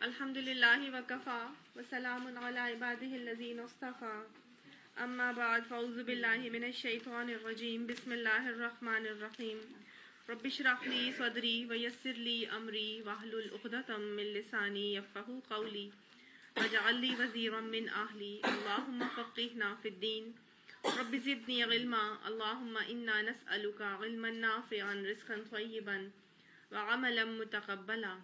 الحمدللہ وکفا وسلام علی عبادہ الذین اصطفا اما بعد فاعوذ باللہ من الشیطان الرجیم بسم اللہ الرحمن الرحیم رب اشرح لی صدری ویسر لی امری واحلل عقدۃ من لسانی یفقہوا قولی واجعل لی وزیرا من اہلی اللہم فقہنا فی الدین رب زدنی علما اللہم انا نسألک علما نافعا رزقا طیبا وعملا متقبلا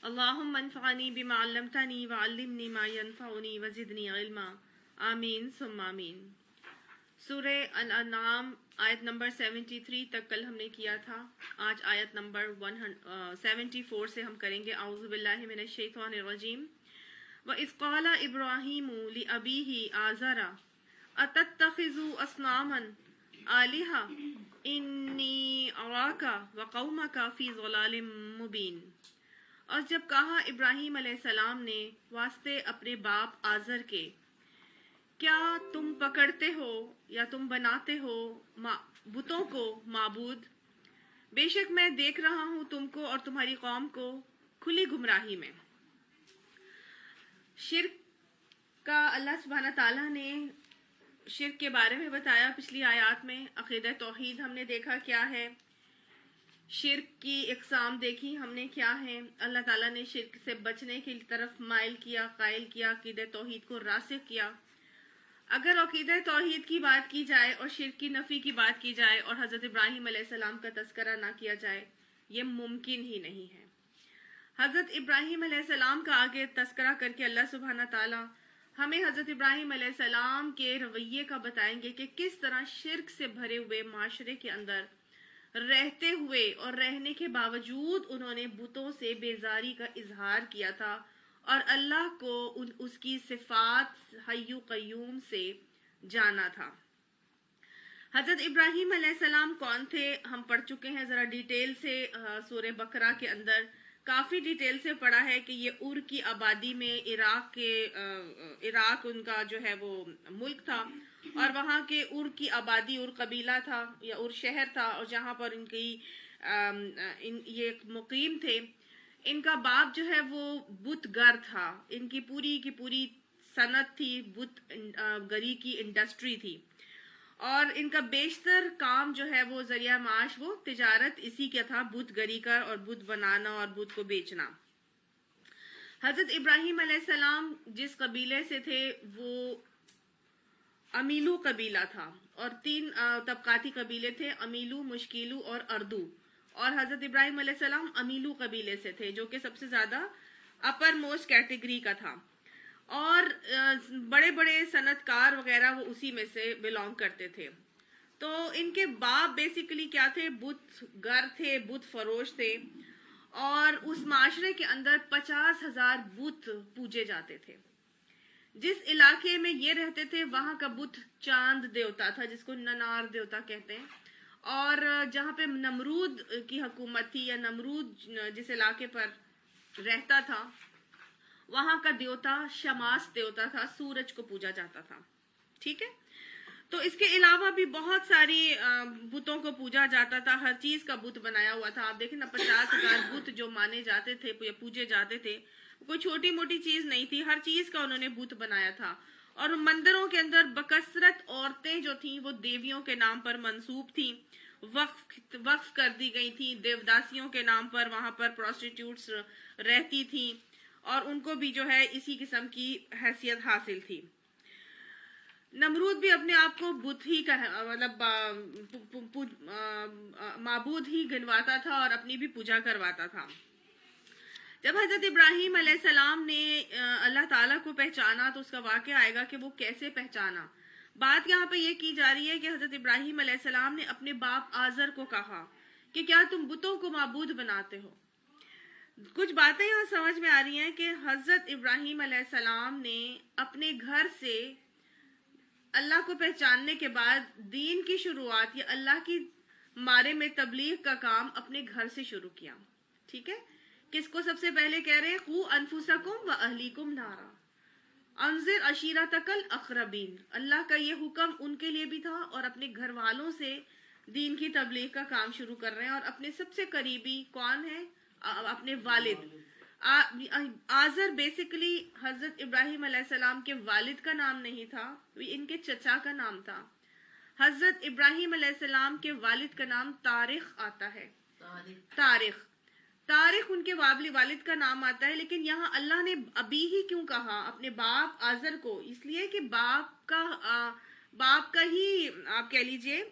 اللہم انفعنی بما علمتنی وعلمنی ما ینفعنی وزدنی علما آمین ثم آمین۔ سورہ الانعام آیت نمبر 73 تک کل ہم نے کیا تھا، آج آیت نمبر 74 سے ہم کریں گے۔ اعوذ باللہ من الشیطان الرجیم۔ وَإِذْ قَالَ إِبْرَاهِيمُ لِأَبِيهِ آزَرَ أَتَتَّخِذُ أَصْنَامًا آلِهَةً إِنِّي أَرَاكَ وَقَوْمَكَ فِي ضَلَالٍ مُبِينٍ۔ اور جب کہا ابراہیم علیہ السلام نے واسطے اپنے باپ آزر کے، کیا تم پکڑتے ہو یا تم بناتے ہو بتوں کو معبود؟ بے شک میں دیکھ رہا ہوں تم کو اور تمہاری قوم کو کھلی گمراہی میں۔ شرک کا اللہ سبحانہ تعالیٰ نے شرک کے بارے میں بتایا پچھلی آیات میں۔ عقیدہ توحید ہم نے دیکھا کیا ہے، شرک کی اقسام دیکھی ہم نے کیا ہے، اللہ تعالیٰ نے شرک سے بچنے کی طرف مائل کیا، قائل کیا، عقیدہ توحید کو راسخ کیا۔ اگر عقیدہ توحید کی بات کی جائے اور شرک کی نفی کی بات کی جائے اور حضرت ابراہیم علیہ السلام کا تذکرہ نہ کیا جائے، یہ ممکن ہی نہیں ہے۔ حضرت ابراہیم علیہ السلام کا آگے تذکرہ کر کے اللہ سبحانہ تعالیٰ ہمیں حضرت ابراہیم علیہ السلام کے رویے کا بتائیں گے کہ کس طرح شرک سے بھرے ہوئے معاشرے کے اندر رہتے ہوئے اور رہنے کے باوجود انہوں نے بتوں سے بیزاری کا اظہار کیا تھا اور اللہ کو اس کی صفات حی قیوم سے جانا تھا۔ حضرت ابراہیم علیہ السلام کون تھے ہم پڑھ چکے ہیں، ذرا ڈیٹیل سے سورہ بقرہ کے اندر کافی ڈیٹیل سے پڑھا ہے کہ یہ ار کی آبادی میں عراق ان کا جو ہے وہ ملک تھا، اور وہاں کے ار کی آبادی ار قبیلہ تھا یا ار شہر تھا، اور جہاں پر ان کی یہ مقیم تھے۔ ان کا باپ جو ہے وہ بت گر تھا، ان کی پوری صنعت تھی، بت گری کی انڈسٹری تھی، اور ان کا بیشتر کام جو ہے وہ ذریعہ معاش وہ تجارت اسی کا تھا، بت گری کا اور بت بنانا اور بت کو بیچنا۔ حضرت ابراہیم علیہ السلام جس قبیلے سے تھے وہ امیلو قبیلہ تھا، اور 3 طبقاتی قبیلے تھے، امیلو، مشکیلو اور اردو، اور حضرت ابراہیم علیہ السلام امیلو قبیلے سے تھے جو کہ سب سے زیادہ اپر موسٹ کیٹیگری کا تھا، اور بڑے بڑے صنعت کار وغیرہ وہ اسی میں سے بلونگ کرتے تھے۔ تو ان کے باپ بیسیکلی کیا تھے، بت گر تھے، بت فروش تھے، اور اس معاشرے کے اندر 50,000 بت پوجے جاتے تھے۔ جس علاقے میں یہ رہتے تھے وہاں کا بت چاند دیوتا تھا، جس کو ننار دیوتا کہتے ہیں، اور جہاں پہ نمرود کی حکومت تھی یا نمرود جس علاقے پر رہتا تھا وہاں کا دیوتا شماس دیوتا تھا، سورج کو پوجا جاتا تھا۔ ٹھیک ہے، تو اس کے علاوہ بھی بہت ساری بتوں کو پوجا جاتا تھا، ہر چیز کا بت بنایا ہوا تھا۔ آپ دیکھیں نا 50,000 بت جو مانے جاتے تھے یا پوجے جاتے تھے، کوئی چھوٹی موٹی چیز نہیں تھی، ہر چیز کا انہوں نے بت بنایا تھا، اور مندروں کے اندر بکثرت عورتیں جو تھیں وہ دیویوں کے نام پر منسوب تھیں، وقف کر دی گئی تھیں، دیوداسیوں کے نام پر وہاں پر پروسٹیٹیوٹس رہتی تھیں، اور ان کو بھی جو ہے اسی قسم کی حیثیت حاصل تھی۔ نمرود بھی اپنے آپ کو بت ہی کا مطلب معبود ہی گنواتا تھا اور اپنی بھی پوجا کرواتا تھا۔ جب حضرت ابراہیم علیہ السلام نے اللہ تعالیٰ کو پہچانا تو اس کا واقعہ آئے گا کہ وہ کیسے پہچانا۔ بات یہاں پہ یہ کی جا رہی ہے کہ حضرت ابراہیم علیہ السلام نے اپنے باپ آزر کو کہا کہ کیا تم بتوں کو معبود بناتے ہو؟ کچھ باتیں یہاں سمجھ میں آ رہی ہیں کہ حضرت ابراہیم علیہ السلام نے اپنے گھر سے اللہ کو پہچاننے کے بعد دین کی شروعات یا اللہ کی بارے میں تبلیغ کا کام اپنے گھر سے شروع کیا۔ ٹھیک ہے، کس کو سب سے پہلے کہہ رہے ہیں؟ قُوا أَنفُسَكُمْ وَأَهْلِيكُمْ نَارًا انذر عشیرتک الاقربین۔ اللہ کا یہ حکم ان کے لیے بھی تھا، اور اپنے گھر والوں سے دین کی تبلیغ کا کام شروع کر رہے ہیں، اور اپنے سب سے قریبی کون ہے؟ اپنے والد، آزر بیسیکلی حضرت ابراہیم علیہ السلام کے والد کا نام نہیں تھا، ان کے چچا کا نام تھا. حضرت ابراہیم علیہ السلام کے والد کا نام طارق آتا ہے. طارق ان کے والد کا نام آتا ہے، لیکن یہاں اللہ نے ابھی ہی کیوں کہا اپنے باپ آزر کو؟ اس لیے کہ باپ کا ہی آپ کہہ لیجئے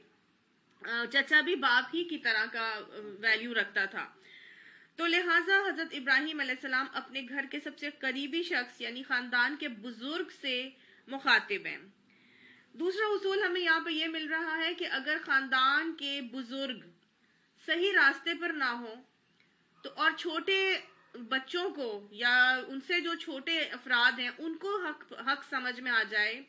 چچا بھی باپ ہی کی طرح کا ویلیو رکھتا تھا. تو لہٰذا حضرت ابراہیم علیہ السلام اپنے گھر کے سب سے قریبی شخص یعنی خاندان کے بزرگ سے مخاطب ہیں. دوسرا اصول ہمیں یہاں پہ یہ مل رہا ہے کہ اگر خاندان کے بزرگ صحیح راستے پر نہ ہو تو اور چھوٹے بچوں کو یا ان سے جو چھوٹے افراد ہیں ان کو حق سمجھ میں آ جائے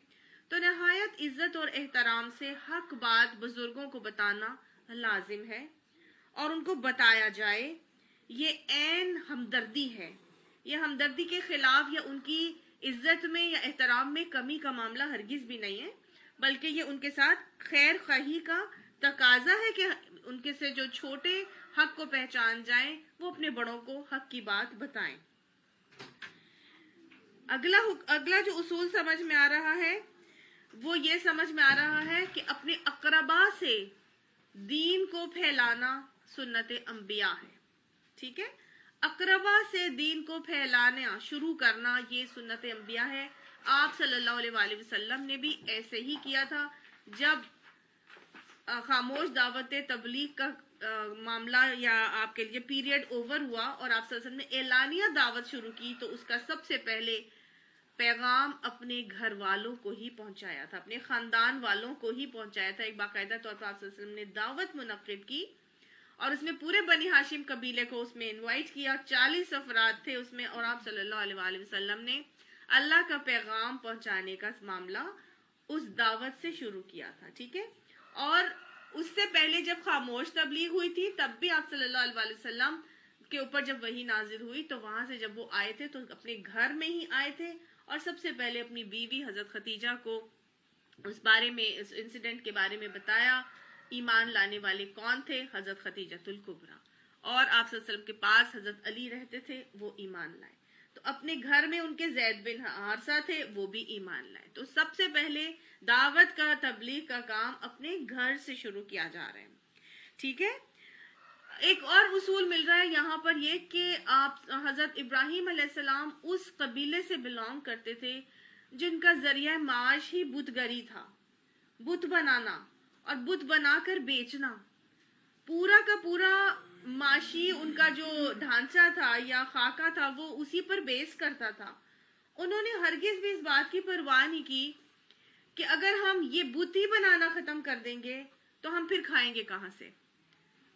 تو نہایت عزت اور احترام سے حق بات بزرگوں کو بتانا لازم ہے اور ان کو بتایا جائے. یہ عین ہمدردی ہے. یہ ہمدردی کے خلاف یا ان کی عزت میں یا احترام میں کمی کا معاملہ ہرگز بھی نہیں ہے، بلکہ یہ ان کے ساتھ خیر خواہی کا تقاضا ہے کہ ان کے سے جو چھوٹے حق کو پہچان جائیں وہ اپنے بڑوں کو حق کی بات بتائیں. اگلا جو اصول سمجھ میں آ رہا ہے وہ یہ سمجھ میں آ رہا ہے کہ اپنے اقربا سے دین کو پھیلانا سنت انبیاء ہے. ٹھیک ہے، اقربا سے دین کو پھیلانا شروع کرنا یہ سنت انبیاء ہے. آپ صلی اللہ علیہ وآلہ وسلم نے بھی ایسے ہی کیا تھا. جب خاموش دعوت تبلیغ کا معاملہ یا آپ کے لیے پیریڈ اوور ہوا اور آپ صلی اللہ علیہ وسلم نے اعلانیہ دعوت شروع کی تو اس کا سب سے پہلے پیغام اپنے گھر والوں کو ہی پہنچایا تھا، اپنے خاندان والوں کو ہی پہنچایا تھا. ایک باقاعدہ طور پر آپ صلی اللہ علیہ وسلم نے دعوت منعقد کی اور اس میں پورے بنی ہاشم قبیلے کو اس میں انوائٹ کیا. 40 افراد تھے اس میں اور آپ صلی اللہ علیہ وآلہ وسلم نے اللہ کا پیغام پہنچانے کا معاملہ اس دعوت سے شروع کیا تھا. ٹھیک ہے، اور اس سے پہلے جب خاموش تبلیغ ہوئی تھی تب بھی آپ صلی اللہ علیہ وآلہ وسلم کے اوپر جب وحی نازل ہوئی تو وہاں سے جب وہ آئے تھے تو اپنے گھر میں ہی آئے تھے اور سب سے پہلے اپنی بیوی حضرت خدیجہ کو اس بارے میں اس انسیڈنٹ کے بارے میں بتایا. ایمان لانے والے کون تھے؟ حضرت خدیجہ الکبریٰ. اور آپ صلی اللہ علیہ وسلم کے پاس حضرت علی رہتے تھے، وہ ایمان لائے. تو اپنے گھر میں ان کے زید بن حارثہ تھے، وہ بھی ایمان لائے. تو سب سے پہلے دعوت کا تبلیغ کا کام اپنے گھر سے شروع کیا جا رہا ہے. ٹھیک ہے، ایک اور اصول مل رہا ہے یہاں پر یہ کہ آپ حضرت ابراہیم علیہ السلام اس قبیلے سے بلانگ کرتے تھے جن کا ذریعہ معاش ہی بت گری تھا، بت بنانا اور بت بنا کر بیچنا. پورا کا پورا معاشی ان کا جو ڈھانچہ تھا یا خاکہ تھا وہ اسی پر بیس کرتا تھا. انہوں نے ہرگز بھی اس بات کی پرواہ نہیں کی کہ اگر ہم یہ بت ہی بنانا ختم کر دیں گے تو ہم پھر کھائیں گے کہاں سے.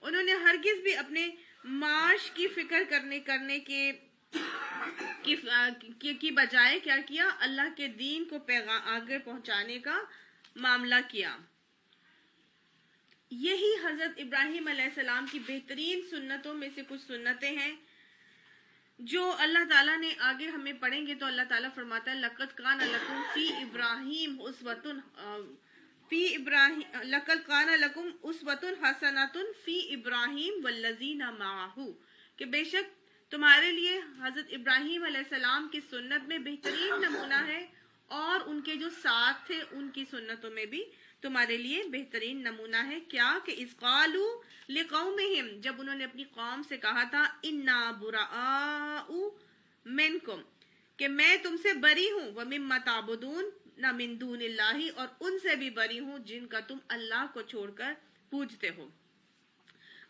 انہوں نے ہرگز بھی اپنے معاش کی فکر کرنے کی بجائے کیا کیا؟ اللہ کے دین کو پیغام آگے پہنچانے کا معاملہ کیا. یہی حضرت ابراہیم علیہ السلام کی بہترین سنتوں میں سے کچھ سنتیں ہیں جو اللہ تعالیٰ نے آگے ہمیں پڑھیں گے تو اللہ تعالیٰ فرماتا ہے لَقَدْ كَانَ لَكُمْ فِي إِبْرَاهِيمَ أُسْوَةٌ حَسَنَةٌ فِي إِبْرَاهِيمَ وَالَّذِينَ مَعَهُ، کہ بے شک تمہارے لیے حضرت ابراہیم علیہ السلام کی سنت میں بہترین نمونہ ہے اور ان کے جو ساتھ تھے ان کی سنتوں میں بھی تمہارے لیے بہترین نمونہ ہے. کیا کہ اذ قالوا لقومہم، جب انہوں نے اپنی قوم سے کہا تھا انا براء منکم، کہ میں تم سے بری ہوں، ومما تعبدون نہ من دون اللہ، اور ان سے بھی بری ہوں جن کا تم اللہ کو چھوڑ کر پوجتے ہو.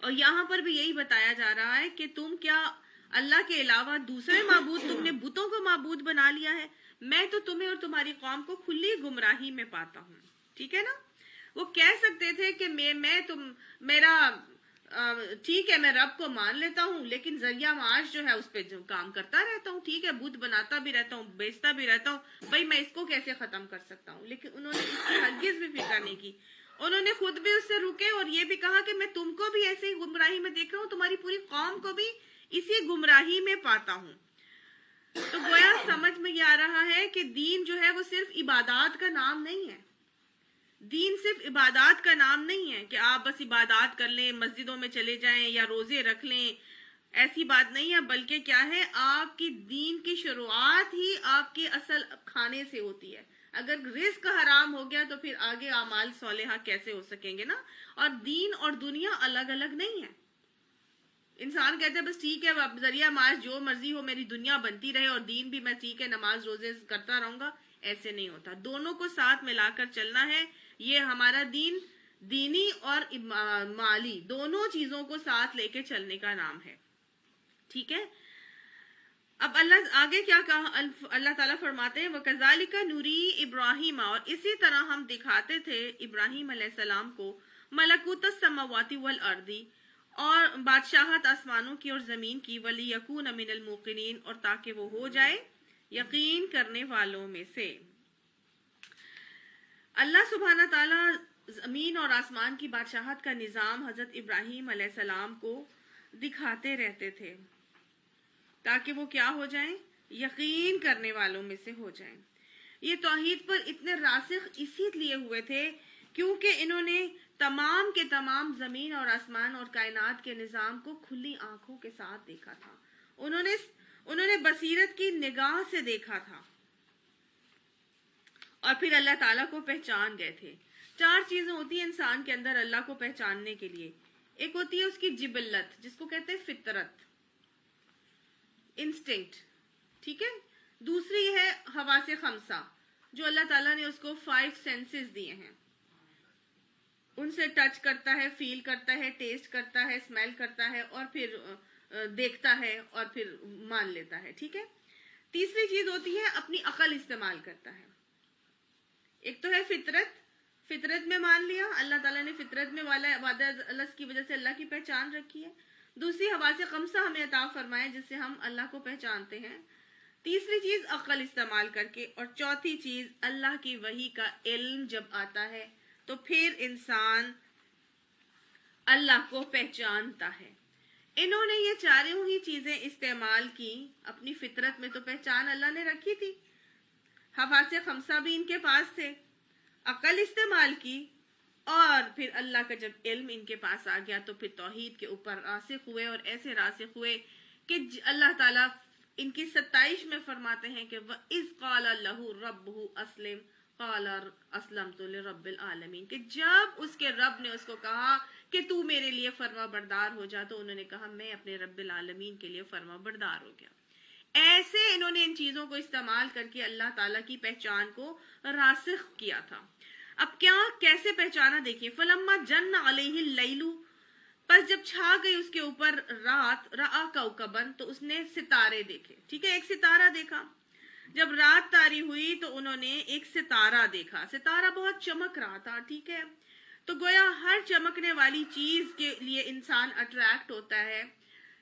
اور یہاں پر بھی یہی بتایا جا رہا ہے کہ تم کیا اللہ کے علاوہ دوسرے معبود، تم نے بتوں کو معبود بنا لیا ہے. میں تو تمہیں اور تمہاری قوم کو کھلی گمراہی میں پاتا ہوں. ٹھیک ہے نا، وہ کہہ سکتے تھے کہ ٹھیک ہے میں رب کو مان لیتا ہوں لیکن ذریعہ معاش جو ہے اس پہ جو کام کرتا رہتا ہوں، ٹھیک ہے بت بناتا بھی رہتا ہوں، بیچتا بھی رہتا ہوں، بھائی میں اس کو کیسے ختم کر سکتا ہوں. لیکن انہوں نے اس کی ہرگز بھی فکر نہیں کی. انہوں نے خود بھی اس سے رکے اور یہ بھی کہا کہ میں تم کو بھی ایسے ہی گمراہی میں دیکھ رہا ہوں، تمہاری پوری قوم کو بھی اسی گمراہی میں پاتا ہوں. تو گویا سمجھ میں یہ آ رہا ہے کہ دین جو ہے وہ صرف عبادات کا نام نہیں ہے. دین صرف عبادات کا نام نہیں ہے کہ آپ بس عبادات کر لیں، مسجدوں میں چلے جائیں یا روزے رکھ لیں. ایسی بات نہیں ہے، بلکہ کیا ہے، آپ کی دین کی شروعات ہی آپ کے اصل کھانے سے ہوتی ہے. اگر رزق حرام ہو گیا تو پھر آگے اعمال صالحہ کیسے ہو سکیں گے نا. اور دین اور دنیا الگ الگ نہیں ہے. انسان کہتے ہیں بس ٹھیک ہے ذریعہ معاش جو مرضی ہو، میری دنیا بنتی رہے اور دین بھی میں ٹھیک ہے نماز روزے کرتا رہوں گا. ایسے نہیں ہوتا، دونوں کو ساتھ ملا کر چلنا ہے. یہ ہمارا دین دینی اور مالی دونوں چیزوں کو ساتھ لے کے چلنے کا نام ہے. ٹھیک ہے. اب اللہ آگے کیا کہا، اللہ تعالیٰ فرماتے ہیں وَكَذَلِكَ نُرِي إِبْرَاهِيمَ، اور اسی طرح ہم دکھاتے تھے ابراہیم علیہ السلام کو ملکوت السماوات والارض، اور بادشاہت آسمانوں کی اور زمین کی، وَلِيَكُونَ مِنَ الْمُوقِنِينَ، اور تاکہ وہ ہو جائے یقین کرنے والوں میں سے. اللہ سبحانہ تعالیٰ زمین اور آسمان کی بادشاہت کا نظام حضرت ابراہیم علیہ السلام کو دکھاتے رہتے تھے تاکہ وہ کیا ہو جائیں، یقین کرنے والوں میں سے ہو جائیں. یہ توحید پر اتنے راسخ اسی لیے ہوئے تھے کیونکہ انہوں نے تمام کے تمام زمین اور آسمان اور کائنات کے نظام کو کھلی آنکھوں کے ساتھ دیکھا تھا. انہوں نے بصیرت کی نگاہ سے دیکھا تھا اور پھر اللہ تعالیٰ کو پہچان گئے تھے. 4 چیزیں ہوتی ہیں انسان کے اندر اللہ کو پہچاننے کے لیے. ایک ہوتی ہے اس کی جبلت، جس کو کہتے ہیں فطرت، انسٹنکٹ. ٹھیک ہے. دوسری ہے حواس خمسہ، جو اللہ تعالیٰ نے اس کو 5 سینسز دیے ہیں. ان سے ٹچ کرتا ہے، فیل کرتا ہے، ٹیسٹ کرتا ہے، اسمیل کرتا ہے، اور پھر دیکھتا ہے اور پھر مان لیتا ہے. ٹھیک ہے. تیسری چیز ہوتی ہے اپنی عقل استعمال کرتا ہے. ایک تو ہے فطرت میں مان لیا، اللہ تعالیٰ نے فطرت میں وعدہ اللہ کی وجہ سے اللہ کی پہچان رکھی ہے. دوسری حواس خمسہ ہمیں عطا فرمائے جس سے ہم اللہ کو پہچانتے ہیں. تیسری چیز عقل استعمال کر کے، اور چوتھی چیز اللہ کی وحی کا علم جب آتا ہے تو پھر انسان اللہ کو پہچانتا ہے. انہوں نے یہ چاروں ہی چیزیں استعمال کی. اپنی فطرت میں تو پہچان اللہ نے رکھی تھی، حواس خمسہ بھی ان کے پاس تھے، عقل استعمال کی، اور پھر اللہ کا جب علم ان کے پاس آ گیا تو پھر توحید کے اوپر راسخ ہوئے، اور ایسے راسخ ہوئے کہ اللہ تعالیٰ ان کی 27 میں فرماتے ہیں کہ وَإِذْ قَالَ لَهُ رَبُّهُ أَسْلِمْ قَالَ أَسْلَمْتُ لِرَبِّ الْعَالَمِينَ، کہ جب اس کے رب نے اس کو کہا کہ تو میرے لیے فرما بردار ہو جا، تو انہوں نے کہا میں اپنے رب العالمین کے لیے فرما بردار ہو گیا. ایسے انہوں نے ان چیزوں کو استعمال کر کے اللہ تعالیٰ کی پہچان کو راسخ کیا تھا. اب کیسے پہچانا دیکھیے. فلما جن علیہ اللیل، پس جب چھا گئی اس کے اوپر رات، رآ کوکبن، تو اس نے ستارے دیکھے. ٹھیک ہے. ایک ستارہ دیکھا. جب رات تاری ہوئی تو انہوں نے ایک ستارہ دیکھا. ستارہ بہت چمک رہا تھا. ٹھیک ہے. تو گویا ہر چمکنے والی چیز کے لیے انسان اٹریکٹ ہوتا ہے.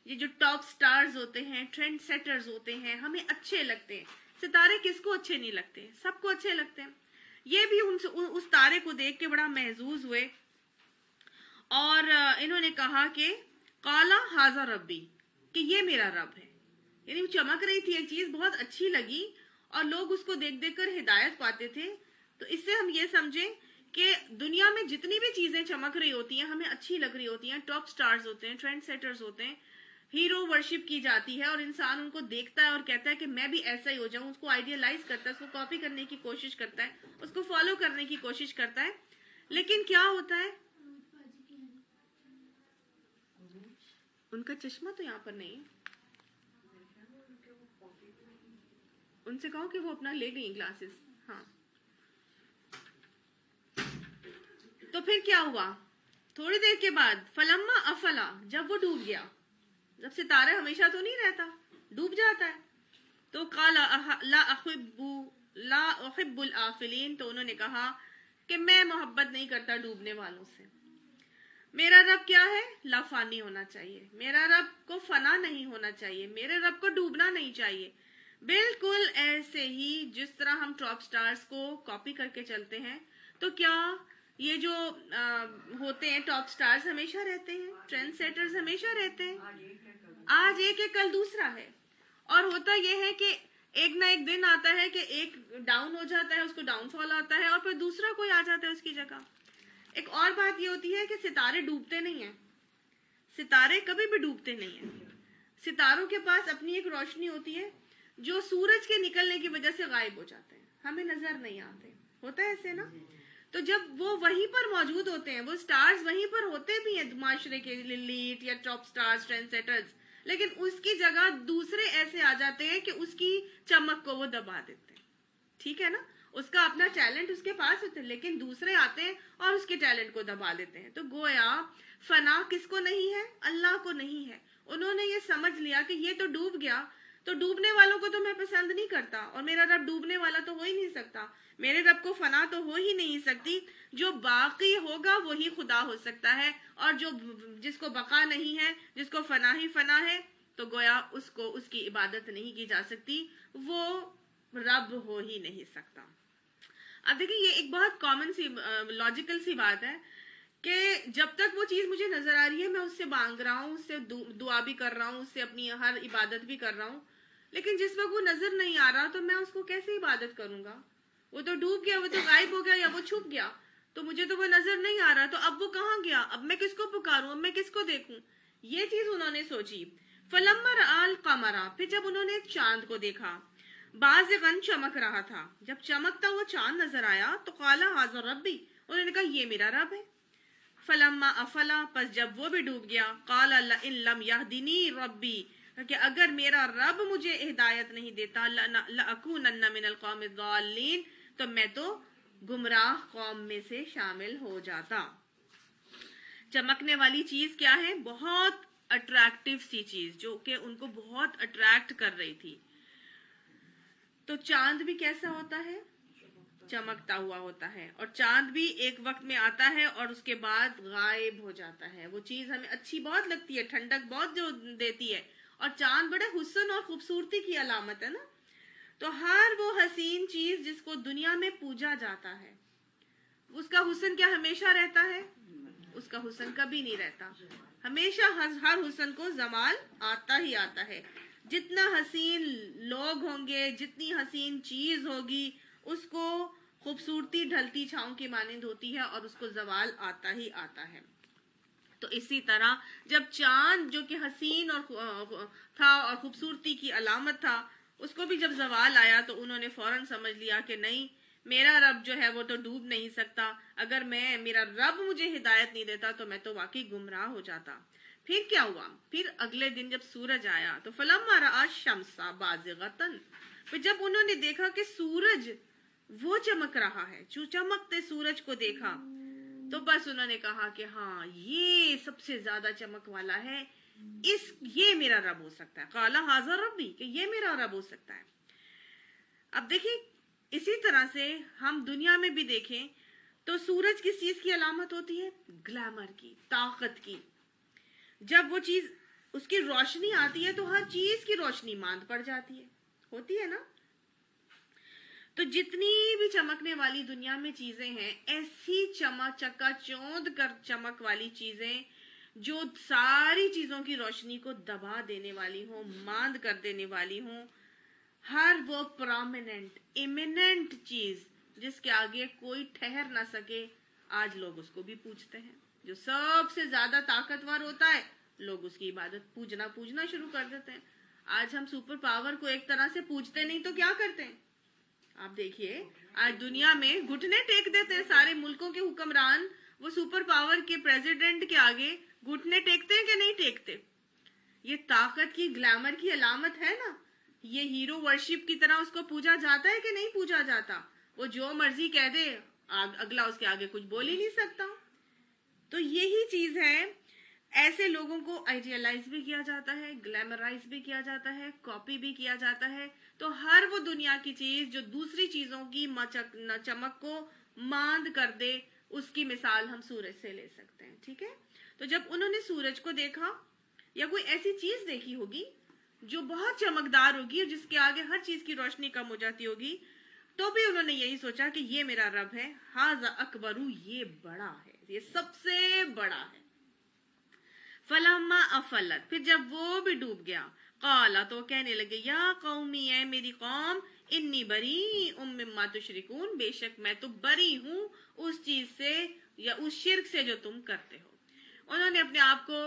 یہ جو ٹاپ سٹارز ہوتے ہیں، ٹرینڈ سیٹرز ہوتے ہیں، ہمیں اچھے لگتے ہیں. ستارے کس کو اچھے نہیں لگتے؟ سب کو اچھے لگتے ہیں. یہ بھی اس تارے کو دیکھ کے بڑا محظوظ ہوئے، اور انہوں نے کہا کہ قالا ھذا ربی، کہ یہ میرا رب ہے. یعنی وہ چمک رہی تھی ایک چیز، بہت اچھی لگی، اور لوگ اس کو دیکھ دیکھ کر ہدایت پاتے تھے. تو اس سے ہم یہ سمجھیں کہ دنیا میں جتنی بھی چیزیں چمک رہی ہوتی ہیں، ہمیں اچھی لگ رہی ہوتی ہیں، ٹاپ سٹارز ہوتے ہیں، ٹرینڈ سیٹرز ہوتے ہیں، ہیرو ورشپ کی جاتی ہے، اور انسان ان کو دیکھتا ہے اور کہتا ہے کہ میں بھی ایسا ہی ہو جاؤں. اس کو آئیڈیالائز کرتا ہے، اس کو کاپی کرنے کی کوشش کرتا ہے، اس کو فالو کرنے کی کوشش کرتا ہے. لیکن کیا ہوتا ہے، ان کا چشمہ تو یہاں پر نہیں ہے. ان سے کہو کہ وہ اپنا لے گئی گلاسز. ہاں. تو پھر کیا ہوا، تھوڑی دیر کے بعد فلما افلا، جب وہ ڈوب گیا. جب ستارے ہمیشہ تو نہیں رہتا، ڈوب جاتا ہے. تو قال لا احب الافلین، تو انہوں نے کہا کہ میں محبت نہیں کرتا ڈوبنے والوں سے. میرا رب کیا ہے؟ لا فانی ہونا چاہیے. میرا رب کو فنا نہیں ہونا چاہیے، میرے رب کو ڈوبنا نہیں چاہیے. بالکل ایسے ہی جس طرح ہم ٹاپ سٹارز کو کاپی کر کے چلتے ہیں، تو کیا یہ جو ہوتے ہیں ٹاپ سٹارز ہمیشہ رہتے ہیں، ٹرینڈ سیٹرز ہمیشہ رہتے ہیں. آج ایک ہے، کل دوسرا ہے. اور ہوتا یہ ہے کہ ایک نہ ایک دن آتا ہے کہ ایک ڈاؤن ہو جاتا ہے، اس کو ڈاؤن فال آتا ہے، اور پھر دوسرا کوئی آ جاتا ہے اس کی جگہ. ایک اور بات یہ ہوتی ہے کہ ستارے ڈوبتے نہیں ہیں، ستارے کبھی بھی ڈوبتے نہیں ہیں. ستاروں کے پاس اپنی ایک روشنی ہوتی ہے جو سورج کے نکلنے کی وجہ سے غائب ہو جاتے ہیں, ہمیں نظر نہیں آتے. ہوتا ہے ایسے نا؟ تو جب وہ وہیں پر موجود ہوتے ہیں, وہ سٹارز وہیں پر ہوتے بھی ہیں معاشرے کے, لیٹ یا ٹاپ سٹارز, ٹرینڈ سیٹرز, لیکن اس کی جگہ دوسرے ایسے آ جاتے ہیں کہ اس کی چمک کو وہ دبا دیتے ہیں. ٹھیک ہے نا؟ اس کا اپنا ٹیلنٹ اس کے پاس ہوتا ہے, لیکن دوسرے آتے ہیں اور اس کے ٹیلنٹ کو دبا دیتے ہیں. تو گویا فنا کس کو نہیں ہے؟ اللہ کو نہیں ہے. انہوں نے یہ سمجھ لیا کہ یہ تو ڈوب گیا, تو ڈوبنے والوں کو تو میں پسند نہیں کرتا, اور میرا رب ڈوبنے والا تو ہو ہی نہیں سکتا, میرے رب کو فنا تو ہو ہی نہیں سکتی, جو باقی ہوگا وہی خدا ہو سکتا ہے, اور جس کو بقا نہیں ہے, جس کو فنا ہی فنا ہے, تو گویا اس کو اس کی عبادت نہیں کی جا سکتی, وہ رب ہو ہی نہیں سکتا. اب دیکھیں یہ ایک بہت کامن سی لاجیکل سی بات ہے کہ جب تک وہ چیز مجھے نظر آ رہی ہے میں اس سے مانگ رہا ہوں, اس سے دعا بھی کر رہا ہوں, اس سے اپنی ہر عبادت بھی کر رہا ہوں, لیکن جس وقت وہ نظر نہیں آ رہا تو میں اس کو کیسے عبادت کروں گا؟ وہ تو ڈوب گیا, وہ تو غائب ہو گیا, یا وہ چھپ گیا, تو مجھے تو وہ نظر نہیں آ رہا, تو اب وہ کہاں گیا, اب میں کس کو پکاروں, اب میں کس کو دیکھوں؟ یہ چیز انہوں نے سوچی. فلما رأى القمر, پھر جب انہوں نے چاند کو دیکھا, بازغن چمک رہا تھا, جب چمکتا ہوا چاند نظر آیا تو قال ھذا ربی, انہوں نے کہا یہ میرا رب ہے. فلما افلا, پس جب وہ بھی ڈوب گیا, قال لئن لم يهدنی ربی, کہ اگر میرا رب مجھے ہدایت نہیں دیتا, لأکونن من القوم الضالین, تو میں تو گمراہ قوم میں سے شامل ہو جاتا. چمکنے والی چیز کیا ہے؟ بہت اٹریکٹیو سی چیز جو کہ ان کو بہت اٹریکٹ کر رہی تھی. تو چاند بھی کیسا ہوتا ہے؟ چمکتا ہوا ہوتا ہے, اور چاند بھی ایک وقت میں آتا ہے اور اس کے بعد غائب ہو جاتا ہے. وہ چیز ہمیں اچھی بہت لگتی ہے, ٹھنڈک بہت جو دیتی ہے, اور چاند بڑے حسن اور خوبصورتی کی علامت ہے نا. تو ہر وہ حسین چیز جس کو دنیا میں پوجا جاتا ہے, اس کا حسن کیا ہمیشہ رہتا ہے؟ اس کا حسن کبھی نہیں رہتا. ہمیشہ ہر حسن کو زوال آتا ہی آتا ہے. جتنا حسین لوگ ہوں گے, جتنی حسین چیز ہوگی, اس کو خوبصورتی ڈھلتی چھاؤں کی مانند ہوتی ہے, اور اس کو زوال آتا ہی آتا ہے. تو اسی طرح جب چاند جو کہ حسین اور تھا اور خوبصورتی کی علامت تھا, اس کو بھی جب زوال آیا تو انہوں نے فوراً سمجھ لیا کہ نہیں, میرا رب جو ہے وہ تو ڈوب نہیں سکتا, اگر میرا رب مجھے ہدایت نہیں دیتا تو میں تو واقعی گمراہ ہو جاتا. پھر کیا ہوا؟ پھر اگلے دن جب سورج آیا تو فلما رأى الشمس بازغۃ, پھر جب انہوں نے دیکھا کہ سورج وہ چمک رہا ہے, جو چمکتے سورج کو دیکھا, تو بس انہوں نے کہا کہ ہاں یہ سب سے زیادہ چمک والا ہے, یہ میرا رب ہو سکتا ہے. قال ھذا ربی, کہ یہ میرا رب ہو سکتا ہے. اب دیکھیں اسی طرح سے ہم دنیا میں بھی دیکھیں تو سورج کس چیز کی علامت ہوتی ہے؟ گلیمر کی, طاقت کی. جب وہ چیز اس کی روشنی آتی ہے تو ہر چیز کی روشنی ماند پڑ جاتی ہے, ہوتی ہے نا. تو جتنی بھی چمکنے والی دنیا میں چیزیں ہیں, ایسی چکا چوند کر چمک والی چیزیں جو ساری چیزوں کی روشنی کو دبا دینے والی ہوں, ماند کر دینے والی ہوں, ہر وہ پرومیننٹ ایمیننٹ چیز جس کے آگے کوئی ٹھہر نہ سکے, آج لوگ اس کو بھی پوجتے ہیں. جو سب سے زیادہ طاقتور ہوتا ہے, لوگ اس کی عبادت پوجنا شروع کر دیتے ہیں. آج ہم سپر پاور کو ایک طرح سے پوجتے نہیں تو کیا کرتے ہیں؟ آپ دیکھیے آج دنیا میں گھٹنے ٹیک دیتے ہیں سارے ملکوں کے حکمران, وہ سپر پاور کے پریزیڈنٹ کے آگے گھٹنے ٹیکتے ہیں کہ نہیں ٹیکتے؟ یہ طاقت کی, گلیمر کی علامت ہے نا. یہ ہیرو ورشپ کی طرح اس کو پوجا جاتا ہے کہ نہیں پوجا جاتا؟ وہ جو مرضی کہہ دے, اگلا اس کے آگے کچھ بول ہی نہیں سکتا. تو یہی چیز ہے, ایسے لوگوں کو آئیڈیالائز بھی کیا جاتا ہے, گلیمرائز بھی کیا جاتا ہے, کاپی بھی کیا جاتا ہے. تو ہر وہ دنیا کی چیز جو دوسری چیزوں کی چمک کو ماند کر دے, اس کی مثال ہم سورج سے لے سکتے ہیں. ٹھیک ہے, تو جب انہوں نے سورج کو دیکھا یا کوئی ایسی چیز دیکھی ہوگی جو بہت چمکدار ہوگی اور جس کے آگے ہر چیز کی روشنی کم ہو جاتی ہوگی, تو بھی انہوں نے یہی سوچا کہ یہ میرا رب ہے. ھذا اکبر, یہ بڑا ہے, یہ سب سے بڑا ہے. فلما افلت, پھر جب وہ بھی ڈوب گیا, قالا, تو کہنے لگے, یا قومی, اے میری قوم, انی بریء مما تشرکون, بے شک میں تو بری ہوں اس چیز سے یا اس شرک سے جو تم کرتے ہو. انہوں نے اپنے آپ کو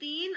3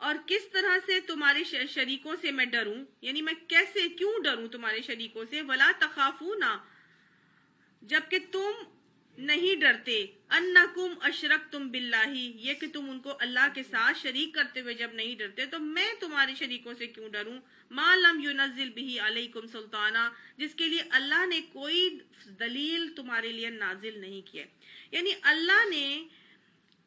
اور کس طرح سے تمہارے شریکوں سے میں ڈروں، یعنی میں کیسے کیوں ڈروں تمہارے شریکوں سے، ولا تخافونا، جبکہ تم نہیں ڈرتے، انکم اشرکتم باللہ، یہ کہ تم ان کو اللہ کے ساتھ شریک کرتے ہوئے جب نہیں ڈرتے، تو میں تمہارے شریکوں سے کیوں ڈروں، ما لم ینزل بہ علیکم سلطانا، جس کے لیے اللہ نے کوئی دلیل تمہارے لیے نازل نہیں کیا، یعنی اللہ نے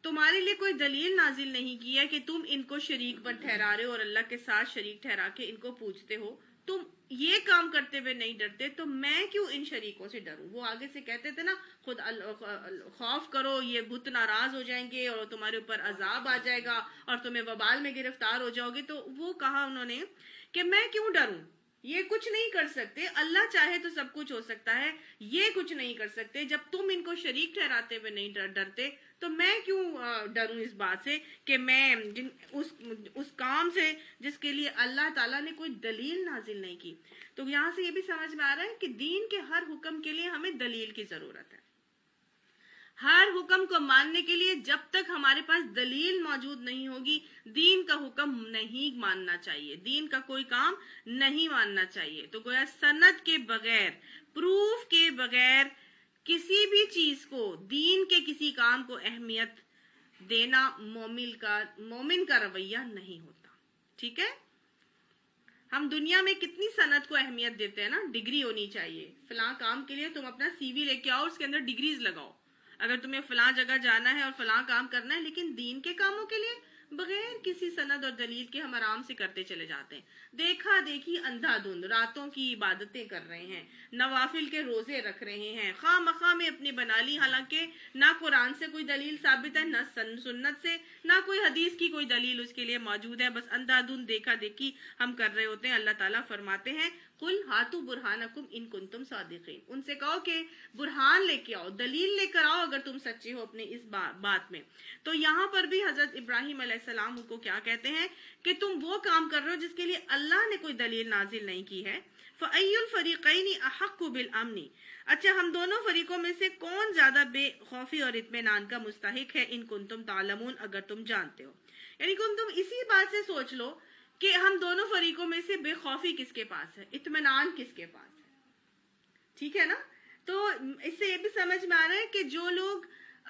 تمہارے لیے کوئی دلیل نازل نہیں کی ہے کہ تم ان کو شریک بن ٹھہرا رہے ہو اور اللہ کے ساتھ شریک ٹھہرا کے ان کو پوجتے ہو، تم یہ کام کرتے ہوئے نہیں ڈرتے، تو میں کیوں ان شریکوں سے ڈروں۔ وہ آگے سے کہتے تھے نا، خود خوف کرو، یہ بت ناراض ہو جائیں گے اور تمہارے اوپر عذاب آ جائے گا اور تمہیں وبال میں گرفتار ہو جاؤ گے، تو وہ کہا انہوں نے کہ میں کیوں ڈروں، یہ کچھ نہیں کر سکتے، اللہ چاہے تو سب کچھ ہو سکتا ہے، یہ کچھ نہیں کر سکتے، جب تم ان کو شریک ٹھہراتے ہوئے نہیں ڈرتے تو میں کیوں ڈروں اس بات سے کہ میں اس کام سے جس کے لیے اللہ تعالیٰ نے کوئی دلیل نازل نہیں کی۔ تو یہاں سے یہ بھی سمجھ میں آ رہا ہے کہ دین کے ہر حکم کے لیے ہمیں دلیل کی ضرورت ہے، ہر حکم کو ماننے کے لیے جب تک ہمارے پاس دلیل موجود نہیں ہوگی دین کا حکم نہیں ماننا چاہیے، دین کا کوئی کام نہیں ماننا چاہیے۔ تو گویا سند کے بغیر، پروف کے بغیر کسی بھی چیز کو، دین کے کسی کام کو اہمیت دینا مومن کا رویہ نہیں ہوتا، ٹھیک ہے؟ ہم دنیا میں کتنی سند کو اہمیت دیتے ہیں نا، ڈگری ہونی چاہیے، فلاں کام کے لیے تم اپنا سی وی لے کے آؤ، اس کے اندر ڈگریز لگاؤ، اگر تمہیں فلاں جگہ جانا ہے اور فلاں کام کرنا ہے، لیکن دین کے کاموں کے لیے بغیر کسی سند اور دلیل کے ہم آرام سے کرتے چلے جاتے ہیں، دیکھا دیکھی اندھا دھند راتوں کی عبادتیں کر رہے ہیں، نوافل کے روزے رکھ رہے ہیں، خواہ مخواہ میں اپنی بنا لی، حالانکہ نہ قرآن سے کوئی دلیل ثابت ہے، نہ سنت سے، نہ کوئی حدیث کی کوئی دلیل اس کے لیے موجود ہے، بس اندھا دھند دیکھا دیکھی ہم کر رہے ہوتے ہیں۔ اللہ تعالیٰ فرماتے ہیں قُلْ ہاتوا برہانکم ان کنتم صادقین، ان سے کہو کہ برہان لے کے آؤ، دلیل لے کر آؤ اگر تم سچے ہو اپنے اس بات میں۔ تو یہاں پر بھی حضرت ابراہیم علیہ السلام کو کیا کہتے ہیں کہ تم وہ کام کر رہے ہو جس کے لیے اللہ نے کوئی دلیل نازل نہیں کی ہے۔ فَأَيُّ الْفَرِيقَيْنِ أَحَقُّ بِالْأَمْنِ، اچھا ہم دونوں فریقوں میں سے کون زیادہ بے خوفی اور اطمینان کا مستحق ہے، ان کنتم تعلمون، اگر تم جانتے ہو، یعنی تم اسی بات سے سوچ لو کہ ہم دونوں فریقوں میں سے بے خوفی کس کے پاس ہے، اطمینان کس کے پاس ہے، ٹھیک ہے نا؟ تو اس سے یہ بھی سمجھ میں آ رہا ہے کہ جو لوگ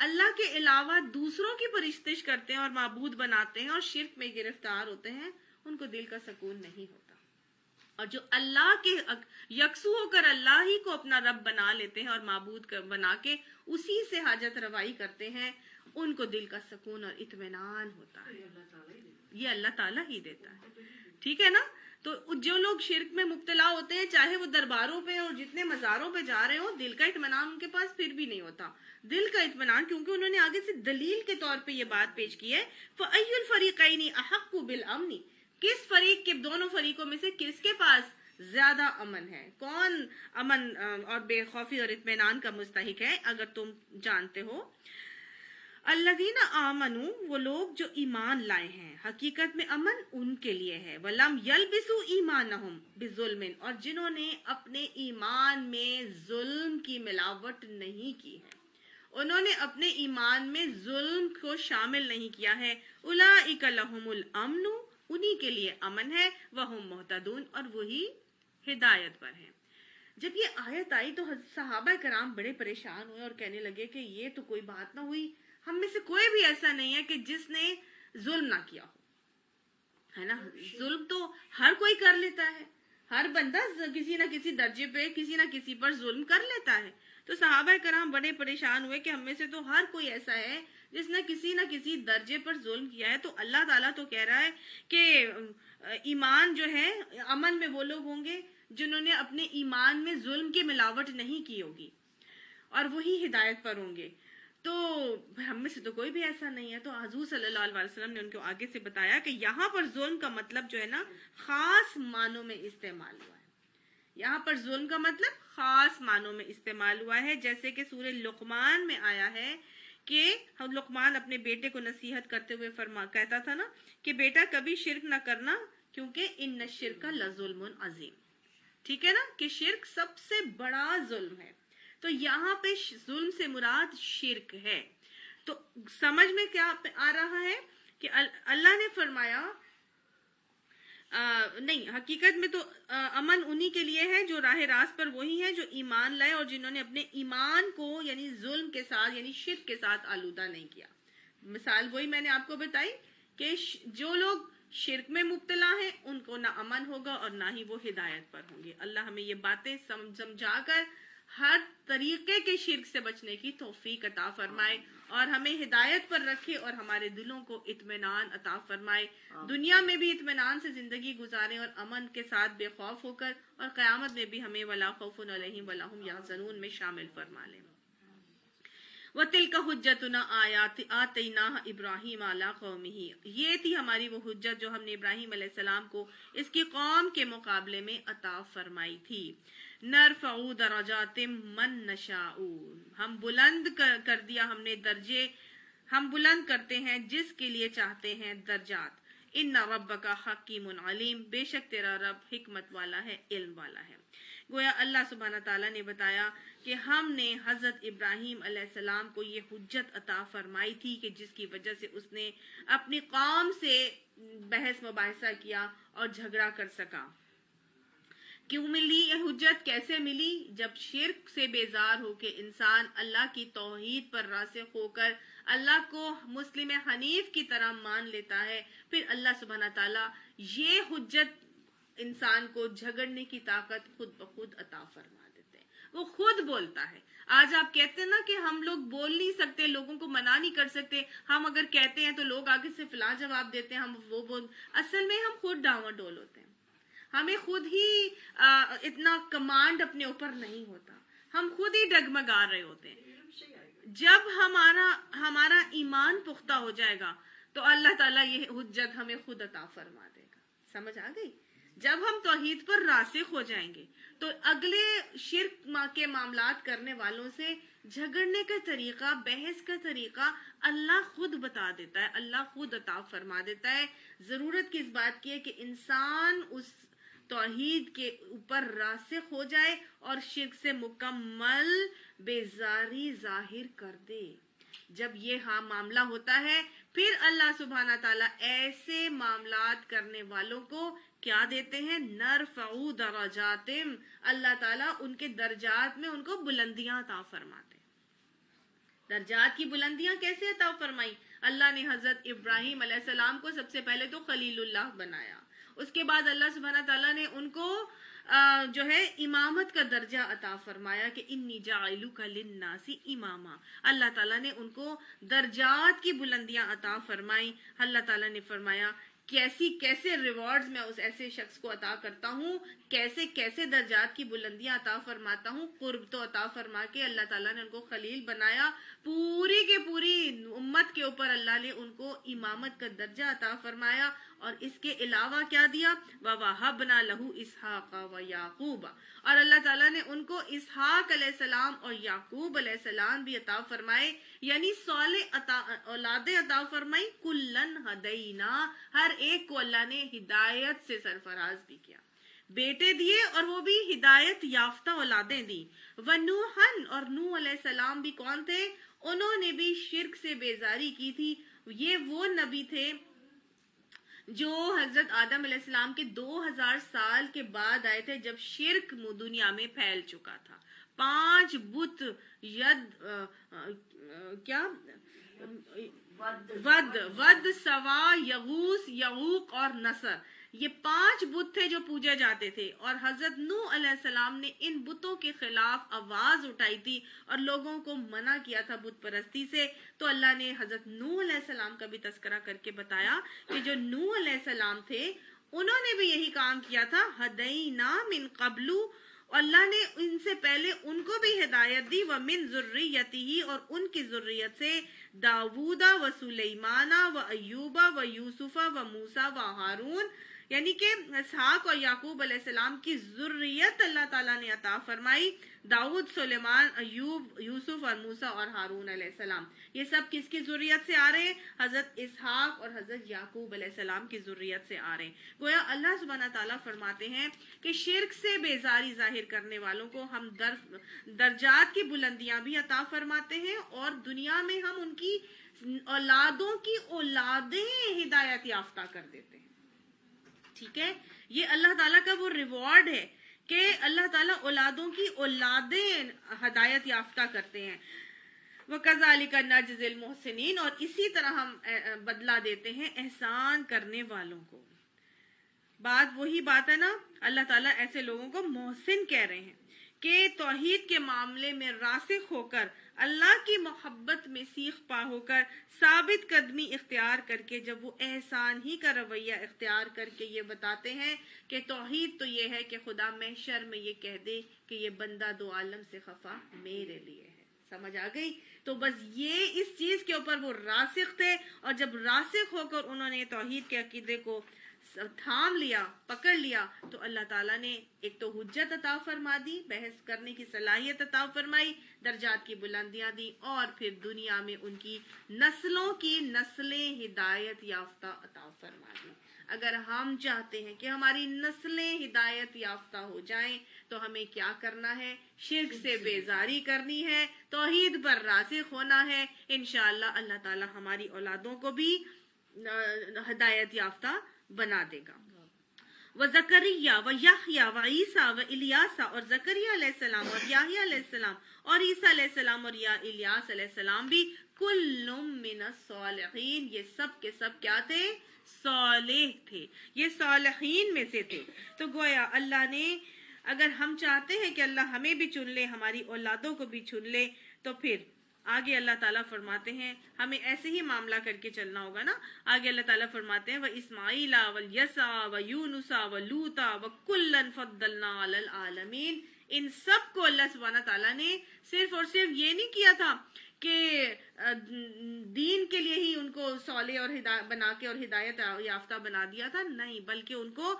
اللہ کے علاوہ دوسروں کی پرستش کرتے ہیں اور معبود بناتے ہیں اور شرک میں گرفتار ہوتے ہیں، ان کو دل کا سکون نہیں ہوتا، اور جو اللہ کے یکسو ہو کر اللہ ہی کو اپنا رب بنا لیتے ہیں اور معبود بنا کے اسی سے حاجت روائی کرتے ہیں، ان کو دل کا سکون اور اطمینان ہوتا ہے، یہ اللہ تعالیٰ ہی دیتا ہے، ٹھیک ہے نا؟ تو جو لوگ شرک میں مبتلا ہوتے ہیں، چاہے وہ درباروں پہ اور جتنے مزاروں پہ جا رہے ہوں، دل کا اطمینان ان کے پاس پھر بھی نہیں ہوتا، دل کا اطمینان، کیونکہ انہوں نے آگے سے دلیل کے طور پہ یہ بات پیش کی ہے فَأَيُّ الْفَرِيقَيْنِ أَحَقُّ بِالْأَمْنِ، کس فریق کے، دونوں فریقوں میں سے کس کے پاس زیادہ امن ہے، کون امن اور بے خوفی اور اطمینان کا مستحق ہے اگر تم جانتے ہو۔ الذین آمنوا، وہ لوگ جو ایمان لائے ہیں، حقیقت میں امن ان کے لیے ہے، ولم یلبسوا ایمانہم بظلم، اور جنہوں نے اپنے ایمان میں ظلم کی ملاوٹ نہیں کی ہے، انہوں نے اپنے ایمان میں ظلم کو شامل نہیں کیا ہے، اولئک لہم الامن، انہی کے لیے امن ہے، وہم مہتدون، اور وہی ہدایت پر ہیں۔ جب یہ آیت آئی تو صحابہ کرام بڑے پریشان ہوئے اور کہنے لگے کہ یہ تو کوئی بات نہ ہوئی، ہم میں سے کوئی بھی ایسا نہیں ہے کہ جس نے ظلم نہ کیا ہو، ہے نا؟ ظلم تو ہر کوئی کر لیتا ہے، ہر بندہ کسی نہ کسی درجے پہ کسی نہ کسی پر ظلم کر لیتا ہے۔ تو صحابہ کرام بڑے پریشان ہوئے کہ ہم میں سے تو ہر کوئی ایسا ہے جس نے کسی نہ کسی درجے پر ظلم کیا ہے۔ تو اللہ تعالیٰ تو کہہ رہا ہے کہ ایمان جو ہے، امن میں وہ لوگ ہوں گے جنہوں نے اپنے ایمان میں ظلم کی ملاوٹ نہیں کی ہوگی، اور وہی ہدایت پر ہوں گے۔ تو ہم میں سے تو کوئی بھی ایسا نہیں ہے۔ تو حضور صلی اللہ علیہ وسلم نے ان کو آگے سے بتایا کہ یہاں پر ظلم کا مطلب جو ہے نا خاص معنوں میں استعمال ہوا ہے، یہاں پر ظلم کا مطلب خاص معنوں میں استعمال ہوا ہے، جیسے کہ سورہ لقمان میں آیا ہے کہ لقمان اپنے بیٹے کو نصیحت کرتے ہوئے کہتا تھا نا کہ بیٹا کبھی شرک نہ کرنا، کیونکہ ان الشرک لظلم عظیم، ٹھیک ہے نا، کہ شرک سب سے بڑا ظلم ہے۔ تو یہاں پہ ظلم سے مراد شرک ہے۔ تو سمجھ میں کیا آ رہا ہے کہ اللہ نے فرمایا نہیں، حقیقت میں تو امن انہی کے لیے ہے جو راہ راست پر وہی ہے جو ایمان لائے اور جنہوں نے اپنے ایمان کو یعنی ظلم کے ساتھ یعنی شرک کے ساتھ آلودہ نہیں کیا. مثال وہی میں نے آپ کو بتائی کہ جو لوگ شرک میں مبتلا ہیں ان کو نہ امن ہوگا اور نہ ہی وہ ہدایت پر ہوں گے. اللہ ہمیں یہ باتیں سمجھا کر ہر طریقے کے شرک سے بچنے کی توفیق عطا فرمائے اور ہمیں ہدایت پر رکھے اور ہمارے دلوں کو اطمینان عطا فرمائے. دنیا میں بھی اطمینان سے زندگی گزارے اور امن کے ساتھ بے خوف ہو کر، اور قیامت میں بھی ہمیں ولا خوف علیہم ولا هم يحزنون میں شامل فرما لے. وَتِلْكَ حُجَّتُنَا آتَيْنَاهَا إِبْرَاهِيمَ عَلَىٰ قَوْمِهِ، یہ تھی ہماری وہ حجت جو ہم نے ابراہیم علیہ السلام کو اس کی قوم کے مقابلے میں عطا فرمائی تھی. نَرْفَعُ دَرَجَاتٍ مَّن نَّشَاءُ، ہم بلند کر دیا ہم نے درجے، ہم بلند کرتے ہیں جس کے لیے چاہتے ہیں درجات. ان ربک حکیم علیم، بے شک تیرا رب حکمت والا ہے، علم والا ہے. گویا اللہ سبحانہ تعالیٰ نے بتایا کہ ہم نے حضرت ابراہیم علیہ السلام کو یہ حجت عطا فرمائی تھی کہ جس کی وجہ سے اس نے اپنی قوم سے بحث مباحثہ کیا اور جھگڑا کر سکا. کیوں ملی یہ حجت؟ کیسے ملی؟ جب شرک سے بیزار ہو کے انسان اللہ کی توحید پر راسخ ہو کر اللہ کو مسلم حنیف کی طرح مان لیتا ہے، پھر اللہ سبحانہ تعالیٰ یہ حجت انسان کو جھگڑنے کی طاقت خود بخود عطا فرما دیتے ہیں. وہ خود بولتا ہے. آج آپ کہتے ہیں نا کہ ہم لوگ بول نہیں سکتے، لوگوں کو منع نہیں کر سکتے، ہم اگر کہتے ہیں تو لوگ آگے سے فلاں جواب دیتے ہیں، ہم وہ بول، اصل میں ہم خود ڈاواڈول ہوتے ہیں. ہمیں خود ہی اتنا کمانڈ اپنے اوپر نہیں ہوتا، ہم خود ہی ڈگمگا رہے ہوتے ہیں. جب ہمارا ایمان پختہ ہو جائے گا تو اللہ تعالیٰ یہ حجت ہمیں خود عطا فرما دے گا. سمجھ آ گئی؟ جب ہم توحید پر راسخ ہو جائیں گے تو اگلے شرک کے معاملات کرنے والوں سے جھگڑنے کا طریقہ، بحث کا طریقہ اللہ خود بتا دیتا ہے، اللہ خود عطا فرما دیتا ہے. ضرورت کس بات کی ہے کہ انسان اس توحید کے اوپر راسخ ہو جائے اور شرک سے مکمل بیزاری ظاہر کر دے. جب یہ معاملہ ہوتا ہے پھر اللہ سبحانہ تعالیٰ ایسے معاملات کرنے والوں کو کیا دیتے ہیں؟ نرفعو درجاتم، اللہ تعالیٰ ان کے درجات میں ان کو بلندیاں عطا فرماتے ہیں. درجات کی بلندیاں کیسے عطا فرمائی؟ اللہ نے حضرت ابراہیم علیہ السلام کو سب سے پہلے تو خلیل اللہ بنایا، اس کے بعد اللہ سبحانہ تعالیٰ نے ان کو جو ہے امامت کا درجہ عطا فرمایا کہ انی جاعلک للناس اماما. اللہ تعالیٰ نے ان کو درجات کی بلندیاں عطا فرمائی. اللہ تعالیٰ نے فرمایا کیسے ریوارڈز میں اس ایسے شخص کو عطا کرتا ہوں، کیسے درجات کی بلندیاں عطا فرماتا ہوں. قرب تو عطا فرما کے اللہ تعالیٰ نے ان کو خلیل بنایا، پوری کے پوری امت کے اوپر اللہ نے ان کو امامت کا درجہ عطا فرمایا. اور اس کے علاوہ کیا دیا؟ وَوَهَبْنَا لَهُ إِسْحَاقَ وَيَعْقُوبَ، اور اللہ تعالیٰ نے ان کو اسحاق علیہ السلام اور یعقوب علیہ السلام بھی عطا فرمائے، یعنی صالح اولادیں عطا فرمائی. کُلًّا هَدَيْنَا، ہر ایک کو اللہ نے ہدایت سے سرفراز بھی کیا، بیٹے دیے اور وہ بھی ہدایت یافتہ اولادیں دی. وَنُوحًا، اور نوح علیہ السلام بھی کون تھے؟ انہوں نے بھی شرک سے بیزاری کی تھی. یہ وہ نبی تھے جو حضرت آدم علیہ السلام کے 2000 سال کے بعد آئے تھے، جب شرک دنیا میں پھیل چکا تھا. 5 بت ود، سوا، یغوث، یعوق اور نصر، یہ 5 بت تھے جو پوجے جاتے تھے. اور حضرت نوح علیہ السلام نے ان بتوں کے خلاف آواز اٹھائی تھی اور لوگوں کو منع کیا تھا بت پرستی سے. تو اللہ نے حضرت نوح علیہ السلام کا بھی تذکرہ کر کے بتایا کہ جو نوح علیہ السلام تھے انہوں نے بھی یہی کام کیا تھا. ہدینا من قبل، اللہ نے ان سے پہلے ان کو بھی ہدایت دی. ومن ذریتہ، اور ان کی ذریت سے داود و سلیمان و ایوب و یوسف و موسیٰ و ہارون، یعنی کہ اسحاق اور یعقوب علیہ السلام کی ذریت اللہ تعالیٰ نے عطا فرمائی. داؤد، سلیمان، ایوب، یوسف اور موسیٰ اور ہارون علیہ السلام، یہ سب کس کی ذریت سے آ رہے ہیں؟ حضرت اسحاق اور حضرت یعقوب علیہ السلام کی ذریت سے آ رہے ہیں. گویا اللہ سبحانہ تعالیٰ فرماتے ہیں کہ شرک سے بیزاری ظاہر کرنے والوں کو ہم درجات کی بلندیاں بھی عطا فرماتے ہیں اور دنیا میں ہم ان کی اولادوں کی اولادیں ہدایت یافتہ کر دیتے ہیں. ٹھیک ہے، یہ اللہ تعالیٰ کا وہ ریوارڈ ہے کہ اللہ تعالیٰ اولادوں کی اولادیں ہدایت یافتہ کرتے ہیں. وَكَذَلِكَ نَجْزِي الْمُحْسِنِينَ، اور اسی طرح ہم بدلہ دیتے ہیں احسان کرنے والوں کو. بات وہی بات ہے نا، اللہ تعالیٰ ایسے لوگوں کو محسن کہہ رہے ہیں کہ توحید کے معاملے میں راسخ ہو کر، اللہ کی محبت میں سیخ پا ہو کر، ثابت قدمی اختیار کر کے، جب وہ احسان ہی کا رویہ اختیار کر کے یہ بتاتے ہیں کہ توحید تو یہ ہے کہ خدا محشر میں یہ کہہ دے کہ یہ بندہ دو عالم سے خفا میرے لیے ہے. سمجھ آ گئی؟ تو بس یہ اس چیز کے اوپر وہ راسخ تھے، اور جب راسخ ہو کر انہوں نے توحید کے عقیدے کو تھام لیا، پکڑ لیا، تو اللہ تعالیٰ نے ایک تو حجت عطا فرما دی، بحث کرنے کی صلاحیت عطا فرمائی، درجات کی بلندیاں دی، اور پھر دنیا میں ان کی نسلوں کی نسلیں ہدایت یافتہ عطا فرما دی. اگر ہم چاہتے ہیں کہ ہماری نسلیں ہدایت یافتہ ہو جائیں تو ہمیں کیا کرنا ہے؟ شرک سے بیزاری کرنی ہے، توحید پر راسخ ہونا ہے. انشاءاللہ اللہ تعالیٰ ہماری اولادوں کو بھی ہدایت یافتہ بنا دے گا. وَزَكَرِيَّا وَيَحْيَا وَعِيسَى وَإِلْيَاسَ، اور زکریا علیہ السلام اور یحییٰ علیہ السلام اور عیسیٰ علیہ السلام اور الیاس علیہ السلام بھی کل من الصالحین، یہ سب کے سب کیا تھے؟ صالح تھے، یہ صالحین میں سے تھے. تو گویا اللہ نے، اگر ہم چاہتے ہیں کہ اللہ ہمیں بھی چن لے، ہماری اولادوں کو بھی چن لے، تو پھر آگے اللہ تعالیٰ فرماتے ہیں ہمیں ایسے ہی معاملہ کر کے چلنا ہوگا نا. آگے اللہ تعالیٰ فرماتے ہیں وَإِسْمَاعِيلَ وَالْيَسَعَ وَيُونُسَ وَلُوطَ وَكُلًّا فَضَّلْنَا عَلَى الْعَالَمِينَ. ان سب کو اللہ سبحانہ تعالیٰ نے صرف اور صرف یہ نہیں کیا تھا کہ دین کے لیے ہی ان کو صالح اور بنا کے اور ہدایت یافتہ بنا دیا تھا، نہیں، بلکہ ان کو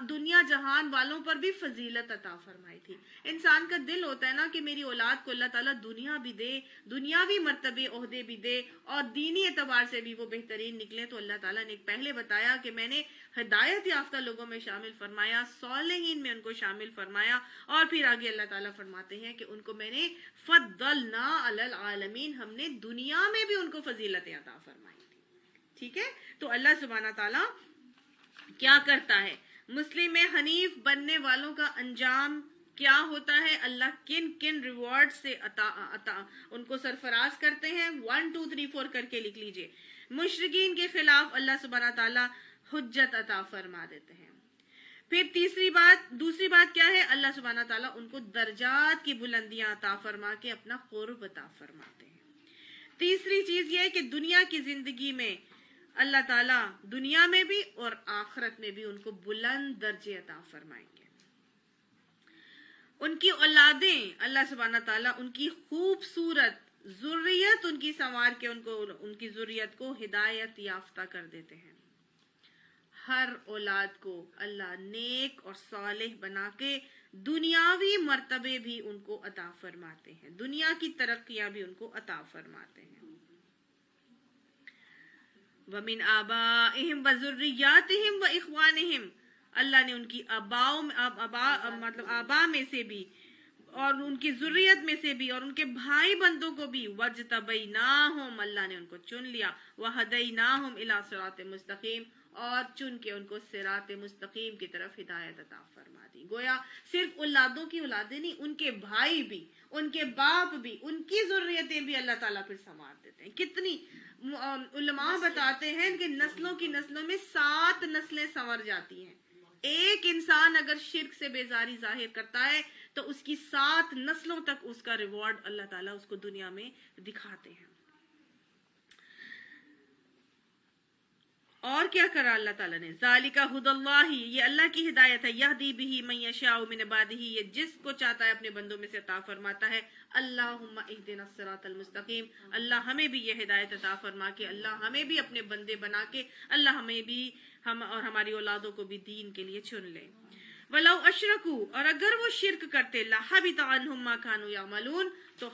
دنیا جہان والوں پر بھی فضیلت عطا فرمائی تھی. انسان کا دل ہوتا ہے نا کہ میری اولاد کو اللہ تعالیٰ دنیا بھی دے، دنیاوی مرتبے عہدے بھی دے، اور دینی اعتبار سے بھی وہ بہترین نکلے. تو اللہ تعالیٰ نے پہلے بتایا کہ میں نے ہدایت یافتہ لوگوں میں شامل فرمایا، صالحین میں ان کو شامل فرمایا، اور پھر آگے اللہ تعالیٰ فرماتے ہیں کہ ان کو میں نے فضلنا علی العالمین، ہم نے دنیا میں بھی ان کو فضیلتیں عطا فرمائی تھی. ٹھیک ہے، تو اللہ سبحانہ تعالیٰ کیا کرتا ہے؟ مسلم حنیف بننے والوں کا انجام کیا ہوتا ہے؟ اللہ کن کن ریوارڈ سے عطا ان کو سرفراز کرتے ہیں. 1 2 3 4 کر کے لکھ لیجئے. مشرکین کے خلاف اللہ سبحانہ تعالیٰ حجت عطا فرما دیتے ہیں. پھر دوسری بات کیا ہے؟ اللہ سبحانہ تعالیٰ ان کو درجات کی بلندیاں عطا فرما کے اپنا قرب عطا فرماتے ہیں. تیسری چیز یہ ہے کہ دنیا کی زندگی میں اللہ تعالیٰ دنیا میں بھی اور آخرت میں بھی ان کو بلند درجے عطا فرمائیں گے. ان کی اولادیں اللہ سبحانہ تعالیٰ ان کی خوبصورت ذریت ان کی سنوار کے ان کی ذریت کو ہدایت یافتہ کر دیتے ہیں. ہر اولاد کو اللہ نیک اور صالح بنا کے دنیاوی مرتبے بھی ان کو عطا فرماتے ہیں، دنیا کی ترقیاں بھی ان کو عطا فرماتے ہیں. وَمِنْ آبَائِهِمْ وَذُرِّيَّاتِهِمْ وَإِخْوَانِهِمْ، اللہ نے ان کی آبا میں سے بھی اور ان کی ذریت میں سے بھی اور ان کے بھائی بندوں کو بھی وَاجْتَبَيْنَاهُمْ، اللہ نے ان کو چن لیا. وَهَدَيْنَاهُمْ إِلَىٰ صِرَاطٍ مُسْتَقِيمٍ، اور چن کے ان کو صراط مستقیم کی طرف ہدایت عطا فرما دی. گویا صرف اولادوں کی اولادیں نہیں، ان کے بھائی بھی، ان کے باپ بھی، ان کی ذریتیں بھی اللہ تعالیٰ پھر سنوار دیتے ہیں. کتنی علماء بتاتے ہیں کہ نسلوں کی نسلوں میں 7 نسلیں سنور جاتی ہیں. ایک انسان اگر شرک سے بیزاری ظاہر کرتا ہے تو اس کی 7 نسلوں تک اس کا ریوارڈ اللہ تعالیٰ اس کو دنیا میں دکھاتے ہیں. اور کیا کرا اللہ تعالیٰ نے؟ ذالک ھدی اللہ، یہ اللہ کی ہدایت ہے. یہدی بہ من یشاء من عبادہ، یہ جس کو چاہتا ہے اپنے بندوں میں سے عطا فرماتا ہے. اللہم اہدنا الصراط المستقیم، اللہ ہمیں بھی یہ ہدایت عطا فرما کے، اللہ ہمیں بھی اپنے بندے بنا کے، اللہ ہمیں بھی اور ہماری اولادوں کو بھی دین کے لیے چن لے. وَلَوْ أَشْرَكُوا، اور اگر وہ شرک کرتے، لَحَبِطَ عَنْهُمْ مَا كَانُوا يَعْمَلُونَ، تو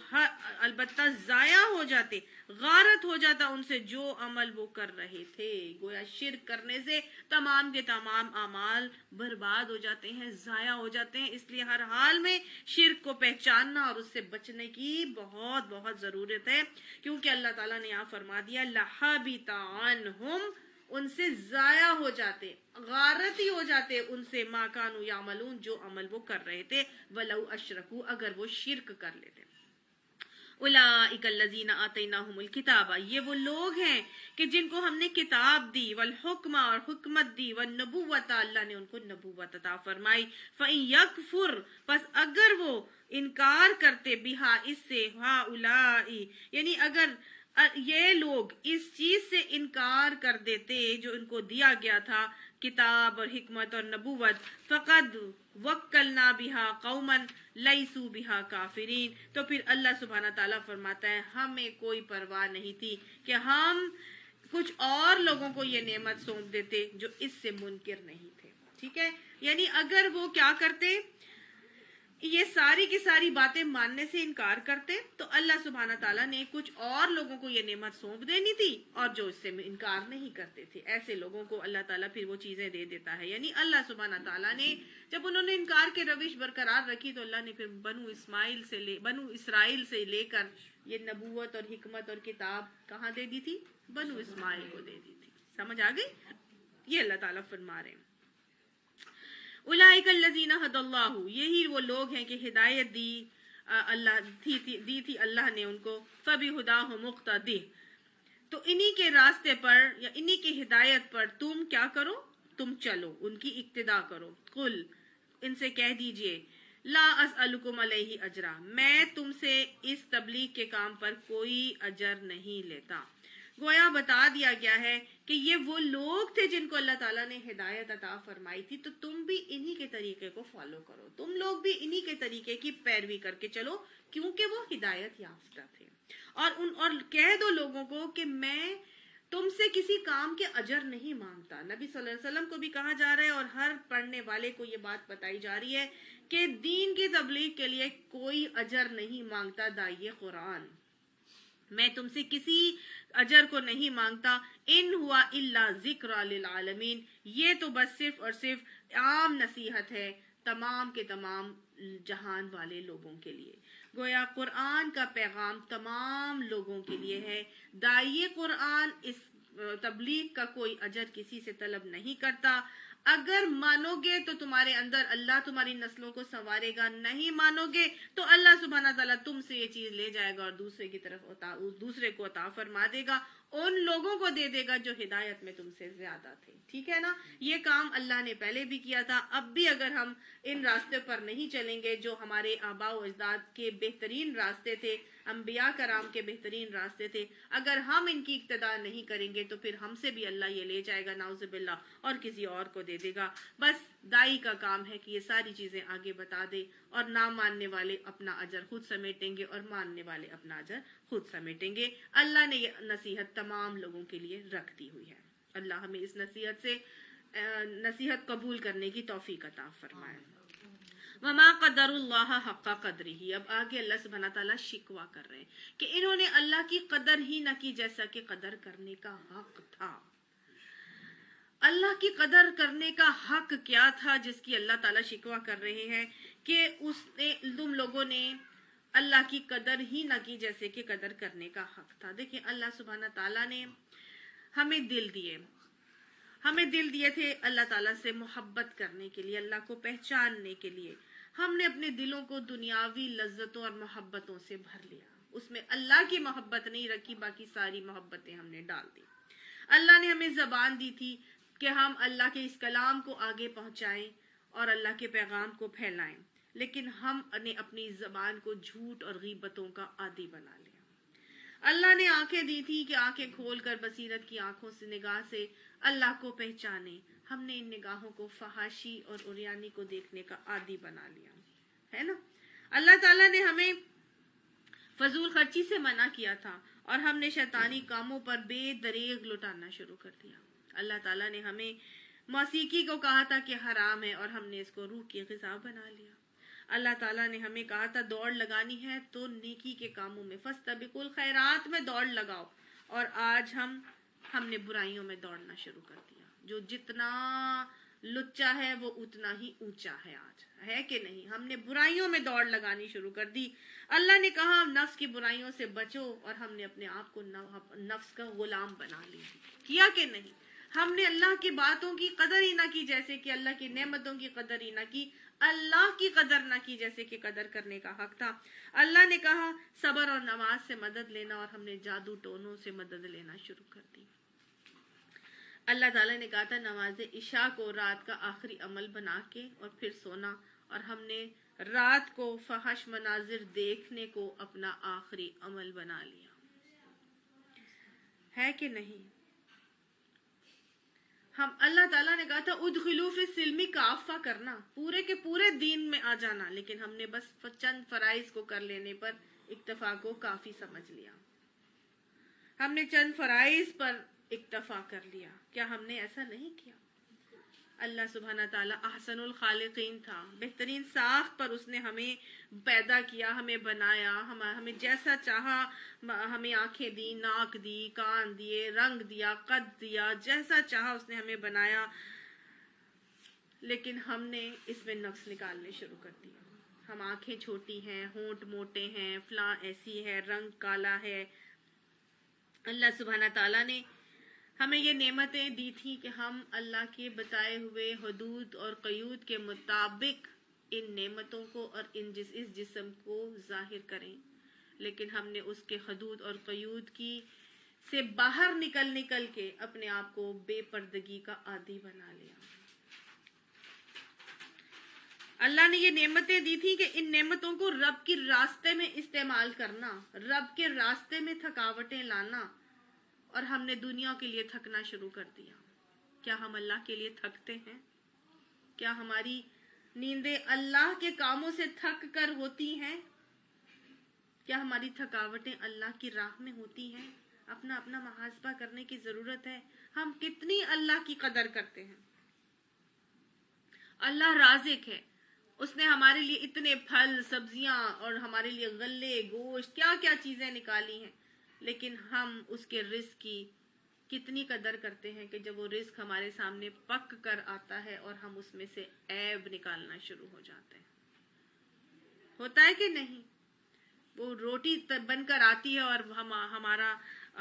البتہ ضائع ہو جاتے، غارت ہو جاتا ان سے جو عمل وہ کر رہے تھے. گویا شرک کرنے سے تمام کے تمام اعمال برباد ہو جاتے ہیں، ضائع ہو جاتے ہیں. اس لیے ہر حال میں شرک کو پہچاننا اور اس سے بچنے کی بہت بہت ضرورت ہے، کیونکہ اللہ تعالیٰ نے یہاں فرما دیا لَحَبِطَ عَنْهُمْ ان سے ضائع ہو جاتے، غارت ہی ہو جاتے ان سے، ما کانوا یعملون، جو عمل وہ کر رہے تھے، ولو اشرکو، اگر وہ شرک کر لیتے۔ اولئک الذین آتیناہم الکتاب، یہ وہ لوگ ہیں کہ جن کو ہم نے کتاب دی، والحکم، اور حکمت دی، والنبوت، اللہ نے ان کو نبوت عطا فرمائی، فَإِن یکفر، پس اگر وہ انکار کرتے، بہا، اس سے، ہؤلاء، یعنی اگر یہ لوگ اس چیز سے انکار کر دیتے جو ان کو دیا گیا تھا، کتاب اور حکمت اور نبوت، فقد وکلنا بہا قوما لیسوا بہا کافرین، تو پھر اللہ سبحانہ تعالیٰ فرماتا ہے ہمیں کوئی پرواہ نہیں تھی کہ ہم کچھ اور لوگوں کو یہ نعمت سونپ دیتے جو اس سے منکر نہیں تھے۔ ٹھیک ہے، یعنی اگر وہ کیا کرتے، یہ ساری کی ساری باتیں ماننے سے انکار کرتے تو اللہ سبحانہ تعالیٰ نے کچھ اور لوگوں کو یہ نعمت سونپ دینی تھی، اور جو اس سے انکار نہیں کرتے تھے ایسے لوگوں کو اللہ تعالیٰ پھر وہ چیزیں دے دیتا ہے۔ یعنی اللہ سبحانہ تعالیٰ نے جب انہوں نے انکار کے روش برقرار رکھی تو اللہ نے پھر بنو اسرائیل سے لے کر یہ نبوت اور حکمت اور کتاب کہاں دے دی تھی؟ بنو اسماعیل کو دے دی تھی۔ سمجھ آ گئی؟ یہ اللہ تعالیٰ فرما رہے ہیں۔ اولئک الذین ھدی اللہ، یہی وہ لوگ ہیں کہ ہدایت دی تھی اللہ نے ان کو، فبہداہ مقتدی، تو انہی کے راستے پر یا انہی کی ہدایت پر تم کیا کرو، تم چلو، ان کی اقتداء کرو۔ قل، ان سے کہہ دیجئے، لا اسألکم علیہ اجرا، میں تم سے اس تبلیغ کے کام پر کوئی اجر نہیں لیتا۔ گویا بتا دیا گیا ہے کہ یہ وہ لوگ تھے جن کو اللہ تعالیٰ نے ہدایت عطا فرمائی تھی، تو تم بھی انہی کے طریقے کو فالو کرو، تم لوگ بھی انہی کے طریقے کی پیروی کر کے چلو، کیونکہ وہ ہدایت یافتہ تھے۔ اور کہہ دو لوگوں کو کہ میں تم سے کسی کام کے اجر نہیں مانگتا۔ نبی صلی اللہ علیہ وسلم کو بھی کہا جا رہا ہے اور ہر پڑھنے والے کو یہ بات بتائی جا رہی ہے کہ دین کی تبلیغ کے لیے کوئی اجر نہیں مانگتا داعی قرآن، میں تم سے کسی اجر کو نہیں مانگتا، ان ہوا الا ذکر للعالمین، یہ تو بس صرف اور صرف عام نصیحت ہے تمام کے تمام جہان والے لوگوں کے لیے۔ گویا قرآن کا پیغام تمام لوگوں کے لیے ہے، داعی قرآن اس تبلیغ کا کوئی اجر کسی سے طلب نہیں کرتا۔ اگر مانو گے تو تمہارے اندر اللہ تمہاری نسلوں کو سنوارے گا، نہیں مانو گے تو اللہ سبحانہ تعالیٰ تم سے یہ چیز لے جائے گا اور دوسرے کی طرف دوسرے کو عطا فرما دے گا، ان لوگوں کو دے دے گا جو ہدایت میں تم سے زیادہ تھے۔ ٹھیک ہے نا، یہ کام اللہ نے پہلے بھی کیا تھا، اب بھی اگر ہم ان راستے پر نہیں چلیں گے جو ہمارے آباء و اجداد کے بہترین راستے تھے، انبیاء کرام کے بہترین راستے تھے، اگر ہم ان کی اقتداء نہیں کریں گے تو پھر ہم سے بھی اللہ یہ لے جائے گا نعوذ باللہ اور کسی اور کو دے دے گا۔ بس دائی کا کام ہے کہ یہ ساری چیزیں آگے بتا دے، اور نہ ماننے والے اپنا اجر خود سمیٹیں گے اور ماننے والے اپنا اجر خود سمیٹیں گے۔ اللہ نے یہ نصیحت تمام لوگوں کے لیے رکھ دی ہوئی ہے۔ اللہ ہمیں اس نصیحت قبول کرنے کی توفیق عطا فرمائے۔ وما قدر اللہ حق قدرہ، اب آگے اللہ سبحانہ تعالیٰ شکوہ کر رہے ہیں کہ انہوں نے اللہ کی قدر ہی نہ کی جیسا کہ قدر کرنے کا حق تھا۔ اللہ کی قدر کرنے کا حق کیا تھا جس کی اللہ تعالیٰ شکوہ کر رہے ہیں کہ تم لوگوں نے اللہ کی قدر ہی نہ کی جیسے کہ قدر کرنے کا حق تھا۔ دیکھیں اللہ سبحانہ تعالیٰ نے ہمیں دل دیے تھے اللہ تعالیٰ سے محبت کرنے کے لیے، اللہ کو پہچاننے کے لیے۔ ہم نے اپنے دلوں کو دنیاوی لذتوں اور محبتوں سے بھر لیا، اس میں اللہ کی محبت نہیں رکھی، باقی ساری محبتیں ہم نے ڈال دی۔ اللہ نے ہمیں زبان دی تھی کہ ہم اللہ کے اس کلام کو آگے پہنچائیں اور اللہ کے پیغام کو پھیلائیں، لیکن ہم نے اپنی زبان کو جھوٹ اور غیبتوں کا عادی بنا لیا۔ اللہ نے آنکھیں دی تھی کہ آنکھیں کھول کر بصیرت کی آنکھوں سے نگاہ سے اللہ کو پہچانے، ہم نے ان نگاہوں کو فحاشی اور عریانی کو دیکھنے کا عادی بنا لیا ہے نا۔ اللہ تعالیٰ نے ہمیں فضول خرچی سے منع کیا تھا اور ہم نے شیطانی کاموں پر بے دریغ لٹانا شروع کر دیا۔ اللہ تعالیٰ نے ہمیں موسیقی کو کہا تھا کہ حرام ہے اور ہم نے اس کو روح کی غذا بنا لیا۔ اللہ تعالیٰ نے ہمیں کہا تھا دوڑ لگانی ہے تو نیکی کے کاموں میں، فاستبقوا الخیرات میں دوڑ لگاؤ، اور آج ہم نے برائیوں میں دوڑنا شروع کر دیا۔ جو جتنا لچا ہے وہ اتنا ہی اونچا ہے، آج ہے کہ نہیں؟ ہم نے برائیوں میں دوڑ لگانی شروع کر دی۔ اللہ نے کہا نفس کی برائیوں سے بچو، اور ہم نے اپنے آپ کو نفس کا غلام بنا لیا، کیا کہ نہیں؟ ہم نے اللہ کی باتوں کی قدر ہی نہ کی جیسے کہ اللہ کی نعمتوں کی قدر ہی نہ کی، اللہ کی قدر نہ کی جیسے کہ قدر کرنے کا حق تھا۔ اللہ نے کہا صبر اور نماز سے مدد لینا، اور ہم نے جادو ٹونوں سے مدد لینا شروع کر دی۔ اللہ تعالیٰ نے کہا تھا نماز عشاء کو رات کا آخری عمل بنا کے اور پھر سونا، اور ہم نے رات کو فحش مناظر دیکھنے کو اپنا آخری عمل بنا لیا، ہے کہ نہیں؟ ہم اللہ تعالیٰ نے کہا تھا ادخلوا فی السلم کافہ کرنا، پورے کے پورے دین میں آ جانا، لیکن ہم نے بس چند فرائض کو کر لینے پر اکتفا کو کافی سمجھ لیا۔ ہم نے چند فرائض پر اکتفا کر لیا۔ کیا ہم نے ایسا نہیں کیا؟ اللہ سبحانہ تعالیٰ احسن الخالقین تھا، بہترین ساخت پر اس نے ہمیں پیدا کیا، ہمیں بنایا، ہمیں جیسا چاہا ہمیں آنکھیں دی، ناک دی، کان دیے، رنگ دیا، قد دیا، جیسا چاہا اس نے ہمیں بنایا، لیکن ہم نے اس میں نقص نکالنے شروع کر دیا۔ ہم آنکھیں چھوٹی ہیں، ہونٹ موٹے ہیں، فلاں ایسی ہے، رنگ کالا ہے۔ اللہ سبحانہ تعالیٰ نے ہمیں یہ نعمتیں دی تھی کہ ہم اللہ کے بتائے ہوئے حدود اور قیود کے مطابق ان نعمتوں کو اور اس جسم کو ظاہر کریں، لیکن ہم نے اس کے حدود اور قیود کی سے باہر نکل کے اپنے آپ کو بے پردگی کا عادی بنا لیا۔ اللہ نے یہ نعمتیں دی تھی کہ ان نعمتوں کو رب کے راستے میں استعمال کرنا، رب کے راستے میں تھکاوٹیں لانا، اور ہم نے دنیا کے لیے تھکنا شروع کر دیا۔ کیا ہم اللہ کے لیے تھکتے ہیں؟ کیا ہماری نیندیں اللہ کے کاموں سے تھک کر ہوتی ہیں؟ کیا ہماری تھکاوٹیں اللہ کی راہ میں ہوتی ہیں؟ اپنا محاسبہ کرنے کی ضرورت ہے۔ ہم کتنی اللہ کی قدر کرتے ہیں؟ اللہ رازق ہے، اس نے ہمارے لیے اتنے پھل، سبزیاں اور ہمارے لیے غلے، گوشت، کیا کیا چیزیں نکالی ہیں، لیکن ہم اس کے رزق کی کتنی قدر کرتے ہیں کہ جب وہ رزق ہمارے سامنے پک کر آتا ہے اور ہم اس میں سے عیب نکالنا شروع ہو جاتے ہیں۔ ہوتا ہے کہ نہیں؟ وہ روٹی بن کر آتی ہے اور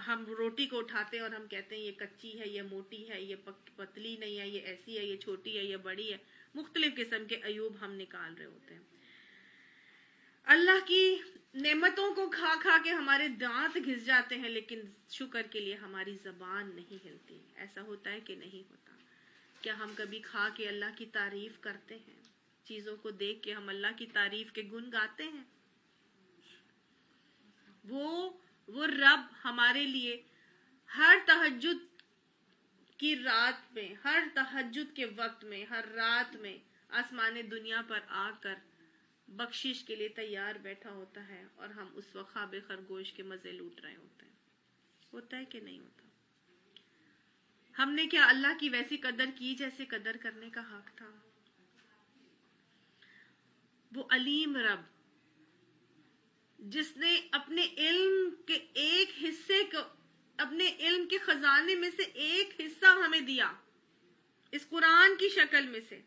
ہم روٹی کو اٹھاتے ہیں اور ہم کہتے ہیں یہ کچی ہے، یہ موٹی ہے، یہ پتلی نہیں ہے، یہ ایسی ہے، یہ چھوٹی ہے، یہ بڑی ہے۔ مختلف قسم کے عیوب ہم نکال رہے ہوتے ہیں۔ اللہ کی نعمتوں کو کھا کھا کے ہمارے دانت گھس جاتے ہیں، لیکن شکر کے لیے ہماری زبان نہیں ہلتی۔ ایسا ہوتا ہے کہ نہیں ہوتا؟ کیا ہم کبھی کھا کے اللہ کی تعریف کرتے ہیں؟ چیزوں کو دیکھ کے ہم اللہ کی تعریف کے گن گاتے ہیں؟ وہ رب ہمارے لیے ہر تہجد کی رات میں، ہر تہجد کے وقت میں، ہر رات میں آسمان دنیا پر آ کر بخشش کے لیے تیار بیٹھا ہوتا ہے، اور ہم اس وقت خواب خرگوش کے مزے لوٹ رہے ہوتے ہیں۔ ہوتا ہے کہ نہیں ہوتا؟ ہم نے کیا اللہ کی ویسی قدر کی جیسے قدر کرنے کا حق تھا؟ وہ علیم رب جس نے اپنے علم کے ایک حصے کو، اپنے علم کے خزانے میں سے ایک حصہ ہمیں دیا اس قرآن کی شکل میں سے۔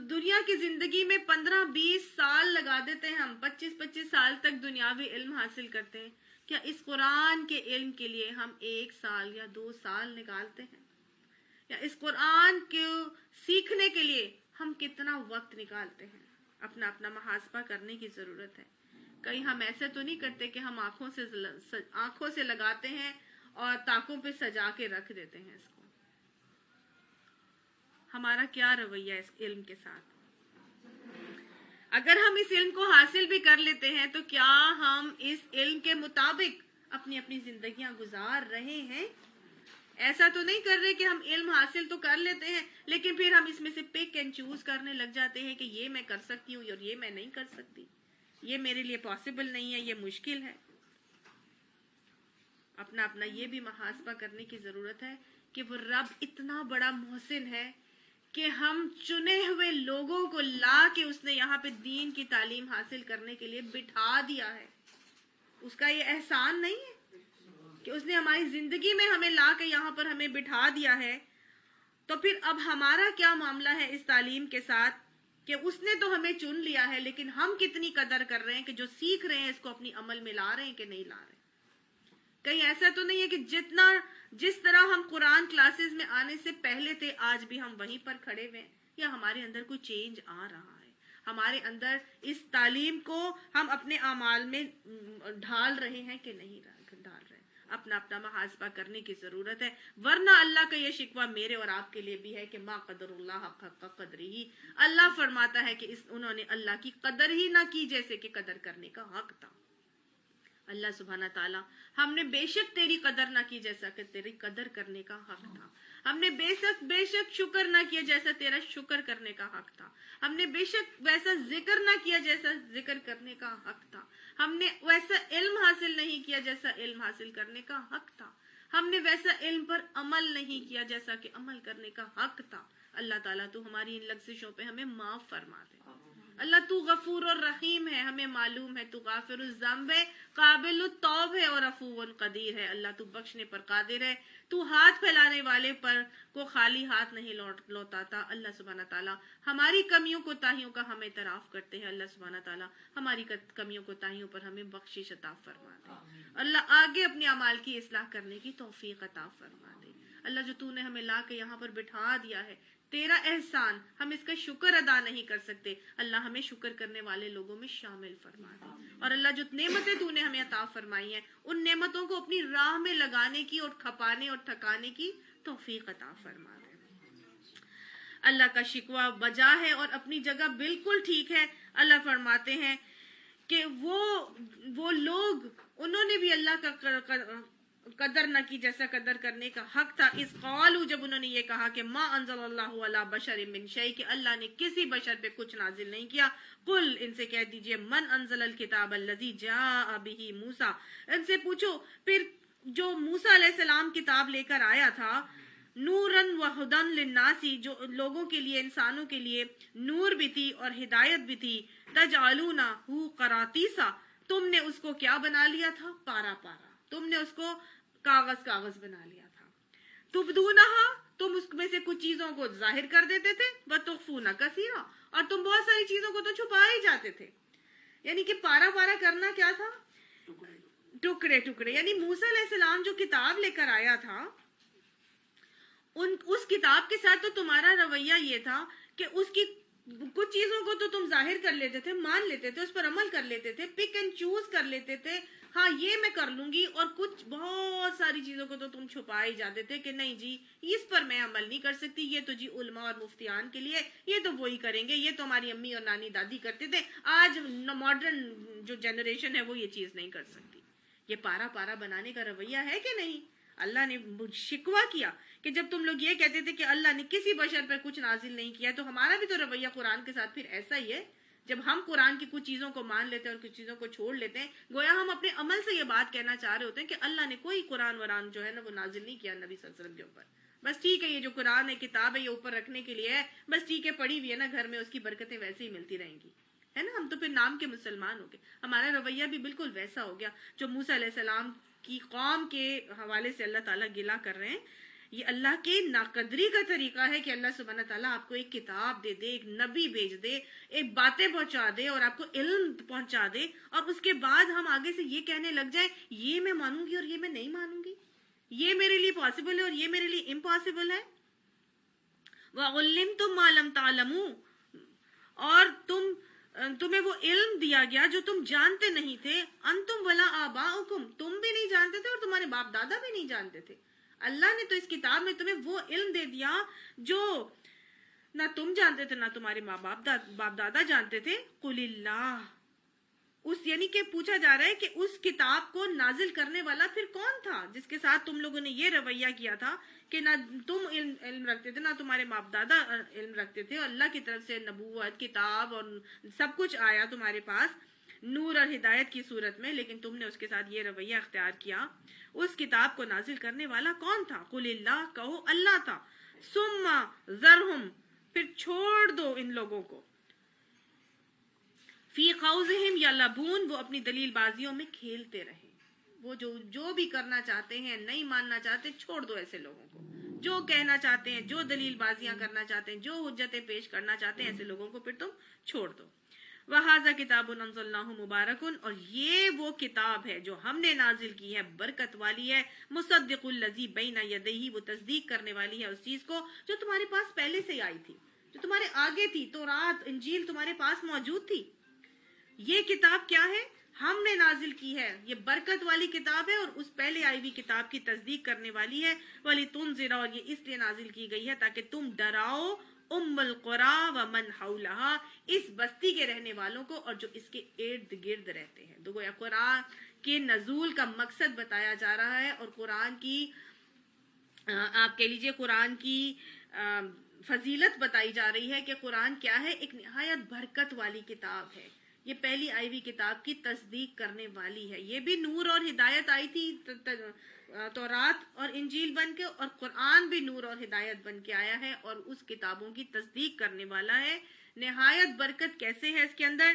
دنیا کی زندگی میں 15-20 سال لگا دیتے ہیں ہم، 25-25 سال تک دنیاوی علم حاصل کرتے ہیں۔ کیا اس قرآن کے علم کے لیے ہم 1 سال یا 2 سال نکالتے ہیں؟ یا اس قرآن کو سیکھنے کے لیے ہم کتنا وقت نکالتے ہیں؟ اپنا محاسبہ کرنے کی ضرورت ہے۔ کہیں ہم ایسے تو نہیں کرتے کہ ہم آنکھوں سے لگاتے ہیں اور تاکوں پہ سجا کے رکھ دیتے ہیں اس کو؟ ہمارا کیا رویہ اس علم کے ساتھ؟ اگر ہم اس علم کو حاصل بھی کر لیتے ہیں تو کیا ہم اس علم کے مطابق اپنی زندگیاں گزار رہے ہیں؟ ایسا تو نہیں کر رہے کہ ہم علم حاصل تو کر لیتے ہیں، لیکن پھر ہم اس میں سے پک اینڈ چوز کرنے لگ جاتے ہیں کہ یہ میں کر سکتی ہوں اور یہ میں نہیں کر سکتی، یہ میرے لیے پاسبل نہیں ہے، یہ مشکل ہے۔ اپنا یہ بھی محاسبہ کرنے کی ضرورت ہے کہ وہ رب اتنا بڑا محسن ہے کہ ہم چنے ہوئے لوگوں کو لا کے اس نے یہاں پہ دین کی تعلیم حاصل کرنے کے لیے بٹھا دیا ہے۔ اس کا یہ احسان نہیں ہے کہ اس نے ہماری زندگی میں ہمیں لا کے یہاں پر ہمیں بٹھا دیا ہے؟ تو پھر اب ہمارا کیا معاملہ ہے اس تعلیم کے ساتھ کہ اس نے تو ہمیں چن لیا ہے، لیکن ہم کتنی قدر کر رہے ہیں کہ جو سیکھ رہے ہیں اس کو اپنی عمل میں لا رہے ہیں کہ نہیں لا رہے؟ کہیں ایسا تو نہیں ہے کہ جس طرح ہم قرآن کلاسز میں آنے سے پہلے تھے آج بھی ہم وہیں پر کھڑے ہوئے، یا ہمارے اندر کوئی چینج آ رہا ہے، ہمارے اندر اس تعلیم کو ہم اپنے اعمال میں ڈھال رہے ہیں کہ نہیں ڈال رہے ہیں؟ اپنا محاسبہ کرنے کی ضرورت ہے، ورنہ اللہ کا یہ شکوہ میرے اور آپ کے لیے بھی ہے کہ ما قدر اللہ حق قدرہ، اللہ فرماتا ہے کہ انہوں نے اللہ کی قدر ہی نہ کی جیسے کہ قدر کرنے کا حق تھا۔ اللہ سبحانہ تعالیٰ ہم نے بے شک تیری قدر نہ کی جیسا کہ تیری قدر کرنے کا حق تھا، ہم نے بے شک شکر نہ کیا جیسا تیرا شکر کرنے کا حق تھا، ہم نے بے شک ویسا ذکر نہ کیا جیسا ذکر کرنے کا حق تھا، ہم نے ویسا علم حاصل نہیں کیا جیسا علم حاصل کرنے کا حق تھا، ہم نے ویسا علم پر عمل نہیں کیا جیسا کہ عمل کرنے کا حق تھا۔ اللہ تعالیٰ تو ہماری ان لغزشوں پہ ہمیں معاف فرما دے۔ اللہ تو غفور اور رحیم ہے، ہمیں معلوم ہے تو غافر الذنب ہے، قابل التوب ہے اور عفو قدیر ہے۔ اللہ تو بخشنے پر قادر ہے، تو ہاتھ پھیلانے والے پر کو خالی ہاتھ نہیں لوٹاتا۔ اللہ سبحانہ تعالیٰ ہماری کمیوں کو تاہیوں کا ہمیں اعتراف کرتے ہیں، اللہ سبحانہ تعالیٰ ہماری کمیوں کو تاہیوں پر ہمیں بخشش عطا فرما دے۔ اللہ آگے اپنے اعمال کی اصلاح کرنے کی توفیق عطا فرما دے۔ اللہ جو تو نے ہمیں لا کے یہاں پر بٹھا دیا ہے، تیرا احسان، ہم اس کا شکر ادا نہیں کر سکتے، اللہ ہمیں شکر کرنے والے لوگوں میں شامل فرما دے۔ اور اللہ جو نعمتیں تو نے ہمیں عطا فرمائی ہیں، ان نعمتوں کو اپنی راہ میں لگانے کی اور کھپانے اور تھکانے کی توفیق عطا فرما دے۔ اللہ کا شکوہ بجا ہے اور اپنی جگہ بالکل ٹھیک ہے۔ اللہ فرماتے ہیں کہ وہ لوگ، انہوں نے بھی اللہ کا قدر نہ کی جیسا قدر کرنے کا حق تھا۔ اس قالو، جب انہوں نے یہ کہا کہ ما انزل اللہ علی بشر من شیء، کہ اللہ نے کسی بشر پہ کچھ نازل نہیں کیا، قل، ان سے کہہ دیجئے، من انزل الکتاب الذی جاء بہ موسیٰ، ان سے پوچھو پھر جو موسیٰ علیہ السلام کتاب لے کر آیا تھا، نوراً وہدی للناس، جو لوگوں کے لیے، انسانوں کے لیے نور بھی تھی اور ہدایت بھی تھی، تجعلونہ قراطیسا، تم نے اس کو کیا بنا لیا تھا؟ پارا پارا، تم نے اس کو کاغذ بنا لیا تھا۔ تبدونہا، تم اس میں سے کچھ چیزوں کو ظاہر کر دیتے تھے، وتخفون کثیرا، اور تم بہت ساری چیزوں کو تو چھپا ہی جاتے تھے۔ یعنی کہ پارا پارا کرنا کیا تھا؟ ٹکڑے ٹکڑے۔ یعنی موسیٰ علیہ السلام جو کتاب لے کر آیا تھا، اس کتاب کے ساتھ تو تمہارا رویہ یہ تھا کہ اس کی کچھ چیزوں کو تو تم ظاہر کر لیتے تھے، مان لیتے تھے، اس پر عمل کر لیتے تھے، پک اینڈ چوز کر لیتے تھے، ہاں یہ میں کر لوں گی، اور کچھ بہت ساری چیزوں کو تو تم چھپائے جاتے تھے کہ نہیں جی اس پر میں عمل نہیں کر سکتی، یہ تو جی علماء اور مفتیان کے لیے، یہ تو وہی کریں گے، یہ تو ہماری امی اور نانی دادی کرتے تھے، آج ماڈرن جو جنریشن ہے وہ یہ چیز نہیں کر سکتی۔ یہ پارا پارا بنانے کا رویہ ہے کہ نہیں؟ اللہ نے شکوہ کیا کہ جب تم لوگ یہ کہتے تھے کہ اللہ نے کسی بشر پر کچھ نازل نہیں کیا، تو ہمارا بھی تو رویہ قرآن کے ساتھ پھر ایسا ہی ہے۔ جب ہم قرآن کی کچھ چیزوں کو مان لیتے ہیں اور کچھ چیزوں کو چھوڑ لیتے ہیں، گویا ہم اپنے عمل سے یہ بات کہنا چاہ رہے ہوتے ہیں کہ اللہ نے کوئی قرآن وران جو ہے نا وہ نازل نہیں کیا نبی صلی اللہ علیہ وسلم کے اوپر، بس ٹھیک ہے یہ جو قرآن ہے، کتاب ہے، یہ اوپر رکھنے کے لیے ہے، بس ٹھیک ہے پڑھی ہوئی ہے نا گھر میں، اس کی برکتیں ویسے ہی ملتی رہیں گی، ہے نا۔ ہم تو پھر نام کے مسلمان ہو گئے۔ ہمارا رویہ بھی بالکل ویسا ہو گیا جو موسیٰ علیہ السلام کی قوم کے حوالے سے اللہ تعالیٰ گلہ کر رہے ہیں۔ یہ اللہ کے ناقدری کا طریقہ ہے کہ اللہ سبحانہ تعالیٰ آپ کو ایک کتاب دے دے، ایک نبی بھیج دے، ایک باتیں پہنچا دے اور آپ کو علم پہنچا دے، اور اس کے بعد ہم آگے سے یہ کہنے لگ جائیں یہ میں مانوں گی اور یہ میں نہیں مانوں گی، یہ میرے لیے پاسبل ہے اور یہ میرے لیے امپاسبل ہے۔ وَعُلِّمْتُمْ مَا لَمْ تَعْلَمُوا، اور تمہیں وہ علم دیا گیا جو تم جانتے نہیں تھے، انتم ولا آباؤکم، تم بھی نہیں جانتے تھے اور تمہارے باپ دادا بھی نہیں جانتے تھے۔ اللہ نے تو اس کتاب میں تمہیں وہ علم دے دیا جو نہ تم جانتے تھے نہ تمہارے ماں باپ دادا جانتے تھے۔ قل اللہ، یعنی کہ پوچھا جا رہا ہے کہ اس کتاب کو نازل کرنے والا پھر کون تھا جس کے ساتھ تم لوگوں نے یہ رویہ کیا تھا کہ نہ تم علم رکھتے تھے نہ تمہارے باپ دادا علم رکھتے تھے، اللہ کی طرف سے نبوت، کتاب اور سب کچھ آیا تمہارے پاس نور اور ہدایت کی صورت میں، لیکن تم نے اس کے ساتھ یہ رویہ اختیار کیا۔ اس کتاب کو نازل کرنے والا کون تھا؟ قل اللہ، کہو اللہ تھا۔ ثم ذرہم، پھر چھوڑ دو ان لوگوں کو، فی خوضہم یلعبون، وہ اپنی دلیل بازیوں میں کھیلتے رہے، وہ جو بھی کرنا چاہتے ہیں، نہیں ماننا چاہتے، چھوڑ دو ایسے لوگوں کو، جو کہنا چاہتے ہیں، جو دلیل بازیاں کرنا چاہتے ہیں، جو حجتیں پیش کرنا چاہتے ہیں، ایسے لوگوں کو پھر تم چھوڑ دو۔ وَهَذَا كِتَابٌ أَنزَلْنَاهُ مُبَارَكٌ، اور یہ وہ کتاب ہے جو ہم نے نازل کی ہے، برکت والی ہے، مُصَدِّقُ الَّذِي بَيْنَ يَدَيْهِ، وہ تصدیق کرنے والی ہے اس چیز کو جو تمہارے پاس پہلے سے ہی آئی تھی، جو تمہارے آگے تھی، تورات انجیل تمہارے پاس موجود تھی۔ یہ کتاب کیا ہے؟ ہم نے نازل کی ہے، یہ برکت والی کتاب ہے اور اس پہلے آئی ہوئی کتاب کی تصدیق کرنے والی ہے۔ وَلِتُنذِرَ، اور یہ اس لیے نازل کی گئی ہے تاکہ تم ڈراؤ ام القریٰ ومن حولہا، اس بستی کے رہنے والوں کو اور جو اس کے ارد گرد رہتے ہیں۔ تو گویا قرآن کے نزول کا مقصد بتایا جا رہا ہے، اور قرآن کی آپ کہہ لیجئے قرآن کی فضیلت بتائی جا رہی ہے کہ قرآن کیا ہے، ایک نہایت برکت والی کتاب ہے۔ یہ پہلی آئی ہوئی کتاب کی تصدیق کرنے والی ہے۔ یہ بھی نور اور ہدایت آئی تھی تورات اور انجیل بن کے، اور قرآن بھی نور اور ہدایت بن کے آیا ہے اور اس کتابوں کی تصدیق کرنے والا ہے۔ نہایت برکت کیسے ہے اس کے اندر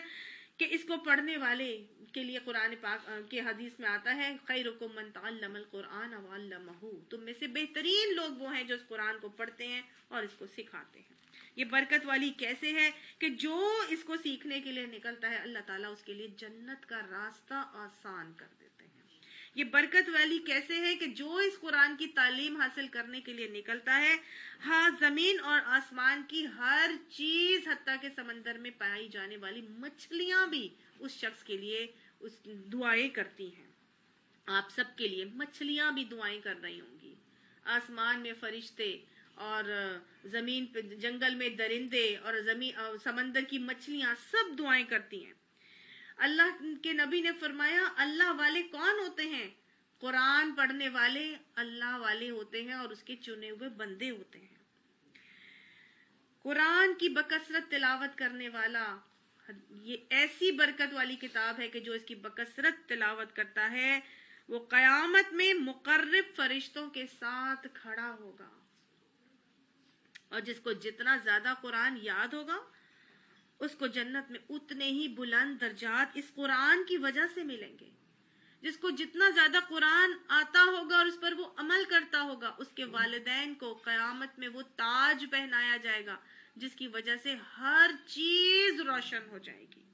کہ اس کو پڑھنے والے کے لیے قرآن پاک کے حدیث میں آتا ہے خیرکم من تعلم القرآن وعلمہ، تم میں سے بہترین لوگ وہ ہیں جو اس قرآن کو پڑھتے ہیں اور اس کو سکھاتے ہیں۔ یہ برکت والی کیسے ہے کہ جو اس کو سیکھنے کے لیے نکلتا ہے اللہ تعالیٰ اس کے لیے جنت کا راستہ آسان کر دیتے ہیں۔ یہ برکت والی کیسے ہے کہ جو اس قرآن کی تعلیم حاصل کرنے کے لیے نکلتا ہے، ہاں زمین اور آسمان کی ہر چیز حتیٰ کہ سمندر میں پائی جانے والی مچھلیاں بھی اس شخص کے لیے اس دعائیں کرتی ہیں۔ آپ سب کے لیے مچھلیاں بھی دعائیں کر رہی ہوں گی، آسمان میں فرشتے اور زمین پہ جنگل میں درندے اور سمندر کی مچھلیاں سب دعائیں کرتی ہیں۔ اللہ کے نبی نے فرمایا اللہ والے کون ہوتے ہیں؟ قرآن پڑھنے والے اللہ والے ہوتے ہیں اور اس کے چنے ہوئے بندے ہوتے ہیں۔ قرآن کی بکثرت تلاوت کرنے والا، یہ ایسی برکت والی کتاب ہے کہ جو اس کی بکثرت تلاوت کرتا ہے وہ قیامت میں مقرب فرشتوں کے ساتھ کھڑا ہوگا، اور جس کو جتنا زیادہ قرآن یاد ہوگا اس کو جنت میں اتنے ہی بلند درجات اس قرآن کی وجہ سے ملیں گے۔ جس کو جتنا زیادہ قرآن آتا ہوگا اور اس پر وہ عمل کرتا ہوگا، اس کے والدین کو قیامت میں وہ تاج پہنایا جائے گا جس کی وجہ سے ہر چیز روشن ہو جائے گی،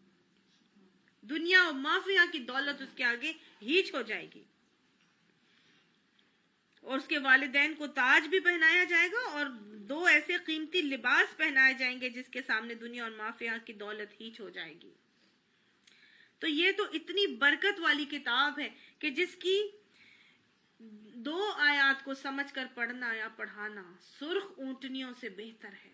دنیا و مافیہ کی دولت اس کے آگے ہیچ ہو جائے گی، اور اس کے والدین کو تاج بھی پہنایا جائے گا اور دو ایسے قیمتی لباس پہنائے جائیں گے جس کے سامنے دنیا اور مافیہ کی دولت ہیچ ہو جائے گی۔ تو یہ تو اتنی برکت والی کتاب ہے کہ جس کی 2 آیات کو سمجھ کر پڑھنا یا پڑھانا سرخ اونٹنیوں سے بہتر ہے،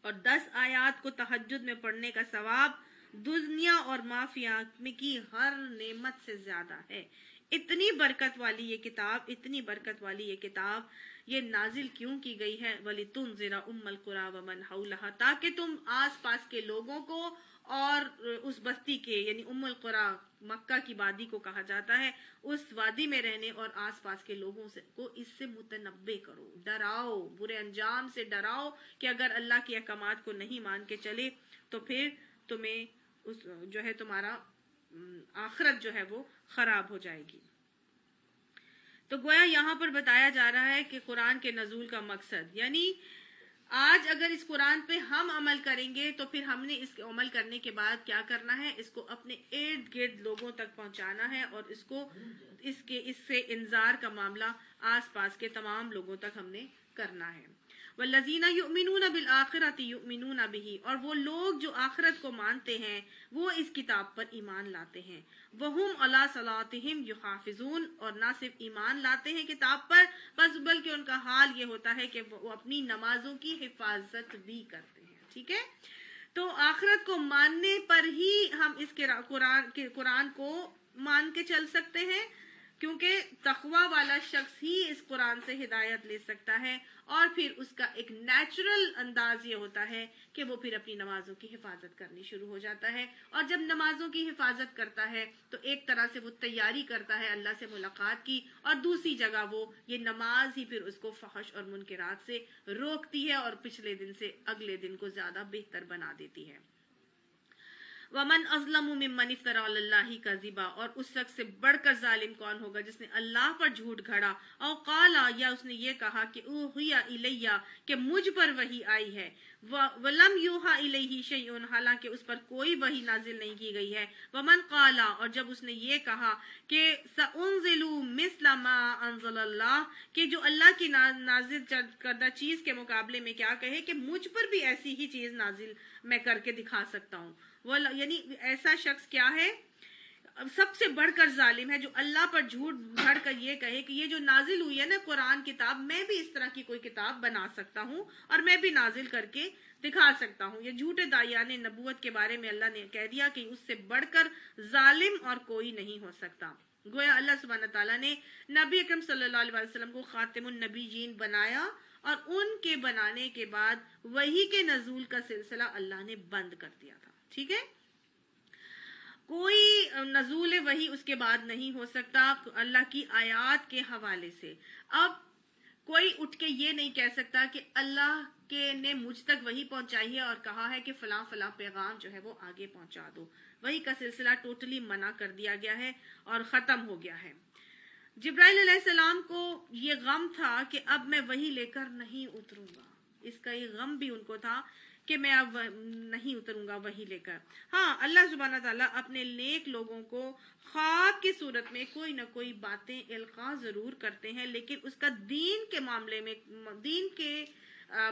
اور 10 آیات کو تہجد میں پڑھنے کا ثواب دنیا اور مافیہ میں کی ہر نعمت سے زیادہ ہے۔ اتنی برکت والی یہ کتاب، اتنی برکت والی یہ کتاب یہ نازل کیوں کی گئی ہے؟ وَلِتُنذِرَ أُمَّ الْقُرَىٰ وَمَنْ حَوْلَهَا، تاکہ تم آس پاس کے لوگوں کو اور اس بستی کے، یعنی ام القریٰ مکہ کی وادی کو کہا جاتا ہے، اس وادی میں رہنے اور آس پاس کے لوگوں کو اس سے متنبع کرو، ڈراؤ، برے انجام سے ڈراؤ کہ اگر اللہ کے احکامات کو نہیں مان کے چلے تو پھر تمہیں اس جو ہے تمہارا آخرت جو ہے وہ خراب ہو جائے گی۔ تو گویا یہاں پر بتایا جا رہا ہے کہ قرآن کے نزول کا مقصد، یعنی آج اگر اس قرآن پہ ہم عمل کریں گے تو پھر ہم نے اس کے عمل کرنے کے بعد کیا کرنا ہے؟ اس کو اپنے ارد گرد لوگوں تک پہنچانا ہے، اور اس سے انذار کا معاملہ آس پاس کے تمام لوگوں تک ہم نے کرنا ہے۔ والذین یؤمنون بالآخرۃ یؤمنون بہ، اور وہ لوگ جو آخرت کو مانتے ہیں وہ اس کتاب پر ایمان لاتے ہیں۔ وہم علی صلاتہم یحافظون، اور نہ صرف ایمان لاتے ہیں کتاب پر بس بلکہ ان کا حال یہ ہوتا ہے کہ وہ اپنی نمازوں کی حفاظت بھی کرتے ہیں۔ ٹھیک ہے، تو آخرت کو ماننے پر ہی ہم اس کے قرآن کو مان کے چل سکتے ہیں، کیونکہ تقوی والا شخص ہی اس قرآن سے ہدایت لے سکتا ہے، اور پھر اس کا ایک نیچرل انداز یہ ہوتا ہے کہ وہ پھر اپنی نمازوں کی حفاظت کرنی شروع ہو جاتا ہے، اور جب نمازوں کی حفاظت کرتا ہے تو ایک طرح سے وہ تیاری کرتا ہے اللہ سے ملاقات کی، اور دوسری جگہ وہ یہ نماز ہی پھر اس کو فحش اور منکرات سے روکتی ہے اور پچھلے دن سے اگلے دن کو زیادہ بہتر بنا دیتی ہے۔ ومن اظلم ممن افترى علی اللہ کذبا، اور اس شخص سے بڑھ کر ظالم کون ہوگا جس نے اللہ پر جھوٹ گھڑا، او قالا، یا اس نے یہ کہا کہ اوحی الیہ، کہ مجھ پر وحی آئی ہے، ولم یوحى الیہ شیء، حالانکہ اس پر کوئی وحی نازل نہیں کی گئی ہے، ومن قالا، اور جب اس نے یہ کہا کہ سانزل مثل ما انزل اللہ، کہ جو اللہ کی نازل کردہ چیز کے مقابلے میں کیا کہے کہ مجھ پر بھی ایسی ہی چیز نازل میں کر کے دکھا سکتا ہوں، یعنی ایسا شخص کیا ہے، سب سے بڑھ کر ظالم ہے جو اللہ پر جھوٹ گھڑ کر یہ کہے کہ یہ جو نازل ہوئی ہے نا قرآن کتاب، میں بھی اس طرح کی کوئی کتاب بنا سکتا ہوں اور میں بھی نازل کر کے دکھا سکتا ہوں۔ یہ جھوٹے داعیان نبوت کے بارے میں اللہ نے کہہ دیا کہ اس سے بڑھ کر ظالم اور کوئی نہیں ہو سکتا۔ گویا اللہ سبحانہ تعالیٰ نے نبی اکرم صلی اللہ علیہ وسلم کو خاتم النبیین بنایا، اور ان کے بنانے کے بعد وحی کے نزول کا سلسلہ اللہ نے بند کر دیا تھا، ٹھیک ہے، کوئی نزول وحی اس کے بعد نہیں ہو سکتا اللہ کی آیات کے حوالے سے۔ اب کوئی اٹھ کے یہ نہیں کہہ سکتا کہ اللہ کے نے مجھ تک وحی پہنچائی ہے اور کہا ہے کہ فلاں فلاں پیغام جو ہے وہ آگے پہنچا دو، وحی کا سلسلہ ٹوٹلی منع کر دیا گیا ہے اور ختم ہو گیا ہے۔ جبرائیل علیہ السلام کو یہ غم تھا کہ اب میں وحی لے کر نہیں اتروں گا، اس کا یہ غم بھی ان کو تھا کہ میں اب نہیں اتروں گا وحی لے کر۔ ہاں، اللہ سبحانہ تعالیٰ اپنے نیک لوگوں کو خواب کی صورت میں کوئی نہ کوئی باتیں القاء ضرور کرتے ہیں، لیکن اس کا دین کے معاملے میں، دین کے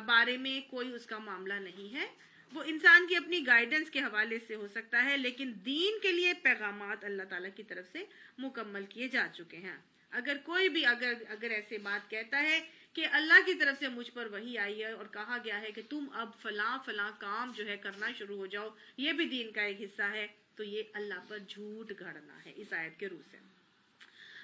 بارے میں کوئی اس کا معاملہ نہیں ہے، وہ انسان کی اپنی گائیڈنس کے حوالے سے ہو سکتا ہے، لیکن دین کے لیے پیغامات اللہ تعالیٰ کی طرف سے مکمل کیے جا چکے ہیں۔ اگر کوئی بھی اگر ایسے بات کہتا ہے کہ اللہ کی طرف سے مجھ پر وحی آئی ہے اور کہا گیا ہے کہ تم اب فلاں فلاں کام جو ہے کرنا شروع ہو جاؤ، یہ بھی دین کا ایک حصہ ہے، تو یہ اللہ پر جھوٹ گھڑنا ہے اس آیت کے روح سے۔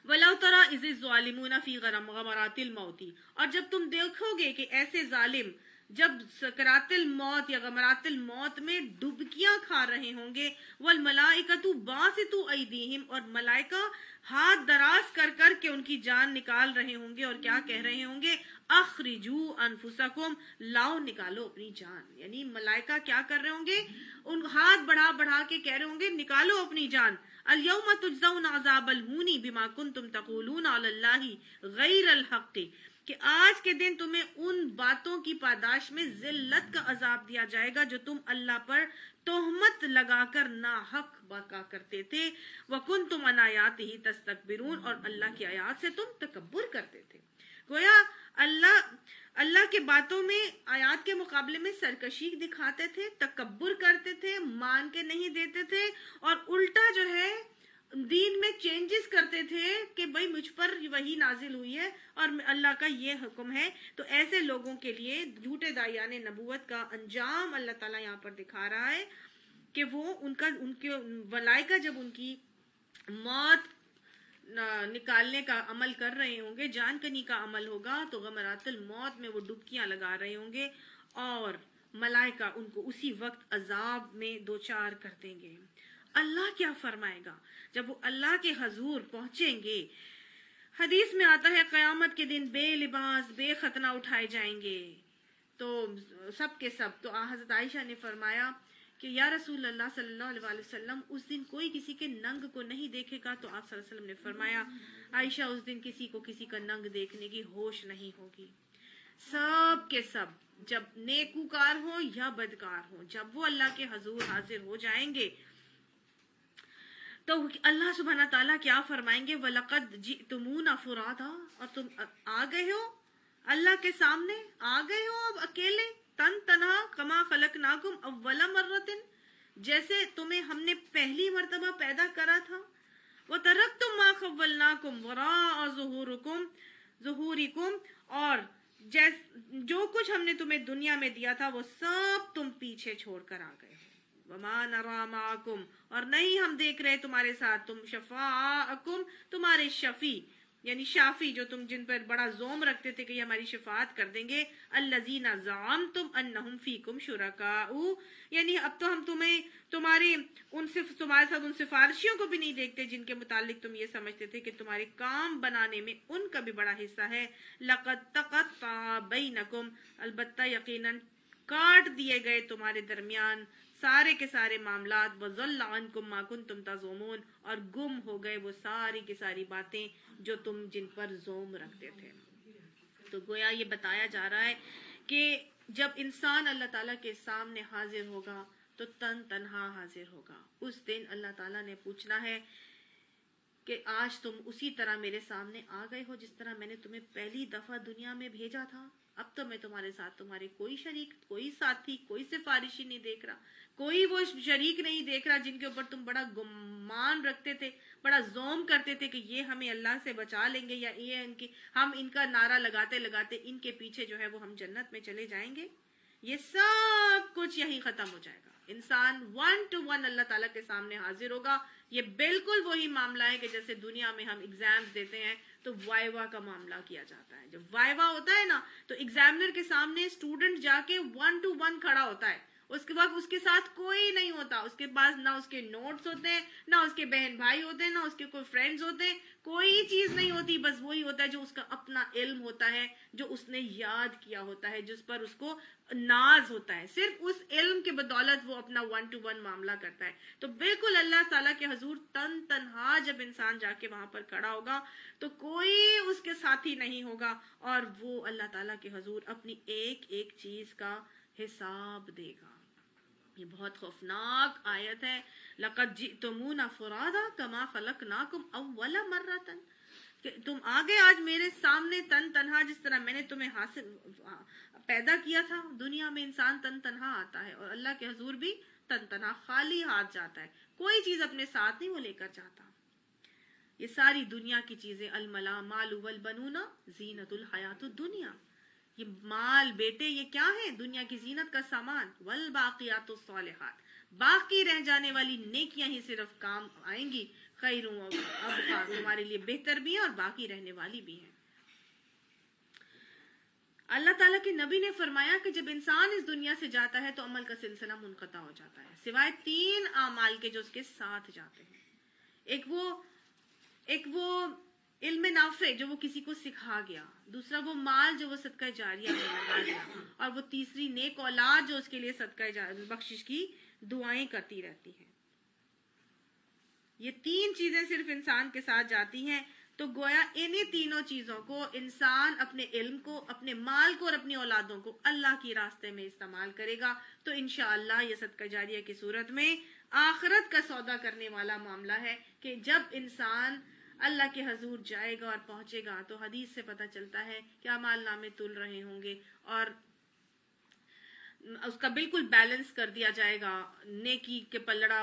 وَلَوْ تَرَى إِذِ الظَّالِمُونَ فِي غَمَرَاتِ الْمَوْتِ، اور جب تم دیکھو گے کہ ایسے ظالم جب سکرات الموت یا غمرات الموت میں ڈبکیاں کھا رہے ہوں گے، والملائکۃ باسطوا ایدیہم، اور ملائکہ ہاتھ دراز کر کر کے ان کی جان نکال رہے ہوں گے، اور کیا کہہ رہے ہوں گے، اخرجوا انفسکم، لاؤ نکالو اپنی جان، یعنی ملائکہ کیا کر رہے ہوں گے، ان ہاتھ بڑھا بڑھا کے کہہ رہے ہوں گے نکالو اپنی جان۔ الیوم تجزون عذاب الہون بما کنتم تقولون علی اللہ غیر الحق، کہ آج کے دن تمہیں ان باتوں کی پاداش میں ذلت کا عذاب دیا جائے گا جو تم اللہ پر تہمت لگا کر ناحق بکا کرتے تھے، وَكُنْتُمْ عَنْ آیَاتِهِ تَسْتَكْبِرُونَ، اور اللہ کی آیات سے تم تکبر کرتے تھے۔ گویا اللہ کے باتوں میں، آیات کے مقابلے میں سرکشی دکھاتے تھے، تکبر کرتے تھے، مان کے نہیں دیتے تھے، اور الٹا جو ہے دین میں چینجز کرتے تھے کہ بھئی مجھ پر وحی نازل ہوئی ہے اور اللہ کا یہ حکم ہے۔ تو ایسے لوگوں کے لیے جھوٹے داعیان نبوت کا انجام اللہ تعالیٰ یہاں پر دکھا رہا ہے کہ وہ ان کے ملائکہ جب ان کی موت نکالنے کا عمل کر رہے ہوں گے، جان کنی کا عمل ہوگا، تو غمرات الموت میں وہ ڈبکیاں لگا رہے ہوں گے اور ملائکہ ان کو اسی وقت عذاب میں دوچار کر دیں گے۔ اللہ کیا فرمائے گا جب وہ اللہ کے حضور پہنچیں گے؟ حدیث میں آتا ہے قیامت کے دن بے لباس بے ختنہ اٹھائے جائیں گے، تو سب کے سب، تو حضرت عائشہ نے فرمایا کہ یا رسول اللہ صلی اللہ علیہ وسلم، اس دن کوئی کسی کے ننگ کو نہیں دیکھے گا؟ تو آپ صلی اللہ علیہ وسلم نے فرمایا عائشہ، اس دن کسی کو کسی کا ننگ دیکھنے کی ہوش نہیں ہوگی، سب کے سب، جب نیکوکار ہوں یا بدکار ہوں، جب وہ اللہ کے حضور حاضر ہو جائیں گے تو اللہ سبحانہ تعالیٰ کیا فرمائیں گے، وَلَقَدْ جِئْتُمُونَا فُرَادًا، اور تم آ گئے ہو اللہ کے سامنے، آ گئے ہو اب اکیلے، تن تنہا، کما خلقناکم اول مرۃ، جیسے تمہیں ہم نے پہلی مرتبہ پیدا کرا تھا، وَتَرَكْتُمْ مَا خَوَّلْنَاكُمْ وَرَاءَ ظُهُورِكُمْ، اور جو کچھ ہم نے تمہیں دنیا میں دیا تھا وہ سب تم پیچھے چھوڑ کر آ گئے۔ وَمَا نَرَىٰ مَعَكُمْ، اور نہیں ہم دیکھ رہے تمہارے ساتھ، تم شفاءکم، تمہارے شفیع، یعنی شافی جو تم جن پر بڑا زوم رکھتے تھے کہ یہ ہماری شفاعت کر دیں گے، الذین زعمتم انہم فیکم شرکاء، یعنی اب تو ہم تمہارے ساتھ ان سفارشیوں کو بھی نہیں دیکھتے جن کے متعلق تم یہ سمجھتے تھے کہ تمہارے کام بنانے میں ان کا بھی بڑا حصہ ہے۔ لقد تقطع بینکم، البتہ یقیناً کاٹ دیے گئے تمہارے درمیان سارے کے سارے معاملات، وَضَلَّ عَنْكُمْ مَا كُنْتُمْ تَزْعُمُونَ، اور گم ہو گئے وہ ساری کی ساری باتیں جو تم جن پر زوم رکھتے تھے۔ تو گویا یہ بتایا جا رہا ہے کہ جب انسان اللہ تعالیٰ کے سامنے حاضر ہوگا تو تن تنہا حاضر ہوگا۔ اس دن اللہ تعالیٰ نے پوچھنا ہے کہ آج تم اسی طرح میرے سامنے آ گئے ہو جس طرح میں نے تمہیں پہلی دفعہ دنیا میں بھیجا تھا۔ اب تو میں تمہارے ساتھ تمہارے کوئی شریک، کوئی ساتھی، کوئی سفارشی نہیں دیکھ رہا، کوئی وہ شریک نہیں دیکھ رہا جن کے اوپر تم بڑا گمان رکھتے تھے، بڑا زوم کرتے تھے کہ یہ ہمیں اللہ سے بچا لیں گے، یا یہ ہم ان کا نعرہ لگاتے لگاتے ان کے پیچھے جو ہے وہ ہم جنت میں چلے جائیں گے۔ یہ سب کچھ یہیں ختم ہو جائے گا۔ انسان 1 to 1 اللہ تعالیٰ کے سامنے حاضر ہوگا۔ یہ بالکل وہی معاملہ ہے کہ جیسے دنیا میں ہم ایگزامز دیتے ہیں تو وائوا کا معاملہ کیا جاتا ہے۔ جب وائوا ہوتا ہے نا تو ایگزامنر کے سامنے اسٹوڈنٹ جا کے 1 to 1 کھڑا ہوتا ہے، اس کے بعد اس کے ساتھ کوئی نہیں ہوتا، اس کے پاس نہ اس کے نوٹس ہوتے ہیں، نہ اس کے بہن بھائی ہوتے ہیں، نہ اس کے کوئی فرینڈز ہوتے ہیں، کوئی چیز نہیں ہوتی، بس وہی ہوتا ہے جو اس کا اپنا علم ہوتا ہے، جو اس نے یاد کیا ہوتا ہے، جس پر اس کو ناز ہوتا ہے۔ صرف اس علم کے بدولت وہ اپنا 1 to 1 معاملہ کرتا ہے۔ تو بالکل اللہ تعالیٰ کے حضور تن تنہا جب انسان جا کے وہاں پر کھڑا ہوگا تو کوئی اس کے ساتھی نہیں ہوگا، اور وہ اللہ تعالیٰ کے حضور اپنی ایک ایک چیز کا حساب دے گا۔ یہ بہت خوفناک آیت ہے۔ لَقَدْ جِئْتُمُونَا فُرَادَىٰ كَمَا خَلَقْنَاكُمْ أَوَّلَ مَرَّةٍ، کہ تم آگے آج میرے سامنے تن تنہا جس طرح میں نے تمہیں پیدا کیا تھا۔ دنیا میں انسان تن تنہا آتا ہے اور اللہ کے حضور بھی تن تنہا خالی ہاتھ جاتا ہے، کوئی چیز اپنے ساتھ نہیں وہ لے کر جاتا۔ یہ ساری دنیا کی چیزیں، المال والبنون زینت الحیات الدنیا، یہ مال بیٹے یہ کیا ہے؟ دنیا کی زینت کا سامان۔ والباقیات الصالحات، باقی رہ جانے والی نیکیاں ہی صرف کام آئیں گی، خیر و ابقا، تمہارے لیے بہتر بھی ہیں اور باقی رہنے والی بھی ہیں۔ اللہ تعالیٰ کے نبی نے فرمایا کہ جب انسان اس دنیا سے جاتا ہے تو عمل کا سلسلہ منقطع ہو جاتا ہے، سوائے 3 اعمال کے جو اس کے ساتھ جاتے ہیں۔ ایک وہ علم نافع جو وہ کسی کو سکھا گیا، دوسرا وہ مال جو وہ صدقہ جاریہ میں لگا گیا، اور وہ تیسری نیک اولاد جو اس کے لیے صدقہ بخشش کی دعائیں کرتی رہتی ہیں۔ یہ 3 چیزیں صرف انسان کے ساتھ جاتی ہیں۔ تو گویا انہی تینوں چیزوں کو انسان اپنے علم کو، اپنے مال کو اور اپنی اولادوں کو اللہ کی راستے میں استعمال کرے گا تو انشاءاللہ یہ صدقہ جاریہ کی صورت میں آخرت کا سودا کرنے والا معاملہ ہے کہ جب انسان اللہ کے حضور جائے گا اور پہنچے گا تو حدیث سے پتہ چلتا ہے کہ اعمال نامے تل رہے ہوں گے اور اس کا بالکل بیلنس کر دیا جائے گا، نیکی کے پلڑا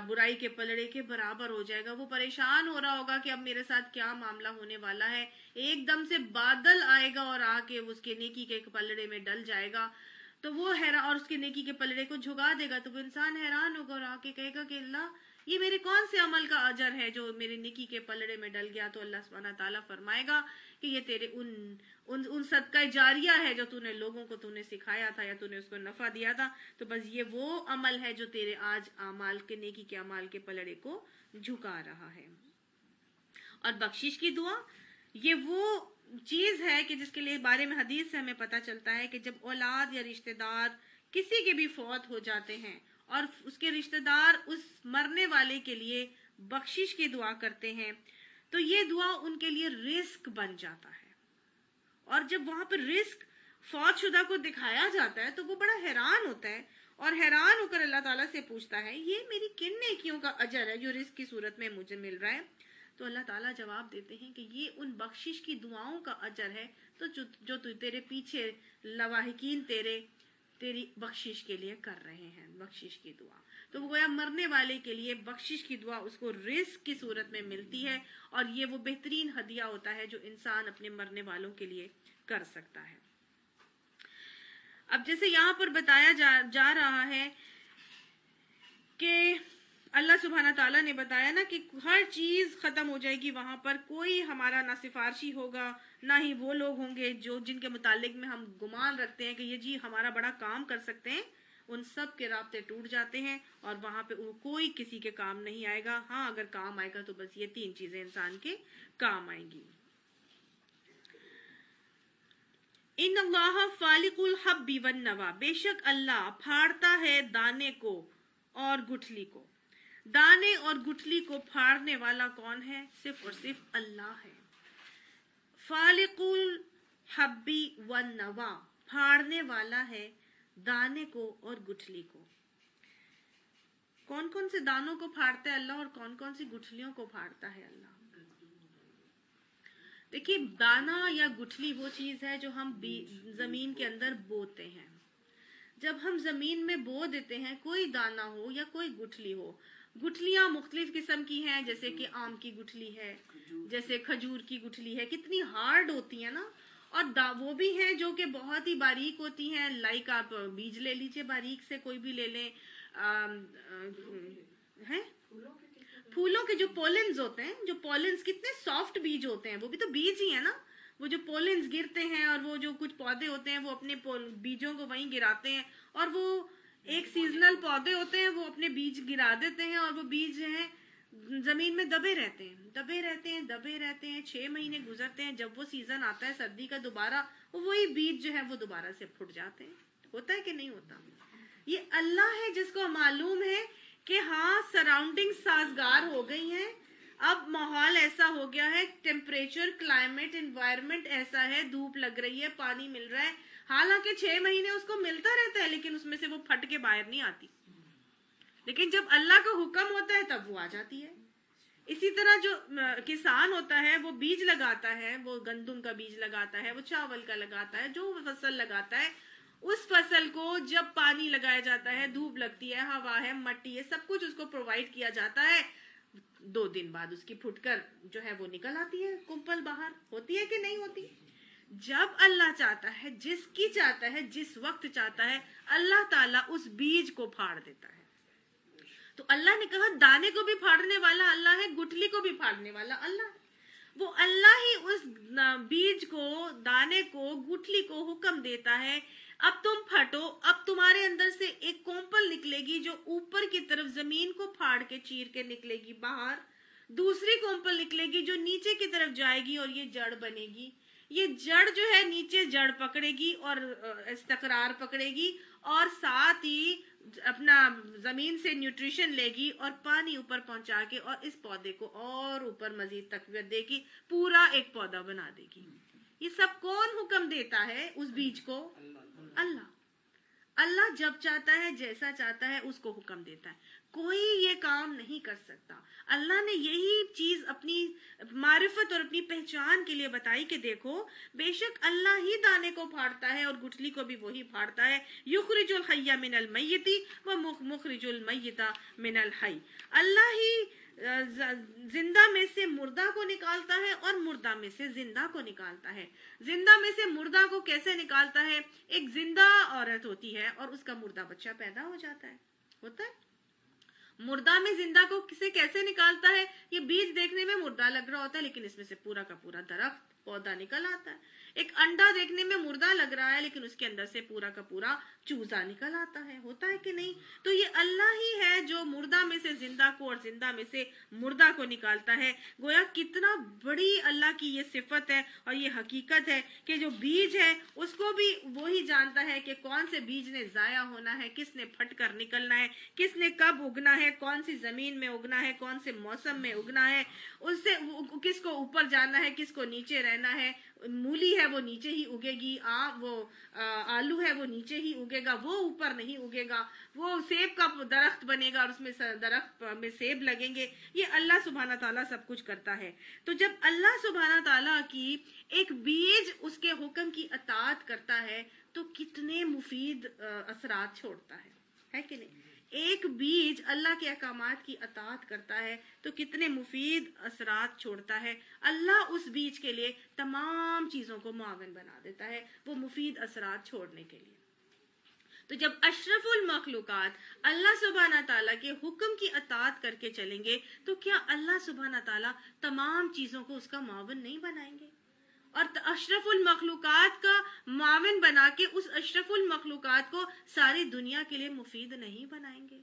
برائی کے پلڑے کے برابر ہو جائے گا۔ وہ پریشان ہو رہا ہوگا کہ اب میرے ساتھ کیا معاملہ ہونے والا ہے، ایک دم سے بادل آئے گا اور آ کے اس کے نیکی کے پلڑے میں ڈل جائے گا تو وہ حیران، اور اس کے نیکی کے پلڑے کو جھکا دے گا تو وہ انسان حیران ہوگا اور آ کے کہے گا کہ اللہ یہ میرے کون سے عمل کا اجر ہے جو میرے نیکی کے پلڑے میں ڈل گیا؟ تو اللہ سبحانہ تعالیٰ فرمائے گا کہ یہ تیرے ان صدقہ جاریہ ہے جو تو نے لوگوں کو تو نے سکھایا تھا یا تو نے اس کو نفع دیا تھا، تو بس یہ وہ عمل ہے جو تیرے آج اعمال کے نیکی کے اعمال کے پلڑے کو جھکا رہا ہے۔ اور بخشش کی دعا یہ وہ چیز ہے کہ جس کے لیے بارے میں حدیث سے ہمیں پتہ چلتا ہے کہ جب اولاد یا رشتہ دار کسی کے بھی فوت ہو جاتے ہیں اور اس کے رشتہ دار اس مرنے والے کے لیے بخشش کی دعا کرتے ہیں تو یہ دعا ان کے لیے رزق بن جاتا ہے۔ اور جب وہاں پر رزق فوت شدہ کو دکھایا جاتا ہے تو وہ بڑا حیران ہوتا ہے اور حیران ہو کر اللہ تعالیٰ سے پوچھتا ہے یہ میری کن نیکیوں کا اجر ہے جو رزق کی صورت میں مجھے مل رہا ہے؟ تو اللہ تعالیٰ جواب دیتے ہیں کہ یہ ان بخشش کی دعاؤں کا اجر ہے تو جو تیرے پیچھے لواحقین تیری بخشش کے لیے کر رہے ہیں، بخشش کی دعا۔ تو وہ گویا مرنے والے کے لیے بخشش کی دعا اس کو رزق کی صورت میں ملتی ہے اور یہ وہ بہترین ہدیہ ہوتا ہے جو انسان اپنے مرنے والوں کے لیے کر سکتا ہے۔ اب جیسے یہاں پر بتایا جا رہا ہے کہ اللہ سبحانہ تعالیٰ نے بتایا نا کہ ہر چیز ختم ہو جائے گی، وہاں پر کوئی ہمارا نہ سفارشی ہوگا نہ ہی وہ لوگ ہوں گے جن کے متعلق میں ہم گمان رکھتے ہیں کہ یہ جی ہمارا بڑا کام کر سکتے ہیں، ان سب کے رابطے ٹوٹ جاتے ہیں اور وہاں پہ کوئی کسی کے کام نہیں آئے گا۔ ہاں اگر کام آئے گا تو بس یہ 3 چیزیں انسان کے کام آئیں گی۔ ان اللہ فالق الحب والنوى، بے شک اللہ پھاڑتا ہے دانے کو اور گٹھلی کو. دانے اور گٹھلی کو پھاڑنے والا کون ہے؟ صرف اور صرف اللہ ہے. فالق الحبی والنوا، پھاڑنے والا ہے دانے کو اور گٹھلی کو. کون کون سے دانوں کو پھاڑتا ہے اللہ اور کون کون سی گٹھلیوں کو پھاڑتا ہے اللہ؟ دیکھیے، دانا یا گٹھلی وہ چیز ہے جو ہم زمین کے اندر بوتے ہیں. جب ہم زمین میں بو دیتے ہیں، کوئی دانا ہو یا کوئی گٹھلی ہو، گٹھلیاں مختلف قسم کی ہیں، جیسے کہ آم کی گٹھلی ہے، جیسے کھجور کی گٹھلی ہے، کتنی ہارڈ ہوتی ہیں نا. اور وہ بھی ہیں جو کہ بہت ہی باریک ہوتی ہیں. لائک آپ بیج لے لیجئے، باریک سے کوئی بھی لے لیں. پھولوں کے جو پولنز ہوتے ہیں، جو پولنز کتنے سافٹ بیج ہوتے ہیں، وہ بھی تو بیج ہی ہیں نا. وہ جو پولنز گرتے ہیں اور وہ جو کچھ پودے ہوتے ہیں وہ اپنے بیجوں کو وہیں گراتے ہیں، اور وہ ایک سیزنل پودے ہوتے ہیں، وہ اپنے بیج گرا دیتے ہیں، اور وہ بیج جو ہیں زمین میں دبے رہتے ہیں، دبے رہتے ہیں، دبے رہتے ہیں. 6 مہینے گزرتے ہیں، جب وہ سیزن آتا ہے سردی کا دوبارہ، وہی بیج جو ہے وہ دوبارہ سے پھٹ جاتے ہیں. ہوتا ہے کہ نہیں ہوتا؟ یہ اللہ ہے جس کو معلوم ہے کہ ہاں سراؤنڈنگ سازگار ہو گئی ہیں، اب ماحول ایسا ہو گیا ہے، ٹیمپریچر، کلائمیٹ، انوائرمنٹ ایسا ہے، دھوپ لگ رہی ہے، پانی مل رہا ہے. حالانکہ 6 مہینے اس کو ملتا رہتا ہے، لیکن اس میں سے وہ پھٹ کے باہر نہیں آتی. لیکن جب اللہ کا حکم ہوتا ہے تب وہ آ جاتی ہے. اسی طرح جو کسان ہوتا ہے، وہ بیج لگاتا ہے، وہ گندم کا بیج لگاتا ہے، وہ چاول کا لگاتا ہے، جو فصل لگاتا ہے، اس فصل کو جب پانی لگایا جاتا ہے، دھوپ لگتی ہے، ہوا ہے، مٹی ہے، سب کچھ اس کو پرووائڈ کیا جاتا ہے. 2 دن بعد اس کی پھٹ کر جو ہے وہ نکل آتی ہے کمپل باہر. ہوتی ہے کہ نہیں ہوتی؟ جب اللہ چاہتا ہے، جس کی چاہتا ہے، جس وقت چاہتا ہے، اللہ تعالیٰ اس بیج کو پھاڑ دیتا ہے. تو اللہ نے کہا دانے کو بھی پھاڑنے والا اللہ ہے، گٹھلی کو بھی پھاڑنے والا اللہ ہے. وہ اللہ ہی اس بیج کو، دانے کو، گٹھلی کو حکم دیتا ہے، اب تم پھٹو. اب تمہارے اندر سے ایک کومپل نکلے گی جو اوپر کی طرف زمین کو پھاڑ کے چیر کے نکلے گی باہر. دوسری کومپل نکلے گی جو نیچے کی طرف جائے گی اور یہ جڑ بنے گی. یہ جڑ جو ہے نیچے جڑ پکڑے گی اور استقرار پکڑے گی، اور ساتھ ہی اپنا زمین سے نیوٹریشن لے گی اور پانی اوپر پہنچا کے اور اس پودے کو اور اوپر مزید تقویت دے گی، پورا ایک پودا بنا دے گی. یہ سب کون حکم دیتا ہے اس بیج کو؟ اللہ. اللہ جب چاہتا ہے، جیسا چاہتا ہے، اس کو حکم دیتا ہے. کوئی یہ کام نہیں کر سکتا. اللہ نے یہی چیز اپنی معرفت اور اپنی پہچان کے لیے بتائی کہ دیکھو بے شک اللہ ہی دانے کو پھاڑتا ہے اور گٹھلی کو بھی وہی پھاڑتا ہے. یخرج الحی من المیت و مخرج المیت من الحی. اللہ ہی زندہ میں سے مردہ کو نکالتا ہے اور مردہ میں سے زندہ کو نکالتا ہے. زندہ میں سے مردہ کو کیسے نکالتا ہے؟ ایک زندہ عورت ہوتی ہے اور اس کا مردہ بچہ پیدا ہو جاتا ہے. ہوتا ہے. مردہ میں زندہ کو کیسے نکالتا ہے؟ یہ بیج دیکھنے میں مردہ لگ رہا ہوتا ہے، لیکن اس میں سے پورا کا پورا درخت، پودا نکل آتا ہے. ایک انڈا دیکھنے میں مردہ لگ رہا ہے، لیکن اس کے اندر سے پورا کا پورا چوزا نکل آتا ہے. ہوتا ہے کہ نہیں؟ تو یہ اللہ ہی ہے جو مردہ میں سے زندہ کو اور زندہ میں سے مردہ کو نکالتا ہے. گویا کتنا بڑی اللہ کی یہ صفت ہے اور یہ حقیقت ہے کہ جو بیج ہے اس کو بھی وہی جانتا ہے کہ کون سے بیج نے ضائع ہونا ہے، کس نے پھٹ کر نکلنا ہے، کس نے کب اگنا ہے، کون سی زمین میں اگنا ہے، کون سے موسم میں اگنا ہے، اس سے کس کو اوپر جانا ہے، کس کو نیچے رہنا ہے. مولی ہے وہ نیچے ہی اگے گی، وہ آلو ہے وہ نیچے ہی اگے گا، وہ اوپر نہیں اگے گا. وہ سیب کا درخت بنے گا اور اس میں درخت میں سیب لگیں گے. یہ اللہ سبحانہ تعالیٰ سب کچھ کرتا ہے. تو جب اللہ سبحانہ تعالیٰ کی ایک بیج اس کے حکم کی اطاعت کرتا ہے تو کتنے مفید اثرات چھوڑتا ہے کہ نہیں؟ ایک بیج اللہ کے احکامات کی اطاعت کرتا ہے تو کتنے مفید اثرات چھوڑتا ہے. اللہ اس بیج کے لیے تمام چیزوں کو معاون بنا دیتا ہے وہ مفید اثرات چھوڑنے کے لیے. تو جب اشرف المخلوقات اللہ سبحانہ تعالیٰ کے حکم کی اطاعت کر کے چلیں گے تو کیا اللہ سبحانہ تعالیٰ تمام چیزوں کو اس کا معاون نہیں بنائیں گے؟ اور اشرف المخلوقات کا معاون بنا کے اس اشرف المخلوقات کو ساری دنیا کے لیے مفید نہیں بنائیں گے؟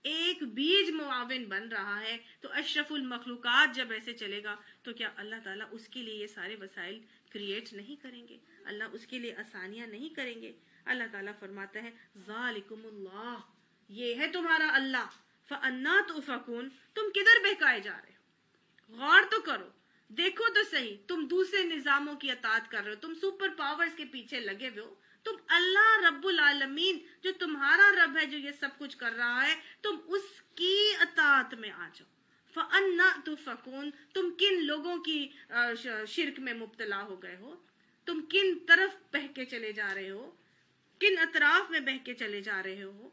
ایک بیج معاون بن رہا ہے تو اشرف المخلوقات جب ایسے چلے گا تو کیا اللہ تعالیٰ اس کے لیے یہ سارے وسائل کریٹ نہیں کریں گے؟ اللہ اس کے لیے آسانیاں نہیں کریں گے؟ اللہ تعالیٰ فرماتا ہے ذالکم اللہ، یہ ہے تمہارا اللہ، فَأَنَّا تُؤْفَكُونَ، تم کدھر بہکائے جا رہے ہو؟ غور تو کرو، دیکھو تو صحیح، تم دوسرے نظاموں کی اطاعت کر رہے ہو، تم سپر پاورز کے پیچھے لگے ہوئے ہو، تم اللہ رب العالمین جو تمہارا رب ہے، جو یہ سب کچھ کر رہا ہے، تم اس کی اطاعت میں آ جاؤ۔ فَأَنَّا تُؤْفَكُونَ، تم کن لوگوں کی شرک میں مبتلا ہو گئے ہو؟ تم کن طرف بہکے چلے جا رہے ہو؟ کن اطراف میں بہکے چلے جا رہے ہو؟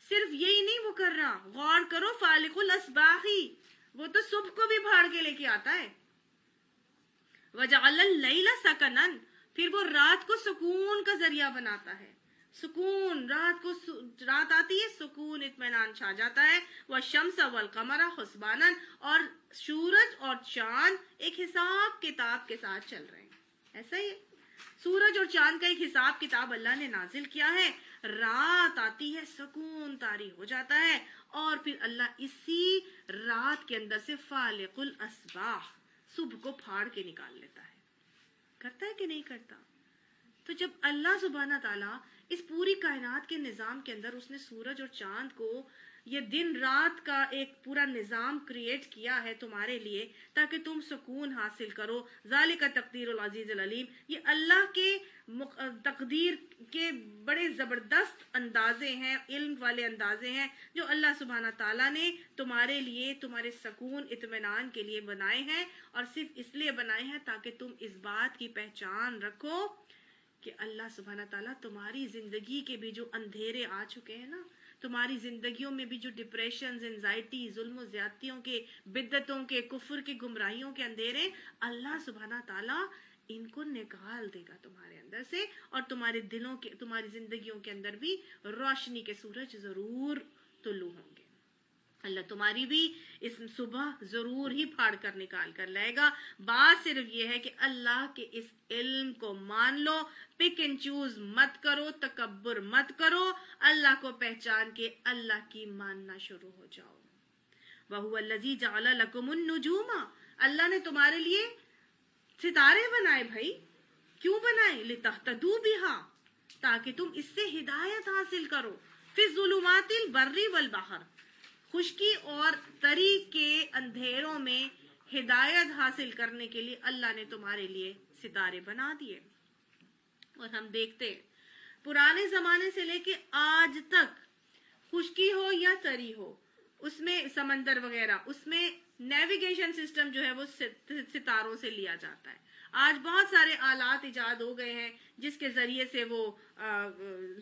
صرف یہی نہیں وہ کر رہا، غور کرو، فالق الاصباح، وہ تو صبح کو بھی بھاڑ کے لے کے آتا ہے۔ وَجَعَلَ اللَّيْلَ سَكَنًا، پھر وہ رات کو سکون کا ذریعہ بناتا ہے۔ سکون، رات آتی ہے، سکون اطمینان چھا جاتا ہے۔ وَالشَّمْسَ وَالْقَمَرَ حُسْبَانًا، اور سورج اور چاند ایک حساب کتاب کے ساتھ چل رہے ہیں۔ ایسا ہی سورج اور چاند کا ایک حساب کتاب اللہ نے نازل کیا ہے۔ رات آتی ہے، سکون طاری ہو جاتا ہے، اور پھر اللہ اسی رات کے اندر سے فالق الاصباح، صبح کو پھاڑ کے نکال لیتا ہے۔ کرتا ہے کہ نہیں کرتا؟ تو جب اللہ سبحانہ تعالیٰ اس پوری کائنات کے نظام کے اندر اس نے سورج اور چاند کو یہ دن رات کا ایک پورا نظام کریٹ کیا ہے تمہارے لیے تاکہ تم سکون حاصل کرو، ذالک تقدیر العزیز العلیم، یہ اللہ کے تقدیر کے بڑے زبردست اندازے ہیں، علم والے اندازے ہیں جو اللہ سبحانہ تعالیٰ نے تمہارے لیے، تمہارے سکون اطمینان کے لیے بنائے ہیں، اور صرف اس لیے بنائے ہیں تاکہ تم اس بات کی پہچان رکھو کہ اللہ سبحانہ تعالیٰ تمہاری زندگی کے بھی جو اندھیرے آ چکے ہیں نا، تمہاری زندگیوں میں بھی جو ڈپریشنز، انزائٹی، ظلم و زیادتیوں کے، بدعتوں کے، کفر کے، گمراہیوں کے اندھیرے، اللہ سبحانہ تعالیٰ ان کو نکال دے گا تمہارے اندر سے، اور تمہارے دلوں کے، تمہاری زندگیوں کے اندر بھی روشنی کے سورج ضرور طلوع ہوں گے۔ اللہ تمہاری بھی اس صبح ضرور ہی پھاڑ کر نکال کر لائے گا۔ بات صرف یہ ہے کہ اللہ کے اس علم کو مان لو، پک اینڈ چوز مت کرو، تکبر مت کرو، اللہ کو پہچان کے اللہ کی ماننا شروع ہو جاؤ۔ وَهُوَ الَّذِي جَعَلَ لَكُمُ النُّجُومَ، اللہ نے تمہارے لیے ستارے بنائے بھائی، کیوں بنائے؟ لِتَهْتَدُوا بِهَا، تاکہ تم اس سے ہدایت حاصل کرو، فِي الظُّلُمَاتِ الْبَرِّ وَالْبَحْرِ، خشکی اور تری کے اندھیروں میں ہدایت حاصل کرنے کے لیے اللہ نے تمہارے لیے ستارے بنا دیے۔ اور ہم دیکھتے ہیں پرانے زمانے سے لے کے آج تک، خشکی ہو یا تری ہو، اس میں سمندر وغیرہ، اس میں نیویگیشن سسٹم جو ہے وہ ستاروں سے لیا جاتا ہے۔ آج بہت سارے آلات ایجاد ہو گئے ہیں جس کے ذریعے سے وہ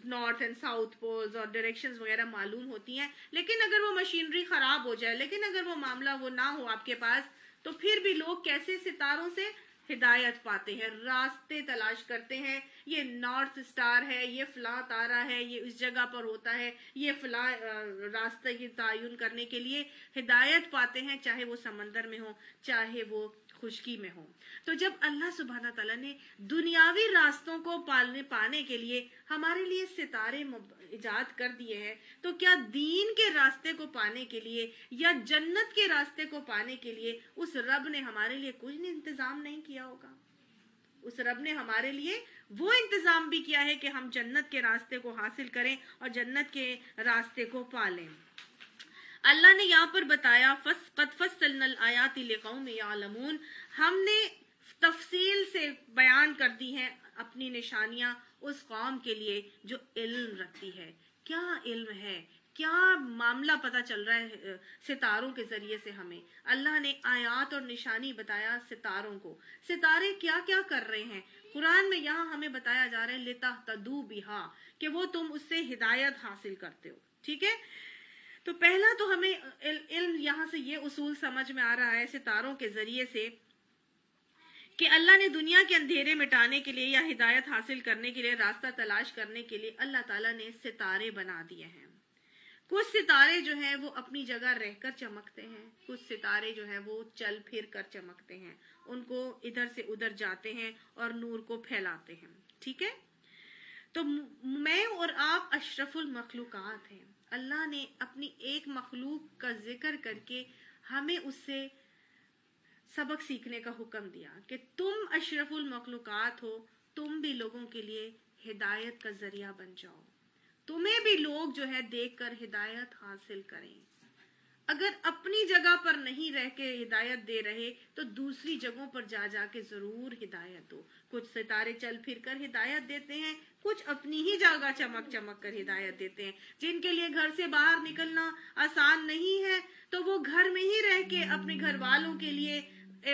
نارتھ اینڈ ساؤتھ پولز اور ڈائریکشنز وغیرہ معلوم ہوتی ہیں، لیکن اگر وہ مشینری خراب ہو جائے، لیکن اگر وہ معاملہ وہ نہ ہو آپ کے پاس، تو پھر بھی لوگ کیسے ستاروں سے ہدایت پاتے ہیں، راستے تلاش کرتے ہیں، یہ نارتھ سٹار ہے، یہ فلاں تارہ ہے، یہ اس جگہ پر ہوتا ہے، یہ فلاں راستے کی تعین کرنے کے لیے ہدایت پاتے ہیں، چاہے وہ سمندر میں ہو، چاہے وہ خشکی میں ہو۔ تو جب اللہ سبحانہ تعالیٰ نے دنیاوی راستوں کو پانے کے لیے ہمارے لیے ستارے ایجاد کر دیے ہیں، تو کیا دین کے راستے کو پانے کے لیے یا جنت کے راستے کو پانے کے لیے اس رب نے ہمارے لیے کوئی انتظام نہیں کیا ہوگا؟ اس رب نے ہمارے لیے وہ انتظام بھی کیا ہے کہ ہم جنت کے راستے کو حاصل کریں اور جنت کے راستے کو پالیں۔ اللہ نے یہاں پر بتایا قَدْ فَصَّلْنَا الْآيَاتِ لِقَوْمٍ يَعْلَمُونَ، ہم نے تفصیل سے بیان کر دی ہیں اپنی نشانیاں اس قوم کے لیے جو علم رکھتی ہے۔ کیا علم ہے، کیا معاملہ پتہ چل رہا ہے ستاروں کے ذریعے سے ہمیں؟ اللہ نے آیات اور نشانی بتایا ستاروں کو، ستارے کیا کیا کر رہے ہیں۔ قرآن میں یہاں ہمیں بتایا جا رہا ہے لِتَهْتَدُوا بِهَا، کہ وہ تم اس سے ہدایت حاصل کرتے ہو۔ ٹھیک ہے، تو پہلا تو ہمیں علم یہاں سے یہ اصول سمجھ میں آ رہا ہے ستاروں کے ذریعے سے کہ اللہ نے دنیا کے اندھیرے مٹانے کے لیے یا ہدایت حاصل کرنے کے لیے، راستہ تلاش کرنے کے لیے اللہ تعالیٰ نے ستارے بنا دیے ہیں۔ کچھ ستارے جو ہیں وہ اپنی جگہ رہ کر چمکتے ہیں، کچھ ستارے جو ہیں وہ چل پھر کر چمکتے ہیں، ان کو ادھر سے ادھر جاتے ہیں اور نور کو پھیلاتے ہیں۔ ٹھیک ہے، تو میں اور آپ اشرف المخلوقات ہیں۔ اللہ نے اپنی ایک مخلوق کا ذکر کر کے ہمیں اس سے سبق سیکھنے کا حکم دیا کہ تم اشرف المخلوقات ہو، تم بھی لوگوں کے لیے ہدایت کا ذریعہ بن جاؤ، تمہیں بھی لوگ جو ہے دیکھ کر ہدایت حاصل کریں. اگر اپنی جگہ پر نہیں رہ کے ہدایت دے رہے تو دوسری جگہوں پر جا جا کے ضرور ہدایت دو. کچھ ستارے چل پھر کر ہدایت دیتے ہیں, کچھ اپنی ہی جگہ چمک چمک کر ہدایت دیتے ہیں. جن کے لیے گھر سے باہر نکلنا آسان نہیں ہے تو وہ گھر میں ہی رہ کے اپنے گھر والوں کے لیے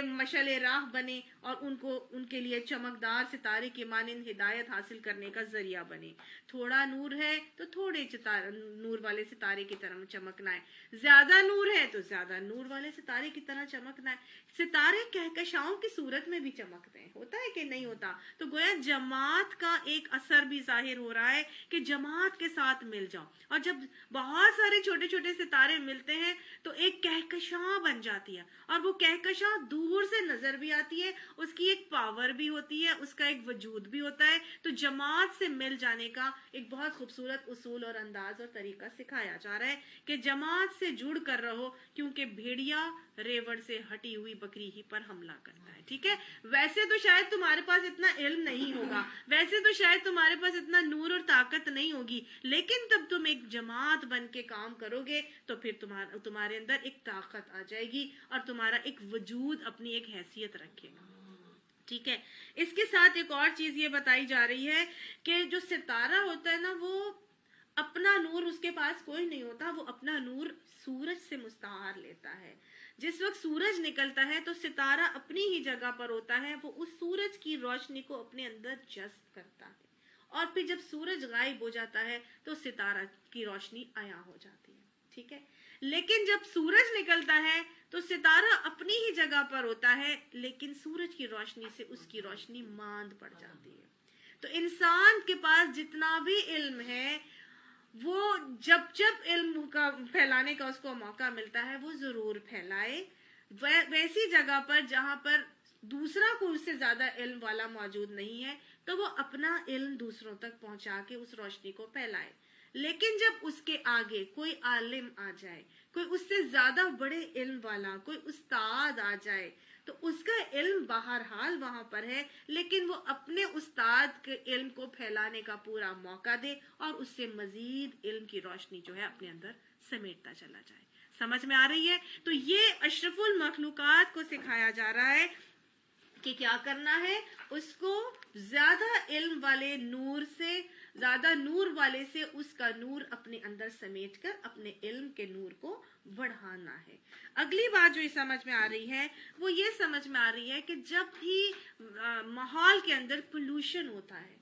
مشعل راہ بنے اور ان کے لیے چمکدار ستارے کی مانند ہدایت حاصل کرنے کا ذریعہ بنے. تھوڑا نور ہے تو تھوڑے نور والے ستارے کی طرح چمکنا ہے, زیادہ نور ہے تو زیادہ نور والے ستارے کی طرح چمکنا ہے. ستارے کہکشاؤں کی صورت میں بھی چمکتے ہیں, ہوتا ہے کہ نہیں ہوتا؟ تو گویا جماعت کا ایک اثر بھی ظاہر ہو رہا ہے کہ جماعت کے ساتھ مل جاؤ, اور جب بہت سارے چھوٹے چھوٹے ستارے ملتے ہیں تو ایک کہکشاں بن جاتی ہے, اور وہ کہکشاں دور سے نظر بھی آتی ہے, اس کی ایک پاور بھی ہوتی ہے, اس کا ایک وجود بھی ہوتا ہے. تو جماعت سے مل جانے کا ایک بہت خوبصورت اصول اور انداز اور طریقہ سکھایا جا رہا ہے کہ جماعت سے جڑ کر رہو, کیونکہ بھیڑیا ریوڑ سے ہٹی ہوئی بکری ہی پر حملہ کرتا ہے. ٹھیک ہے, ویسے تو شاید تمہارے پاس اتنا علم نہیں ہوگا, ویسے تو شاید تمہارے پاس اتنا نور اور طاقت نہیں ہوگی, لیکن تب تم ایک جماعت بن کے کام کرو گے تو پھر تمہارے اندر ایک طاقت آ جائے گی اور تمہارا ایک وجود اپنی ایک حیثیت رکھے گا. ٹھیک ہے, اس کے ساتھ ایک اور چیز یہ بتائی جا رہی ہے کہ جو ستارہ ہوتا ہے نا, وہ اپنا نور اس کے پاس کوئی نہیں ہوتا, وہ اپنا نور سورج سے مستعار لیتا ہے. جس وقت سورج نکلتا ہے تو ستارہ اپنی ہی جگہ پر ہوتا ہے, وہ اس سورج کی روشنی کو اپنے اندر جذب کرتا ہے, اور پھر جب سورج غائب ہو جاتا ہے تو ستارہ کی روشنی عیاں ہو جاتی ہے. ٹھیک ہے, لیکن جب سورج نکلتا ہے تو ستارہ اپنی ہی جگہ پر ہوتا ہے, لیکن سورج کی روشنی سے اس کی روشنی ماند پڑ جاتی ہے. تو انسان کے پاس جتنا بھی علم ہے وہ جب علم کا پھیلانے کا اس کو موقع ملتا ہے وہ ضرور پھیلائے, ویسی جگہ پر جہاں پر دوسرا کوئی اس سے زیادہ علم والا موجود نہیں ہے تو وہ اپنا علم دوسروں تک پہنچا کے اس روشنی کو پھیلائے. لیکن جب اس کے آگے کوئی عالم آ جائے, کوئی اس سے زیادہ بڑے علم والا, کوئی استاد آ جائے, تو اس کا علم بہرحال وہاں پر ہے, لیکن وہ اپنے استاد کے علم کو پھیلانے کا پورا موقع دے اور اس سے مزید علم کی روشنی جو ہے اپنے اندر سمیٹتا چلا جائے. سمجھ میں آ رہی ہے؟ تو یہ اشرف المخلوقات کو سکھایا جا رہا ہے کہ کیا کرنا ہے, اس کو زیادہ علم والے نور سے, زیادہ نور والے سے اس کا نور اپنے اندر سمیٹ کر اپنے علم کے نور کو بڑھانا ہے. اگلی بات جو سمجھ میں آ رہی ہے وہ یہ سمجھ میں آ رہی ہے کہ جب بھی ماحول کے اندر پولوشن ہوتا ہے,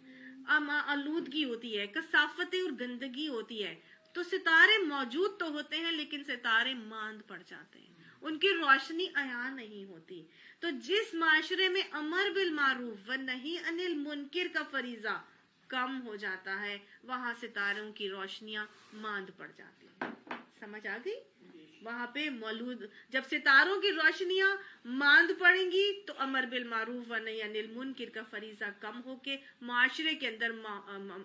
آلودگی ہوتی ہے, کثافتیں اور گندگی ہوتی ہے, تو ستارے موجود تو ہوتے ہیں لیکن ستارے ماند پڑ جاتے ہیں, ان کی روشنی عیاں نہیں ہوتی. تو جس معاشرے میں امر بالمعروف و نہی عن المنکر کا فریضہ کم ہو جاتا ہے, وہاں ستاروں کی روشنیاں ماند پڑ جاتی ہیں. سمجھ آ گئی؟ وہاں پہ جب ستاروں کی روشنیاں ماند پڑیں گی تو امر بالمعروف و نہی عن المنکر کا فریضہ کم ہو کے معاشرے کے اندر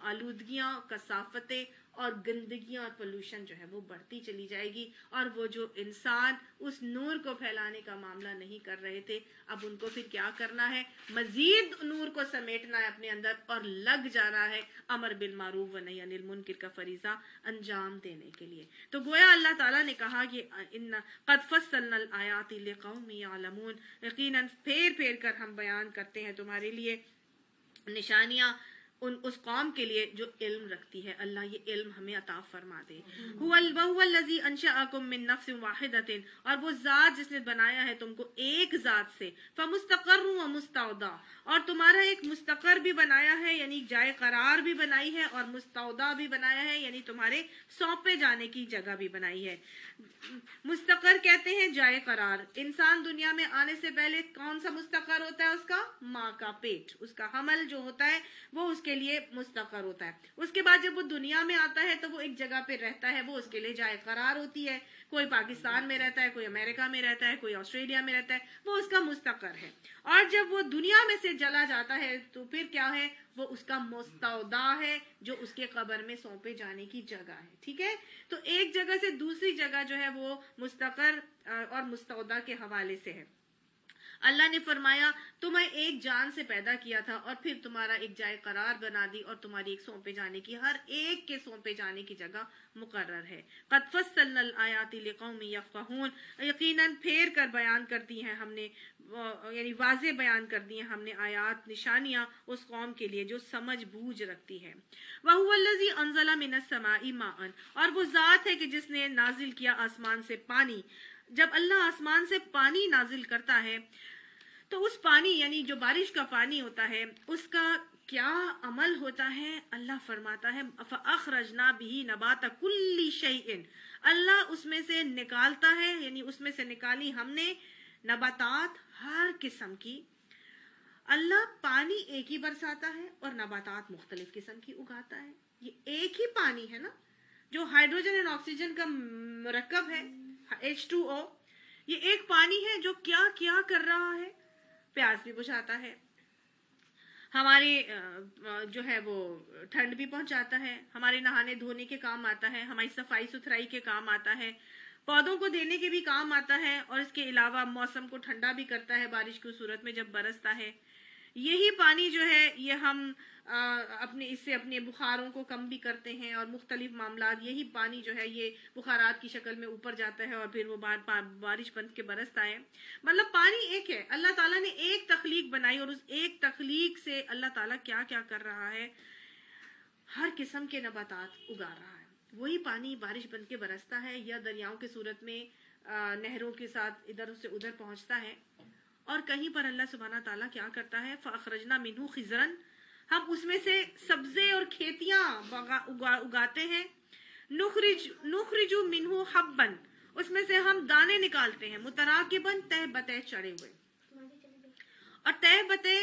آلودگیاں, کثافتیں اور گندگیاں اور پولوشن جو ہے وہ بڑھتی چلی جائے گی, اور وہ جو انسان اس نور کو پھیلانے کا معاملہ نہیں کر رہے تھے, اب ان کو پھر کیا کرنا ہے, مزید نور کو سمیٹنا ہے اپنے اندر اور لگ جانا ہے امر بالمعروف و نہی عن المنکر کا فریضہ انجام دینے کے لیے. تو گویا اللہ تعالیٰ نے کہا کہ قد فصلنا الآیات لقوم یعلمون, یقیناً پھیر پھیر کر ہم بیان کرتے ہیں تمہارے لیے نشانیاں اس قوم کے لیے جو علم رکھتی ہے. اللہ یہ علم ہمیں عطا فرما دے. وَهُوَ الَّذِي أَنشَأَكُم مِّن نَّفْسٍ وَاحِدَةٍ, اور وہ ذات جس نے بنایا ہے تم کو ایک ذات سے, فَمُسْتَقَرٌّ وَمُسْتَوْدَىٰ, اور تمہارا ایک مستقر بھی بنایا ہے یعنی جائے قرار بھی بنائی ہے, اور مستودع بھی بنایا ہے یعنی تمہارے سونپے جانے کی جگہ بھی بنائی ہے. مستقر کہتے ہیں جائے قرار. انسان دنیا میں آنے سے پہلے کون سا مستقر ہوتا ہے؟ اس کا ماں کا پیٹ, اس کا حمل جو ہوتا ہے وہ اس کے لیے مستقر ہوتا ہے. اس کے بعد جب وہ دنیا میں آتا ہے تو وہ ایک جگہ پہ رہتا ہے, وہ اس کے لیے جائے قرار ہوتی ہے. کوئی پاکستان میں رہتا ہے, کوئی امریکہ میں رہتا ہے, کوئی آسٹریلیا میں رہتا ہے, وہ اس کا مستقر ہے. اور جب وہ دنیا میں سے چلا جاتا ہے تو پھر کیا ہے, وہ اس کا مستودع ہے جو اس کے قبر میں سونپے جانے کی جگہ ہے. ٹھیک ہے, تو ایک جگہ سے دوسری جگہ جو ہے وہ مستقر اور مستودع کے حوالے سے ہے. اللہ نے فرمایا تمہیں ایک جان سے پیدا کیا تھا اور پھر تمہارا ایک جائے قرار بنا دی اور تمہاری ایک سونپے جانے کی، ہر ایک کے سونپے جانے کی جگہ مقرر ہے۔ قد فصلنا الآیات لقوم یفقہون، یقیناً پھیر کر بیان کر دی ہیں ہم نے، یعنی واضح بیان کر دی ہیں ہم نے آیات، نشانیاں اس قوم کے لیے جو سمجھ بوجھ رکھتی ہے۔ وَهُوَ الَّذِي أَنزَلَ مِنَ السَّمَاءِ مَاءً، اور وہ ذات ہے کہ جس نے نازل کیا آسمان سے پانی۔ جب اللہ آسمان سے پانی نازل کرتا ہے تو اس پانی یعنی جو بارش کا پانی ہوتا ہے اس کا کیا عمل ہوتا ہے؟ اللہ فرماتا ہے فَأَخْرَجْنَا بِهِ نَبَاتَ كُلِّ شَيْءٍ، اللہ اس میں سے نکالتا ہے، یعنی اس میں سے نکالی ہم نے نباتات ہر قسم کی۔ اللہ پانی ایک ہی برساتا ہے اور نباتات مختلف قسم کی اگاتا ہے۔ یہ ایک ہی پانی ہے نا جو ہائیڈروجن اور آکسیجن کا مرکب ہے H2O، یہ ایک پانی ہے جو کیا کیا کر رہا ہے؟ پیاس بھی بجھاتا ہے، ہماری جو ہے وہ ٹھنڈ بھی پہنچاتا ہے، ہمارے نہانے دھونے کے کام آتا ہے، ہماری صفائی ستھرائی کے کام آتا ہے، پودوں کو دینے کے بھی کام آتا ہے، اور اس کے علاوہ موسم کو ٹھنڈا بھی کرتا ہے بارش کی صورت میں جب برستا ہے۔ یہی پانی جو ہے یہ ہم اس سے اپنے بخاروں کو کم بھی کرتے ہیں اور مختلف معاملات، یہی پانی جو ہے یہ بخارات کی شکل میں اوپر جاتا ہے اور پھر وہ بارش بن کے برستا ہے۔ مطلب پانی ایک ہے، اللہ تعالیٰ نے ایک تخلیق بنائی اور اس ایک تخلیق سے اللہ تعالیٰ کیا کیا کر رہا ہے؟ ہر قسم کے نباتات اگا رہا ہے۔ وہی پانی بارش بن کے برستا ہے یا دریاؤں کی صورت میں نہروں کے ساتھ ادھر سے ادھر پہنچتا ہے، اور کہیں پر اللہ سبحانہ تعالیٰ کیا کرتا ہے فَأَخْرَجْنَا مِنْهُ خِضْرًا، ہم اس میں سے سبزے اور کھیتیاں اگاتے ہیں، نُخْرِجُ مِنْهُ حَبًّا، اس میں سے ہم دانے نکالتے ہیں، متراکباً تہ بتہ چڑھے ہوئے، اور تہ بتہ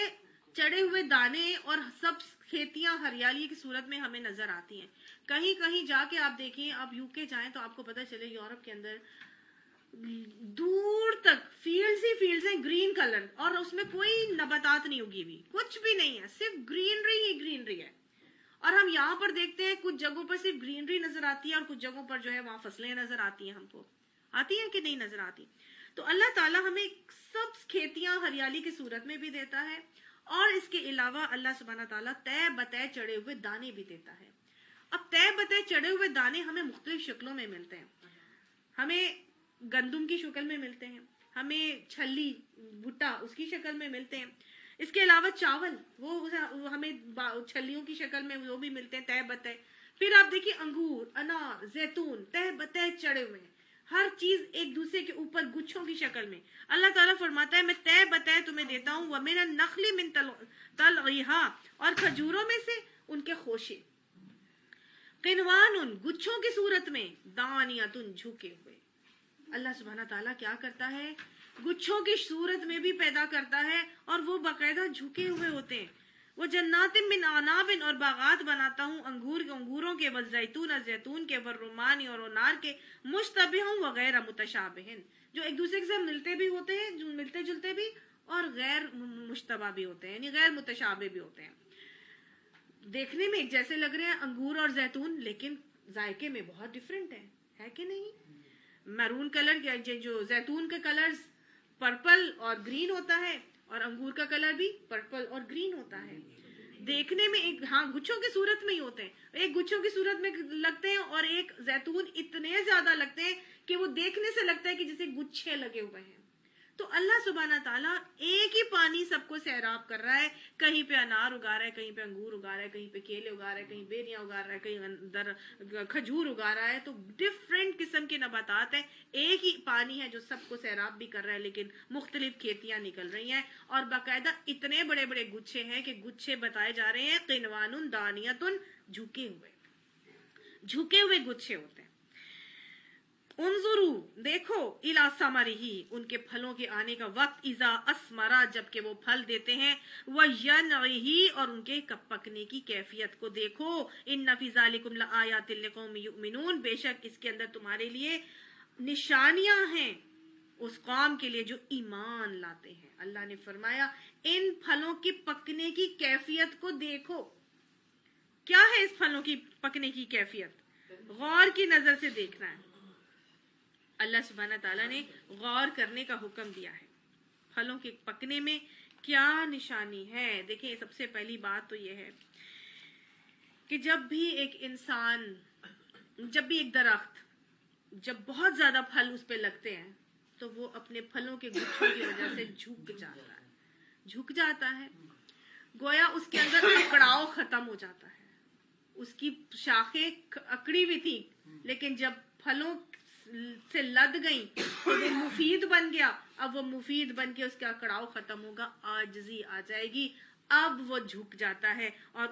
چڑھے ہوئے دانے اور سب کھیتیاں ہریالی کی صورت میں ہمیں نظر آتی ہیں۔ کہیں کہیں جا کے آپ دیکھیں، آپ UK جائیں تو آپ کو پتہ چلے یورپ کے اندر دور تک فیلڈز ہی فیلڈز ہیں گرین کلر، اور اس میں کوئی نباتات نہیں اگی ہوئی، کچھ بھی نہیں ہے، صرف گرینری ہی گرینری ہے۔ اور ہم یہاں پر دیکھتے ہیں کچھ جگہوں پر صرف گرینری نظر آتی ہے اور کچھ جگہوں پر جو ہے وہاں فصلیں نظر آتی ہیں، ہم کو آتی ہیں کہ نہیں نظر آتی؟ تو اللہ تعالیٰ ہمیں سب کھیتیاں ہریالی کی صورت میں بھی دیتا ہے، اور اس کے علاوہ اللہ سبحانہ تعالیٰ تہ بتہ چڑھے ہوئے دانے بھی دیتا ہے۔ اب تہ بتہ چڑھے ہوئے دانے ہمیں مختلف شکلوں میں ملتے ہیں، ہمیں گندم کی شکل میں ملتے ہیں، ہمیں چھلی بھٹا اس کی شکل میں ملتے ہیں، اس کے علاوہ چاول وہ ہمیں چھلیوں کی شکل میں وہ بھی ملتے ہیں تہ بتہ۔ پھر آپ دیکھیے انگور، انار، زیتون تہ بتہ چڑھے ہوئے ہیں، ہر چیز ایک دوسرے کے اوپر گچھوں کی شکل میں۔ اللہ تعالیٰ فرماتا ہے میں تہ بتہ تمہیں دیتا ہوں، وَمِنَ النَّخْلِ مِن طَلْعِهَا، اور کھجوروں میں سے ان کے خوشے، قِنْوَانٌ گچھوں کی صورت میں، دَانِيَةٌ جھکے ہوئے۔ اللہ سبحانہ تعالیٰ کیا کرتا ہے؟ گچھوں کی صورت میں بھی پیدا کرتا ہے اور وہ باقاعدہ جھکے ہوئے ہوتے ہیں۔ وہ جنات من اعناب، اور باغات بناتا ہوں انگوروں کے، والزیتون زیتون کے، والرمان اور انار کے، مشتبہ وغیر متشابہ، جو ایک دوسرے کے ساتھ ملتے بھی ہوتے ہیں، جو ملتے جلتے بھی، اور غیر مشتبہ بھی ہوتے ہیں، یعنی غیر متشابہ بھی ہوتے ہیں۔ دیکھنے میں ایک جیسے لگ رہے ہیں انگور اور زیتون، لیکن ذائقے میں بہت ڈیفرنٹ ہے کہ نہیں؟ میرون کلر جو زیتون کا کلر پرپل اور گرین ہوتا ہے، اور انگور کا کلر بھی پرپل اور گرین ہوتا ہے۔ دیکھنے میں ایک گچھوں کی صورت میں ہی ہوتے ہیں، ایک گچھوں کی صورت میں لگتے ہیں اور ایک زیتون اتنے زیادہ لگتے ہیں کہ وہ دیکھنے سے لگتا ہے کہ جیسے گچھے لگے ہوئے ہیں۔ تو اللہ سبحانہ تعالیٰ ایک ہی پانی سب کو سیراب کر رہا ہے، کہیں پہ انار اگا رہا ہے، کہیں پہ انگور اگا رہا ہے، کہیں پہ کیلے اگا رہا ہے، کہیں بیریاں اگا رہا ہے، کہیں اندر کھجور اگا رہا ہے۔ تو ڈفرینٹ قسم کے نباتات ہیں، ایک ہی پانی ہے جو سب کو سیراب بھی کر رہا ہے، لیکن مختلف کھیتیاں نکل رہی ہیں، اور باقاعدہ اتنے بڑے بڑے گچھے ہیں کہ گچھے بتائے جا رہے ہیں قنوان دانیتن، جھکے ہوئے گچھے ہوتے ہیں۔ انظرو دیکھو، الی ثمرہ ان کے پھلوں کے آنے کا وقت، اذا اثمرا جب کہ وہ پھل دیتے ہیں، وینعہ اور ان کے پکنے کی کیفیت کو دیکھو، ان فی ذلکم لآیات لقوم یؤمنون، بے شک اس کے اندر تمہارے لیے نشانیاں ہیں اس قوم کے لیے جو ایمان لاتے ہیں۔ اللہ نے فرمایا ان پھلوں کی پکنے کی کیفیت کو دیکھو۔ کیا ہے اس پھلوں کی پکنے کی کیفیت؟ غور کی نظر سے دیکھنا ہے۔ اللہ سبحانہ تعالیٰ نے غور کرنے کا حکم دیا ہے۔ پھلوں کے پکنے میں کیا نشانی ہے؟ دیکھیں سب سے پہلی بات تو یہ ہے کہ جب بھی ایک درخت جب بہت زیادہ پھل اس پہ لگتے ہیں تو وہ اپنے پھلوں کے گچھوں کی وجہ سے جھک جاتا ہے، گویا اس کے اندر اکڑاؤ ختم ہو جاتا ہے. اس کی شاخیں اکڑی ہوئی تھی لیکن جب پھلوں سے لد گئیں تو وہ مفید بن گیا. اب وہ مفید بن کے اس کا اکڑاؤ ختم ہوگا، عاجزی آ جائے گی، اب وہ جھک جاتا ہے اور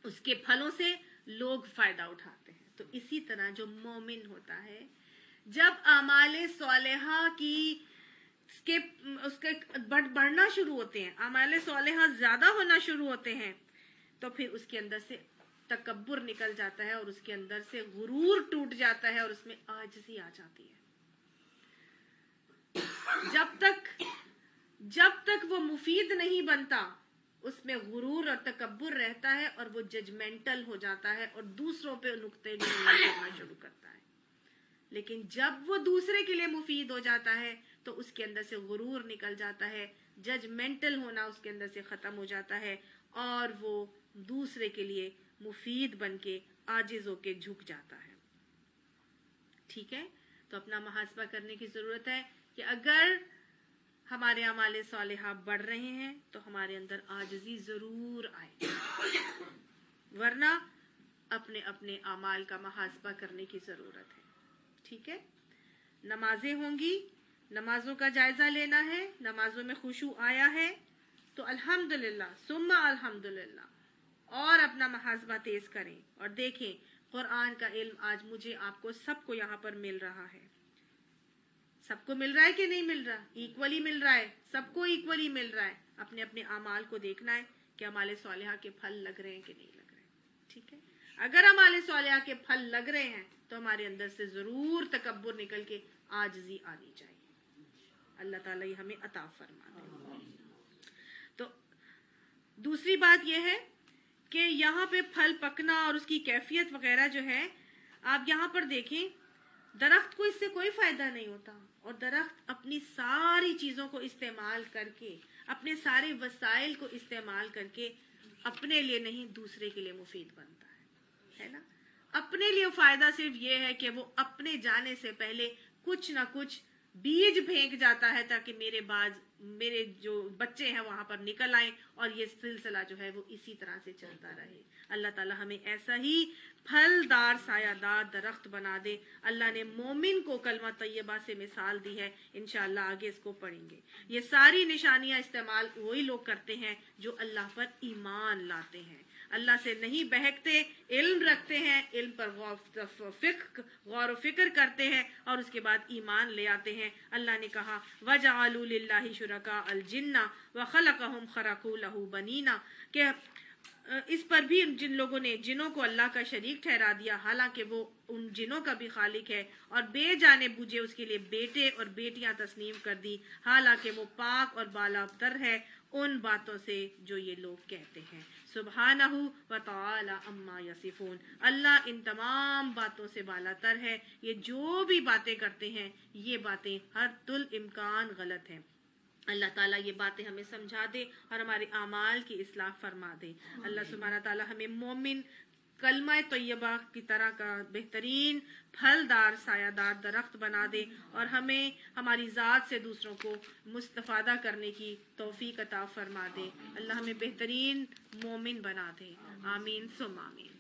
اس کے پھلوں سے لوگ فائدہ اٹھاتے ہیں. تو اسی طرح جو مومن ہوتا ہے جب اعمال صالحہ اس کے بڑھنا شروع ہوتے ہیں، اعمال صالحہ زیادہ ہونا شروع ہوتے ہیں، تو پھر اس کے اندر سے تکبر نکل جاتا ہے اور اس کے اندر سے غرور ٹوٹ جاتا ہے اور اس میں عاجزی آ جاتی ہے. جب تک وہ مفید نہیں بنتا اس میں غرور اور تکبر رہتا ہے اور وہ ججمنٹل ہو جاتا ہے اور دوسروں پہ نقطے کرنا شروع کرتا ہے. لیکن جب وہ دوسرے کے لیے مفید ہو جاتا ہے تو اس کے اندر سے غرور نکل جاتا ہے، ججمنٹل ہونا اس کے اندر سے ختم ہو جاتا ہے اور وہ دوسرے کے لیے مفید بن کے عاجز ہو کے جھک جاتا ہے. ٹھیک ہے، تو اپنا محاسبہ کرنے کی ضرورت ہے کہ اگر ہمارے اعمال صالحہ بڑھ رہے ہیں تو ہمارے اندر عاجزی ضرور آئے، ورنہ اپنے اپنے اعمال کا محاسبہ کرنے کی ضرورت ہے. ٹھیک ہے، نمازیں ہوں گی، نمازوں کا جائزہ لینا ہے، نمازوں میں خشوع آیا ہے تو الحمدللہ ثم الحمدللہ، اور اپنا محاسبہ تیز کریں اور دیکھیں قرآن کا علم آج مجھے آپ کو سب کو یہاں پر مل رہا ہے. سب کو مل رہا ہے کہ نہیں مل رہا؟ ایکولی مل رہا ہے، سب کو ایکولی مل رہا ہے. اپنے اپنے اعمال کو دیکھنا ہے کہ اعمال صالحہ کے پھل لگ رہے ہیں کہ نہیں لگ رہے ہیں. ٹھیک ہے، اگر اعمال صالحہ کے پھل لگ رہے ہیں تو ہمارے اندر سے ضرور تکبر نکل کے عاجزی آنی چاہیے. اللہ تعالیٰ یہ ہمیں عطا فرما دے. تو دوسری بات یہ ہے کہ یہاں پہ پھل پکنا اور اس کی کیفیت وغیرہ جو ہے، آپ یہاں پر دیکھیں درخت کو اس سے کوئی فائدہ نہیں ہوتا اور درخت اپنی ساری چیزوں کو استعمال کر کے، اپنے سارے وسائل کو استعمال کر کے اپنے لیے نہیں دوسرے کے لیے مفید بنتا ہے نا. اپنے لیے فائدہ صرف یہ ہے کہ وہ اپنے جانے سے پہلے کچھ نہ کچھ بیج پھینک جاتا ہے تاکہ میرے جو بچے ہیں وہاں پر نکل آئیں اور یہ سلسلہ جو ہے وہ اسی طرح سے چلتا رہے. اللہ تعالیٰ ہمیں ایسا ہی پھلدار سایہ دار درخت بنا دے. اللہ نے مومن کو کلمہ طیبہ سے مثال دی ہے، انشاءاللہ آگے اس کو پڑھیں گے. یہ ساری نشانیاں استعمال وہی لوگ کرتے ہیں جو اللہ پر ایمان لاتے ہیں، اللہ سے نہیں بہکتے، علم رکھتے ہیں، علم پر غور و فکر کرتے ہیں اور اس کے بعد ایمان لے آتے ہیں. اللہ نے کہا وَجَعَلُوا لِلَّهِ شُرَكَاءَ الْجِنَّ وَخَلَقَهُمْ خَرَقُوا لَهُ بَنِينَ، کہ اس پر بھی جن لوگوں نے جنوں کو اللہ کا شریک ٹھہرا دیا حالانکہ وہ ان جنوں کا بھی خالق ہے، اور بے جانے بوجھے اس کے لیے بیٹے اور بیٹیاں تسلیم کر دی حالانکہ وہ پاک اور بالا تر ہے ان باتوں سے جو یہ لوگ کہتے ہیں. سبحانہ و تعالی عما یصفون، اللہ ان تمام باتوں سے بالا تر ہے. یہ جو بھی باتیں کرتے ہیں یہ باتیں حد الامکان غلط ہیں. اللہ تعالیٰ یہ باتیں ہمیں سمجھا دے اور ہمارے اعمال کی اصلاح فرما دے. اللہ سبحانہ تعالیٰ ہمیں مومن کلمہ طیبہ کی طرح کا بہترین پھلدار سایہ دار درخت بنا دے اور ہمیں ہماری ذات سے دوسروں کو مستفادہ کرنے کی توفیق عطا فرما دے. اللہ ہمیں بہترین مومن بنا دے. آمین ثم آمین.